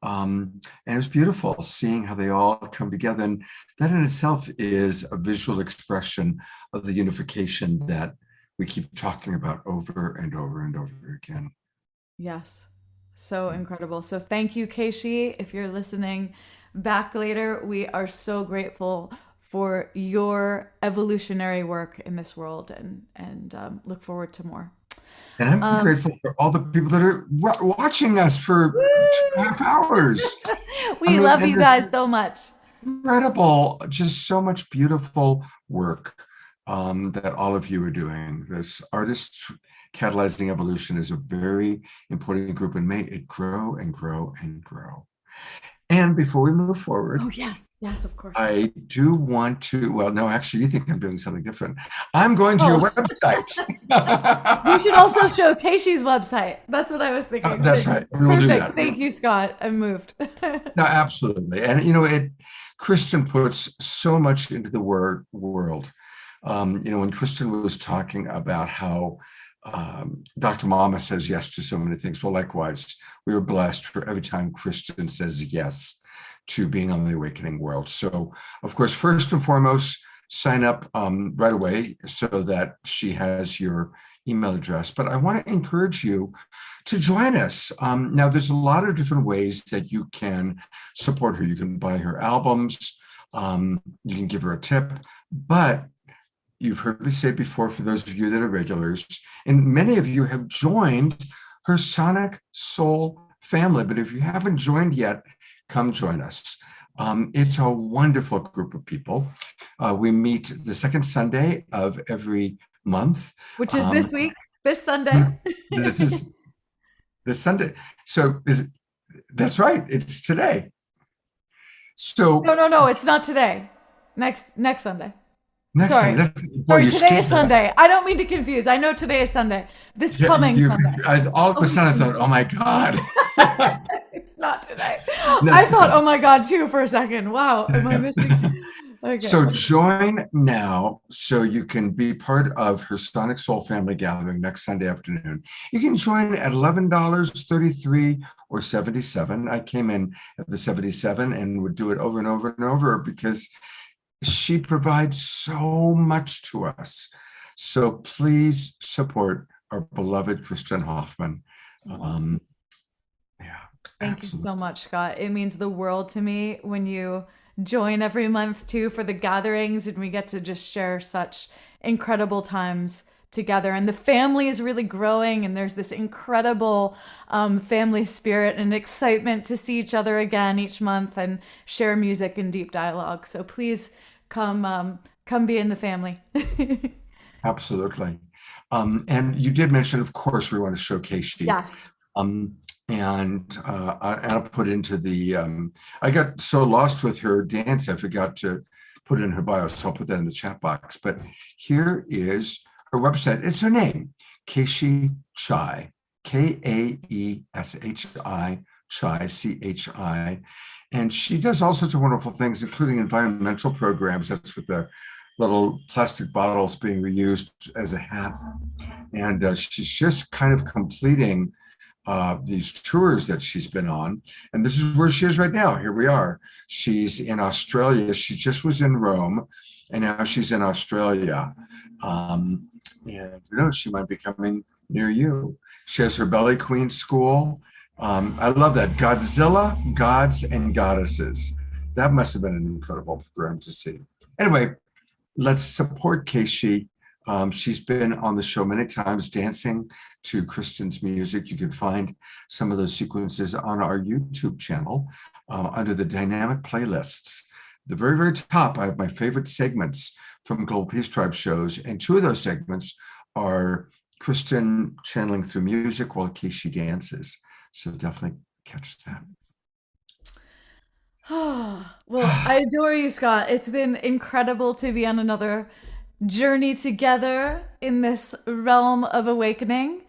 And it was beautiful seeing how they all come together. And that in itself is a visual expression of the unification that we keep talking about over and over and over again. Yes, So incredible. So thank you, Keishi. If you're listening back later, we are so grateful for your evolutionary work in this world, and look forward to more. And I'm grateful for all the people that are watching us for 2.5 hours. We love you guys so much. Incredible, just so much beautiful work that all of you are doing. This Artists Catalyzing Evolution is a very important group, and may it grow and grow and grow. And before we move forward, oh yes, of course, I do want to, well, no, actually, you think I'm doing something different. I'm going to your website. We should also show Keishi's website. That's what I was thinking. That's right. We will do that. Thank you, Scott. I'm moved. No, absolutely. And Kristen puts so much into the world. When Kristen was talking about how Dr. Mama says yes to so many things, well, likewise, we are blessed for every time Kristen says yes to being on the awakening world. So, of course, first and foremost, sign up right away so that she has your email address. But I want to encourage you to join us. Now, there's a lot of different ways that you can support her. You can buy her albums, you can give her a tip, but you've heard me say before, for those of you that are regulars, and many of you have joined her Sonic Soul family, but if you haven't joined yet, come join us. It's a wonderful group of people. We meet the second Sunday of every month. Which is this week, this Sunday. This is this Sunday. So that's right, it's today. So No, it's not today. Next Sunday. Sorry, today is Sunday. I don't mean to confuse. I know today is Sunday. This coming Sunday. All of a sudden I thought, oh my God. It's not today. I thought, oh my God, too, for a second. Wow, am I missing? Okay. So join now so you can be part of her Sonic Soul Family Gathering next Sunday afternoon. You can join at $11, $33, or $77. I came in at the $77 and would do it over and over and over because she provides so much to us. So please support our beloved Kristen Hoffman. Thank you so much, Scott. It means the world to me when you join every month too for the gatherings, and we get to just share such incredible times together. And the family is really growing, and there's this incredible family spirit and excitement to see each other again each month and share music and deep dialogue. So please come be in the family. Absolutely. And you did mention, of course, we want to showcase you. Yes. And I'll put into the, I got so lost with her dance, I forgot to put in her bio, so I'll put that in the chat box. But here is her website. It's her name, Keishi Chai, Kaeshi Chai, CHI. And she does all sorts of wonderful things, including environmental programs. That's with the little plastic bottles being reused as a hat. And she's just kind of completing these tours that she's been on. And this is where she is right now. Here we are. She's in Australia. She just was in Rome, and now she's in Australia. And who knows, she might be coming near you. She has her Belly Queen school. I love that. Godzilla, Gods and Goddesses. That must have been an incredible program to see. Anyway, let's support Keishi. She's been on the show many times dancing to Kristen's music. You can find some of those sequences on our YouTube channel under the dynamic playlists. The very, very top, I have my favorite segments from Global Peace Tribe shows, and two of those segments are Kristen channeling through music while Keishi dances. So definitely catch that. Well, I adore you, Scott. It's been incredible to be on another journey together in this realm of awakening.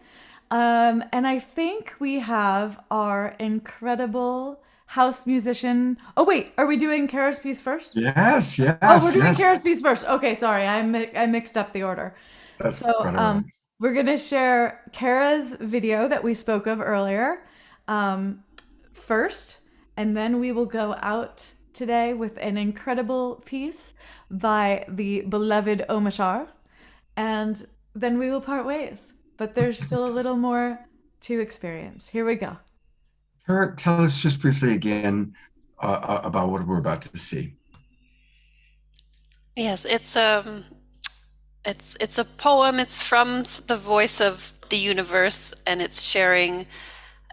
And I think we have our incredible house musician. Oh, wait, are we doing Kara's piece first? Yes. Oh, we're doing Kara's piece first. Okay, sorry, I mixed up the order. That's so we're going to share Kara's video that we spoke of earlier first, and then we will go out today with an incredible piece by the beloved Omashar, and then we will part ways. But there's still a little more to experience. Here we go. Tell us just briefly again about what we're about to see. Yes, it's a poem. It's from the voice of the universe, and it's sharing,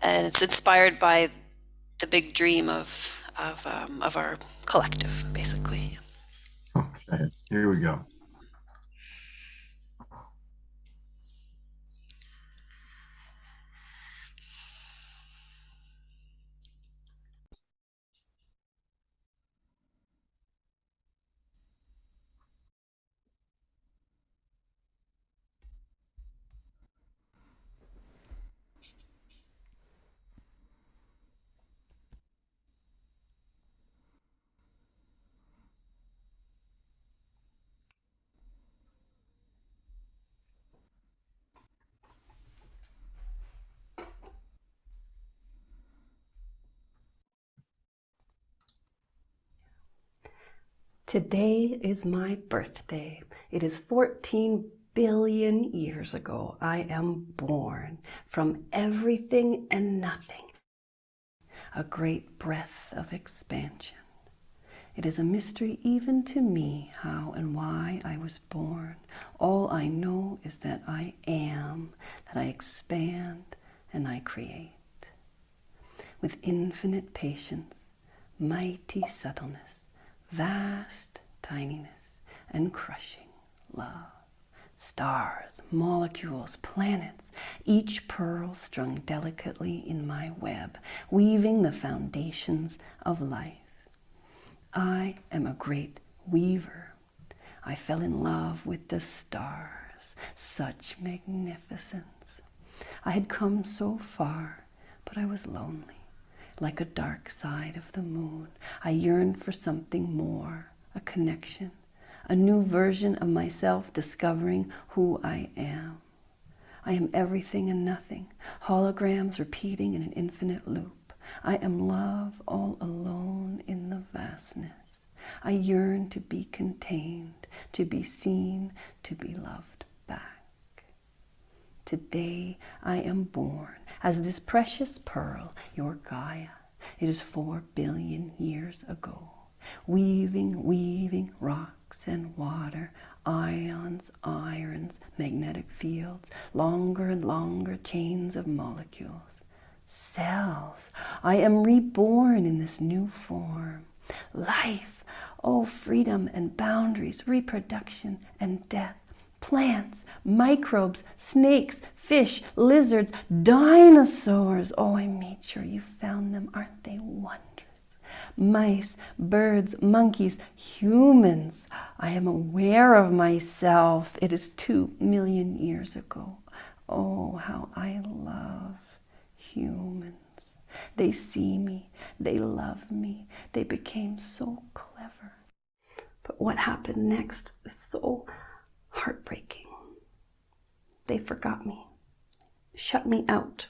and it's inspired by the big dream of our collective, basically. Okay, here we go. Today is my birthday. It is 14 billion years ago. I am born from everything and nothing. A great breath of expansion. It is a mystery even to me how and why I was born. All I know is that I am, that I expand and I create. With infinite patience, mighty subtleness, vast tininess, and crushing love. Stars, molecules, planets, each pearl strung delicately in my web, weaving the foundations of life. I am a great weaver. I fell in love with the stars, such magnificence. I had come so far, but I was lonely. Like a dark side of the moon, I yearned for something more, a connection, a new version of myself discovering who I am. I am everything and nothing, holograms repeating in an infinite loop. I am love all alone in the vastness. I yearn to be contained, to be seen, to be loved back. Today I am born as this precious pearl, your Gaia. It is 4 billion years ago. Weaving rocks and water, ions, irons, magnetic fields, longer and longer chains of molecules. Cells, I am reborn in this new form. Life, oh freedom and boundaries, reproduction and death. Plants, microbes, snakes, fish, lizards, dinosaurs. Oh, I made sure you found them. Aren't they wondrous? Mice, birds, monkeys, humans. I am aware of myself. It is 2 million years ago. Oh, how I love humans. They see me. They love me. They became so clever. But what happened next is so heartbreaking. They forgot me, shut me out,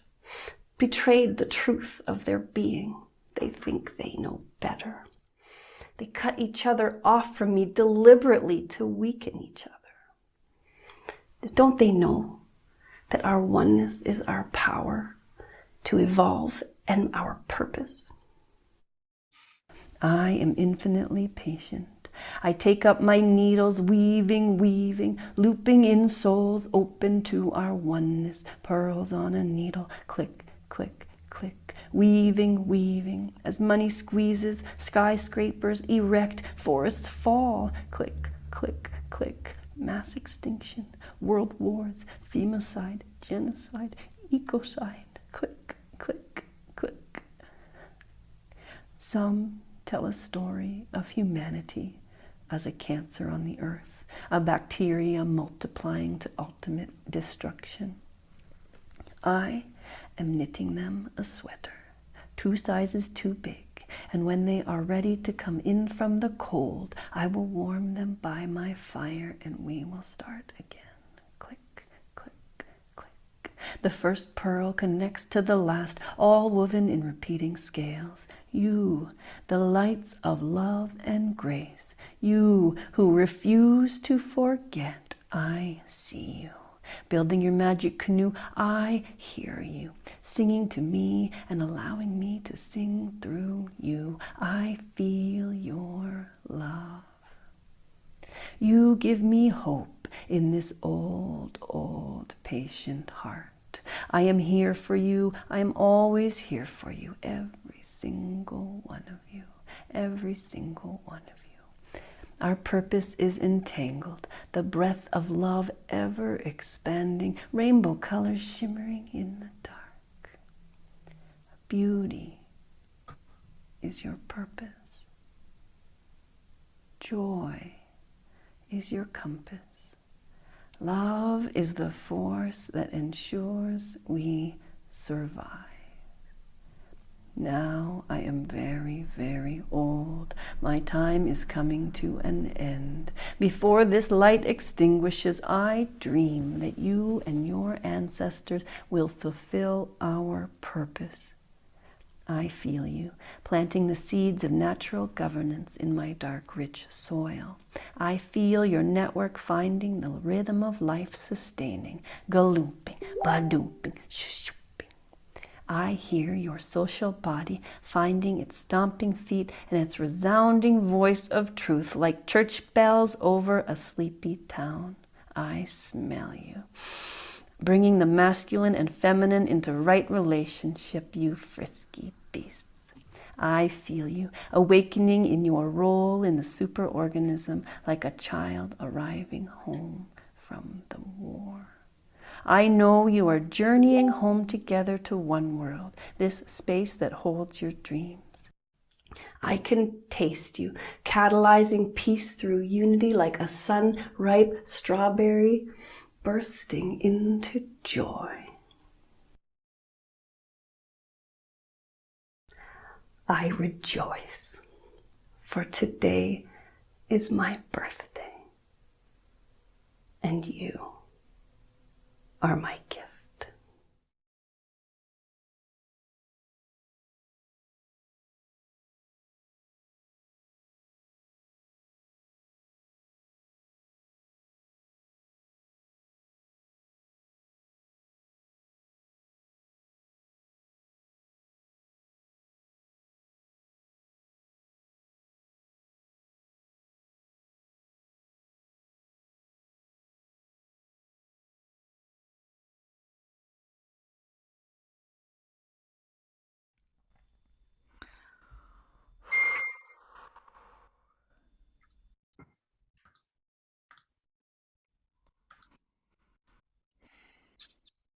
betrayed the truth of their being. They think they know better. They cut each other off from me deliberately to weaken each other. Don't they know that our oneness is our power to evolve and our purpose? I am infinitely patient. I take up my needles, weaving, looping in souls open to our oneness. Pearls on a needle, click, click, click. Weaving, as money squeezes, skyscrapers erect, forests fall. Click, click, click. Mass extinction, world wars, femicide, genocide, ecocide. Click, click, click. Some tell a story of humanity as a cancer on the earth, a bacteria multiplying to ultimate destruction. I am knitting them a sweater, 2 sizes too big, and when they are ready to come in from the cold, I will warm them by my fire and we will start again. Click, click, click. The first pearl connects to the last, all woven in repeating scales. You, the lights of love and grace, you who refuse to forget, I see you. building your magic canoe. I hear you, singing to me and allowing me to sing through you. I feel your love. You give me hope in this old, old, patient heart. I am here for you. I am always here for you. Every single one of you. Every single one of you. Our purpose is entangled. The breath of love ever expanding. Rainbow colors shimmering in the dark. Beauty is your purpose. Joy is your compass. Love is the force that ensures we survive. Now I am very, very old. My time is coming to an end. Before this light extinguishes, I dream that you and your ancestors will fulfill our purpose. I feel you, planting the seeds of natural governance in my dark, rich soil. I feel your network finding the rhythm of life sustaining, galooping, badooping, shooping. I hear your social body finding its stomping feet and its resounding voice of truth like church bells over a sleepy town. I smell you, bringing the masculine and feminine into right relationship, you frisky beasts. I feel you, awakening in your role in the superorganism like a child arriving home from the war. I know you are journeying home together to one world, this space that holds your dreams. I can taste you, catalyzing peace through unity like a sun-ripe strawberry bursting into joy. I rejoice, for today is my birthday, and you are my gift.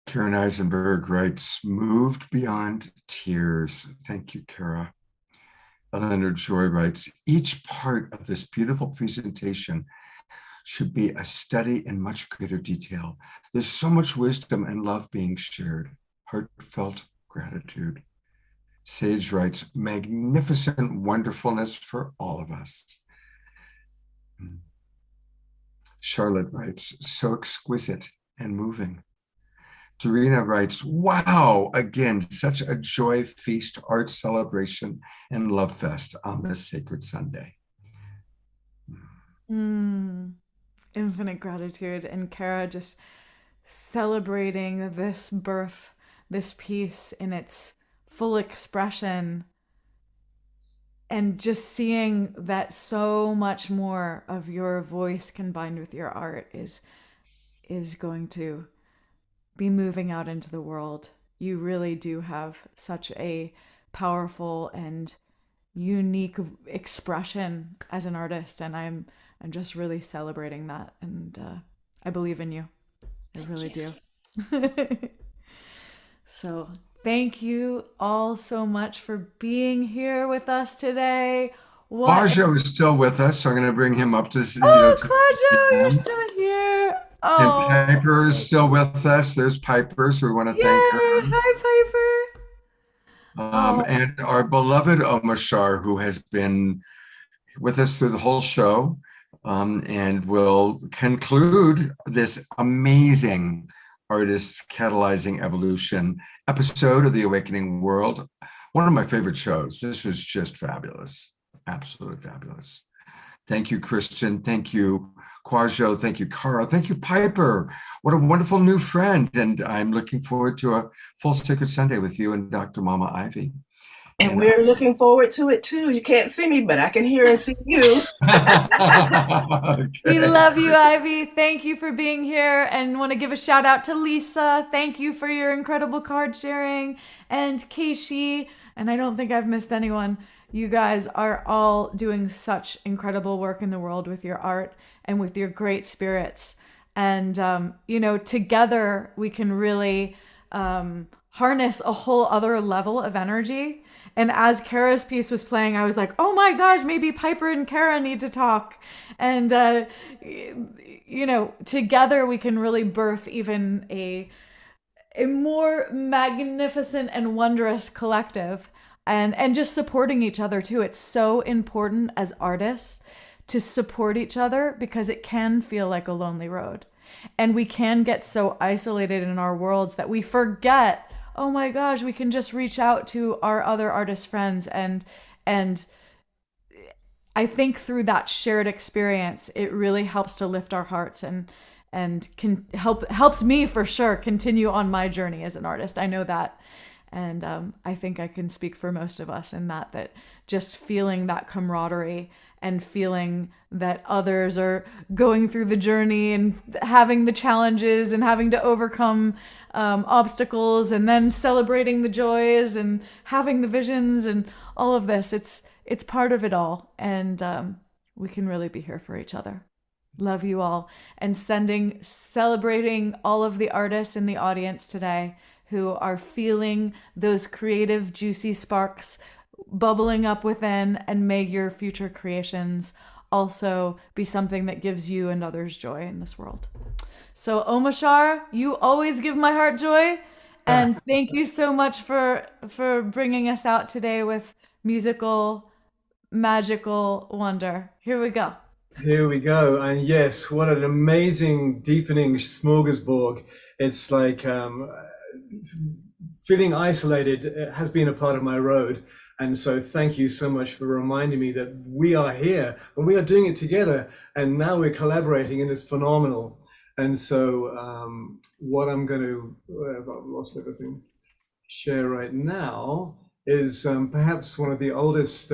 Karen Eisenberg writes, moved beyond tears. Thank you, Kara. Eleanor Joy writes, each part of this beautiful presentation should be a study in much greater detail. There's so much wisdom and love being shared. Heartfelt gratitude. Sage writes, magnificent wonderfulness for all of us. Charlotte writes, so exquisite and moving. Dorina writes, wow, again, such a joy, feast, art celebration, and love fest on this sacred Sunday. Infinite gratitude. And Kara just celebrating this birth, this piece in its full expression, and just seeing that so much more of your voice combined with your art is going to be moving out into the world. You really do have such a powerful and unique expression as an artist, and I'm just really celebrating that, and I believe in you. I really do. So thank you all so much for being here with us today. Claudio is still with us, so I'm going to bring him up to see. Claudio, you're still here. Oh, and Piper is still with us. There's Piper, so we want to thank her. Hi, Piper. And our beloved Omashar, who has been with us through the whole show, and will conclude this amazing Artists Catalyzing Evolution episode of The Awakening World. One of my favorite shows. This was just fabulous. Absolutely fabulous. Thank you, Kristen. Thank you, Quajo, thank you, Cara, thank you, Piper. What a wonderful new friend. And I'm looking forward to a full Sacred Sunday with you and Dr. Mama Ivy. And we're looking forward to it too. You can't see me, but I can hear and see you. We love you, Ivy. Thank you for being here, and want to give a shout out to Lisa. Thank you for your incredible card sharing, and Keishi. And I don't think I've missed anyone. You guys are all doing such incredible work in the world with your art and with your great spirits. And, together we can really harness a whole other level of energy. And as Kara's piece was playing, I was like, oh my gosh, maybe Piper and Kara need to talk. And, together we can really birth even a more magnificent and wondrous collective. And just supporting each other too. It's so important as artists to support each other, because it can feel like a lonely road. And we can get so isolated in our worlds that we forget, oh my gosh, we can just reach out to our other artist friends. And I think through that shared experience, it really helps to lift our hearts and can helps me for sure continue on my journey as an artist. I know that. And I think I can speak for most of us in that just feeling that camaraderie and feeling that others are going through the journey and having the challenges and having to overcome obstacles, and then celebrating the joys and having the visions and all of this. It's part of it all. And we can really be here for each other. Love you all. And celebrating all of the artists in the audience today who are feeling those creative, juicy sparks bubbling up within, and may your future creations also be something that gives you and others joy in this world. So Omashar, you always give my heart joy, and thank you so much for bringing us out today with musical, magical wonder. Here we go. Here we go. And yes, what an amazing, deepening smorgasbord. It's like feeling isolated has been a part of my road. And so thank you so much for reminding me that we are here and we are doing it together. And now we're collaborating, and it's phenomenal. And so what I'm going to, I've lost everything, share right now is perhaps one of the oldest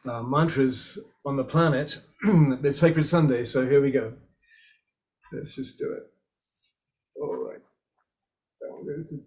mantras on the planet, the Sacred Sunday. So here we go. Let's just do it. All right. That one goes to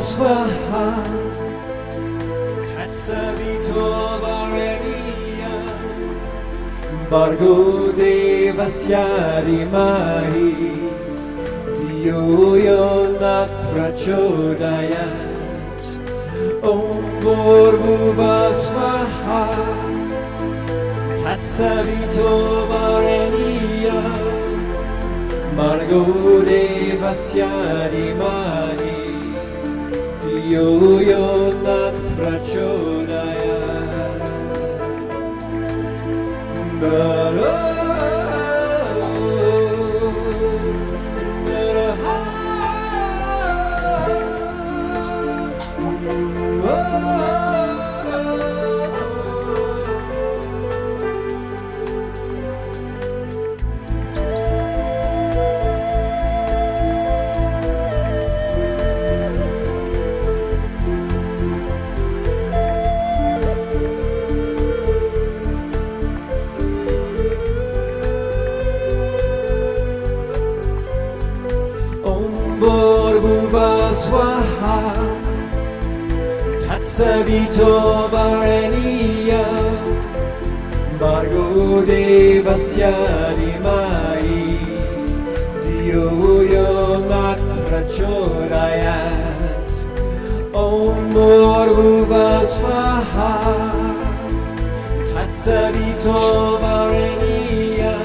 Swaha Tatsavito Varenia Bargo Devasyadi Mahi Dioyona Prachodayat Om Borbuva Swaha Tatsavito Varenia Margo Devasya Dimahi Yo Yo Nat Prachodaya Swaha Tatsavito Varenia Margo Devasya Dimahi Dio Yonat Prachodayat Om Bhurbuva Swaha Tatsavito Varenia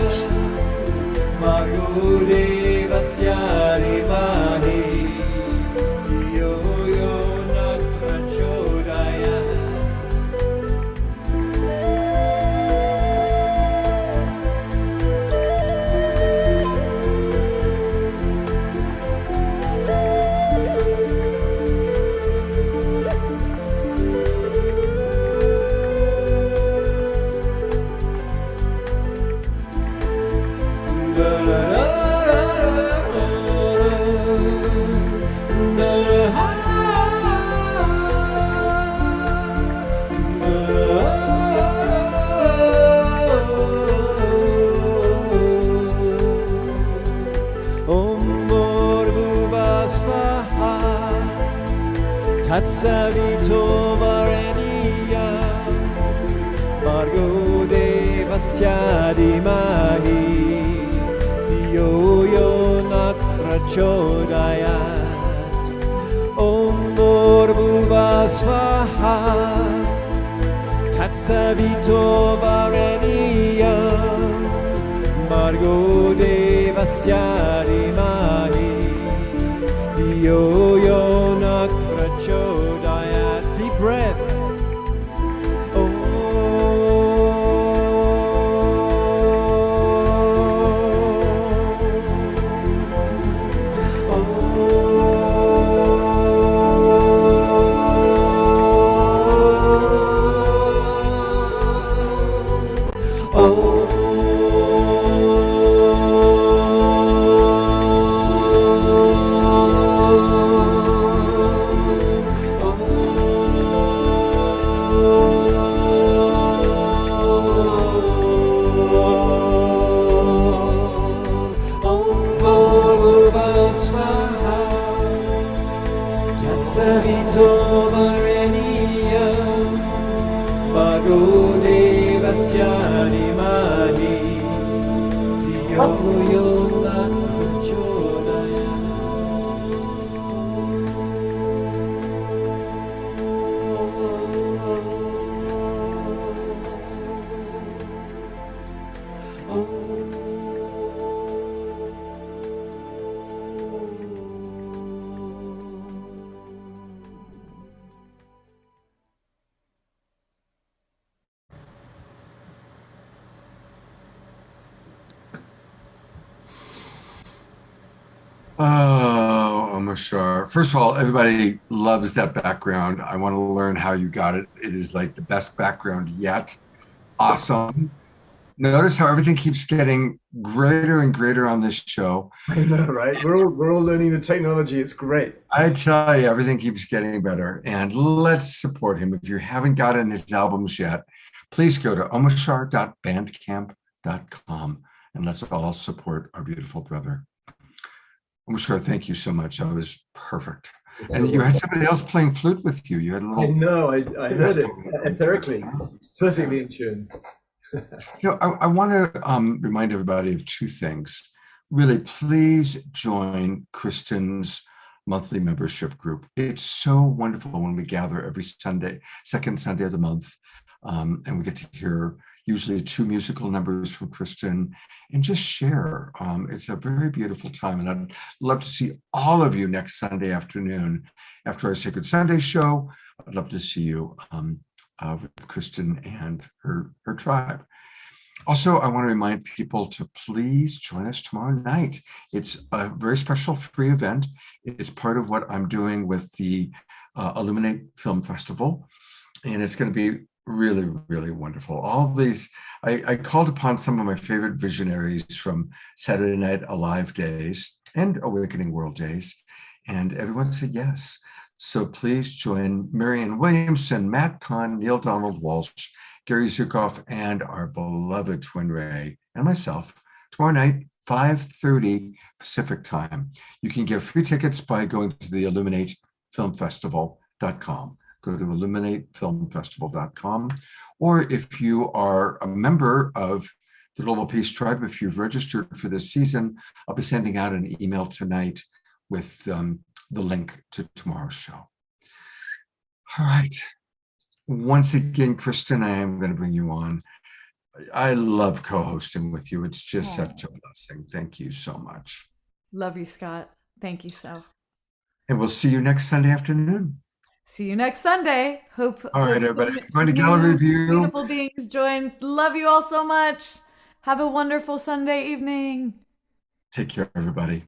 Margo Devasya Dimahi Tatsavito Varenia Margo Devasya Dimahi Dio Yonak Prachodayat Om Bhurbuva Swaha Tatsavito Varenia Margo Devasya Dimahi Dio Yonak Prachodayat. Deep breath. Tatsavito Varenia Margo Devasya Dimahi Dio Yonak Prachodayat. Oh, Omashar. First of all, everybody loves that background. I want to learn how you got it. It is like the best background yet. Awesome. Notice how everything keeps getting greater and greater on this show. I know, right? We're all learning the technology. It's great. I tell you, everything keeps getting better. And let's support him. If you haven't gotten his albums yet, please go to omashar.bandcamp.com and let's all support our beautiful brother. Omashar, thank you so much. That was perfect. And you had somebody else playing flute with you. You had a little. I know. I heard it etherically, perfectly in tune. You know, I want to remind everybody of two things. Really, please join Kristen's monthly membership group. It's so wonderful when we gather every Sunday, second Sunday of the month, and we get to hear, usually 2 musical numbers from Kristen, and just share. It's a very beautiful time. And I'd love to see all of you next Sunday afternoon after our Sacred Sunday show. I'd love to see you with Kristen and her tribe. Also, I want to remind people to please join us tomorrow night. It's a very special free event. It's part of what I'm doing with the Illuminate Film Festival. And it's going to be really, really wonderful. All these, I called upon some of my favorite visionaries from Saturday Night Alive days and Awakening World days, and everyone said yes. So please join Marianne Williamson, Matt Kahn, Neil Donald Walsh, Gary Zukoff, and our beloved Twin Ray, and myself, tomorrow night, 5:30 Pacific time. You can get free tickets by going to the illuminatefilmfestival.com. Go to illuminatefilmfestival.com. Or if you are a member of the Global Peace Tribe, if you've registered for this season, I'll be sending out an email tonight with the link to tomorrow's show. All right. Once again, Kristen, I am going to bring you on. I love co-hosting with you. It's just such a blessing. Thank you so much. Love you, Scott. Thank you so. And we'll see you next Sunday afternoon. See you next Sunday. Hope. All right, everybody. Going to Gallery Review. Beautiful beings join. Love you all so much. Have a wonderful Sunday evening. Take care, everybody.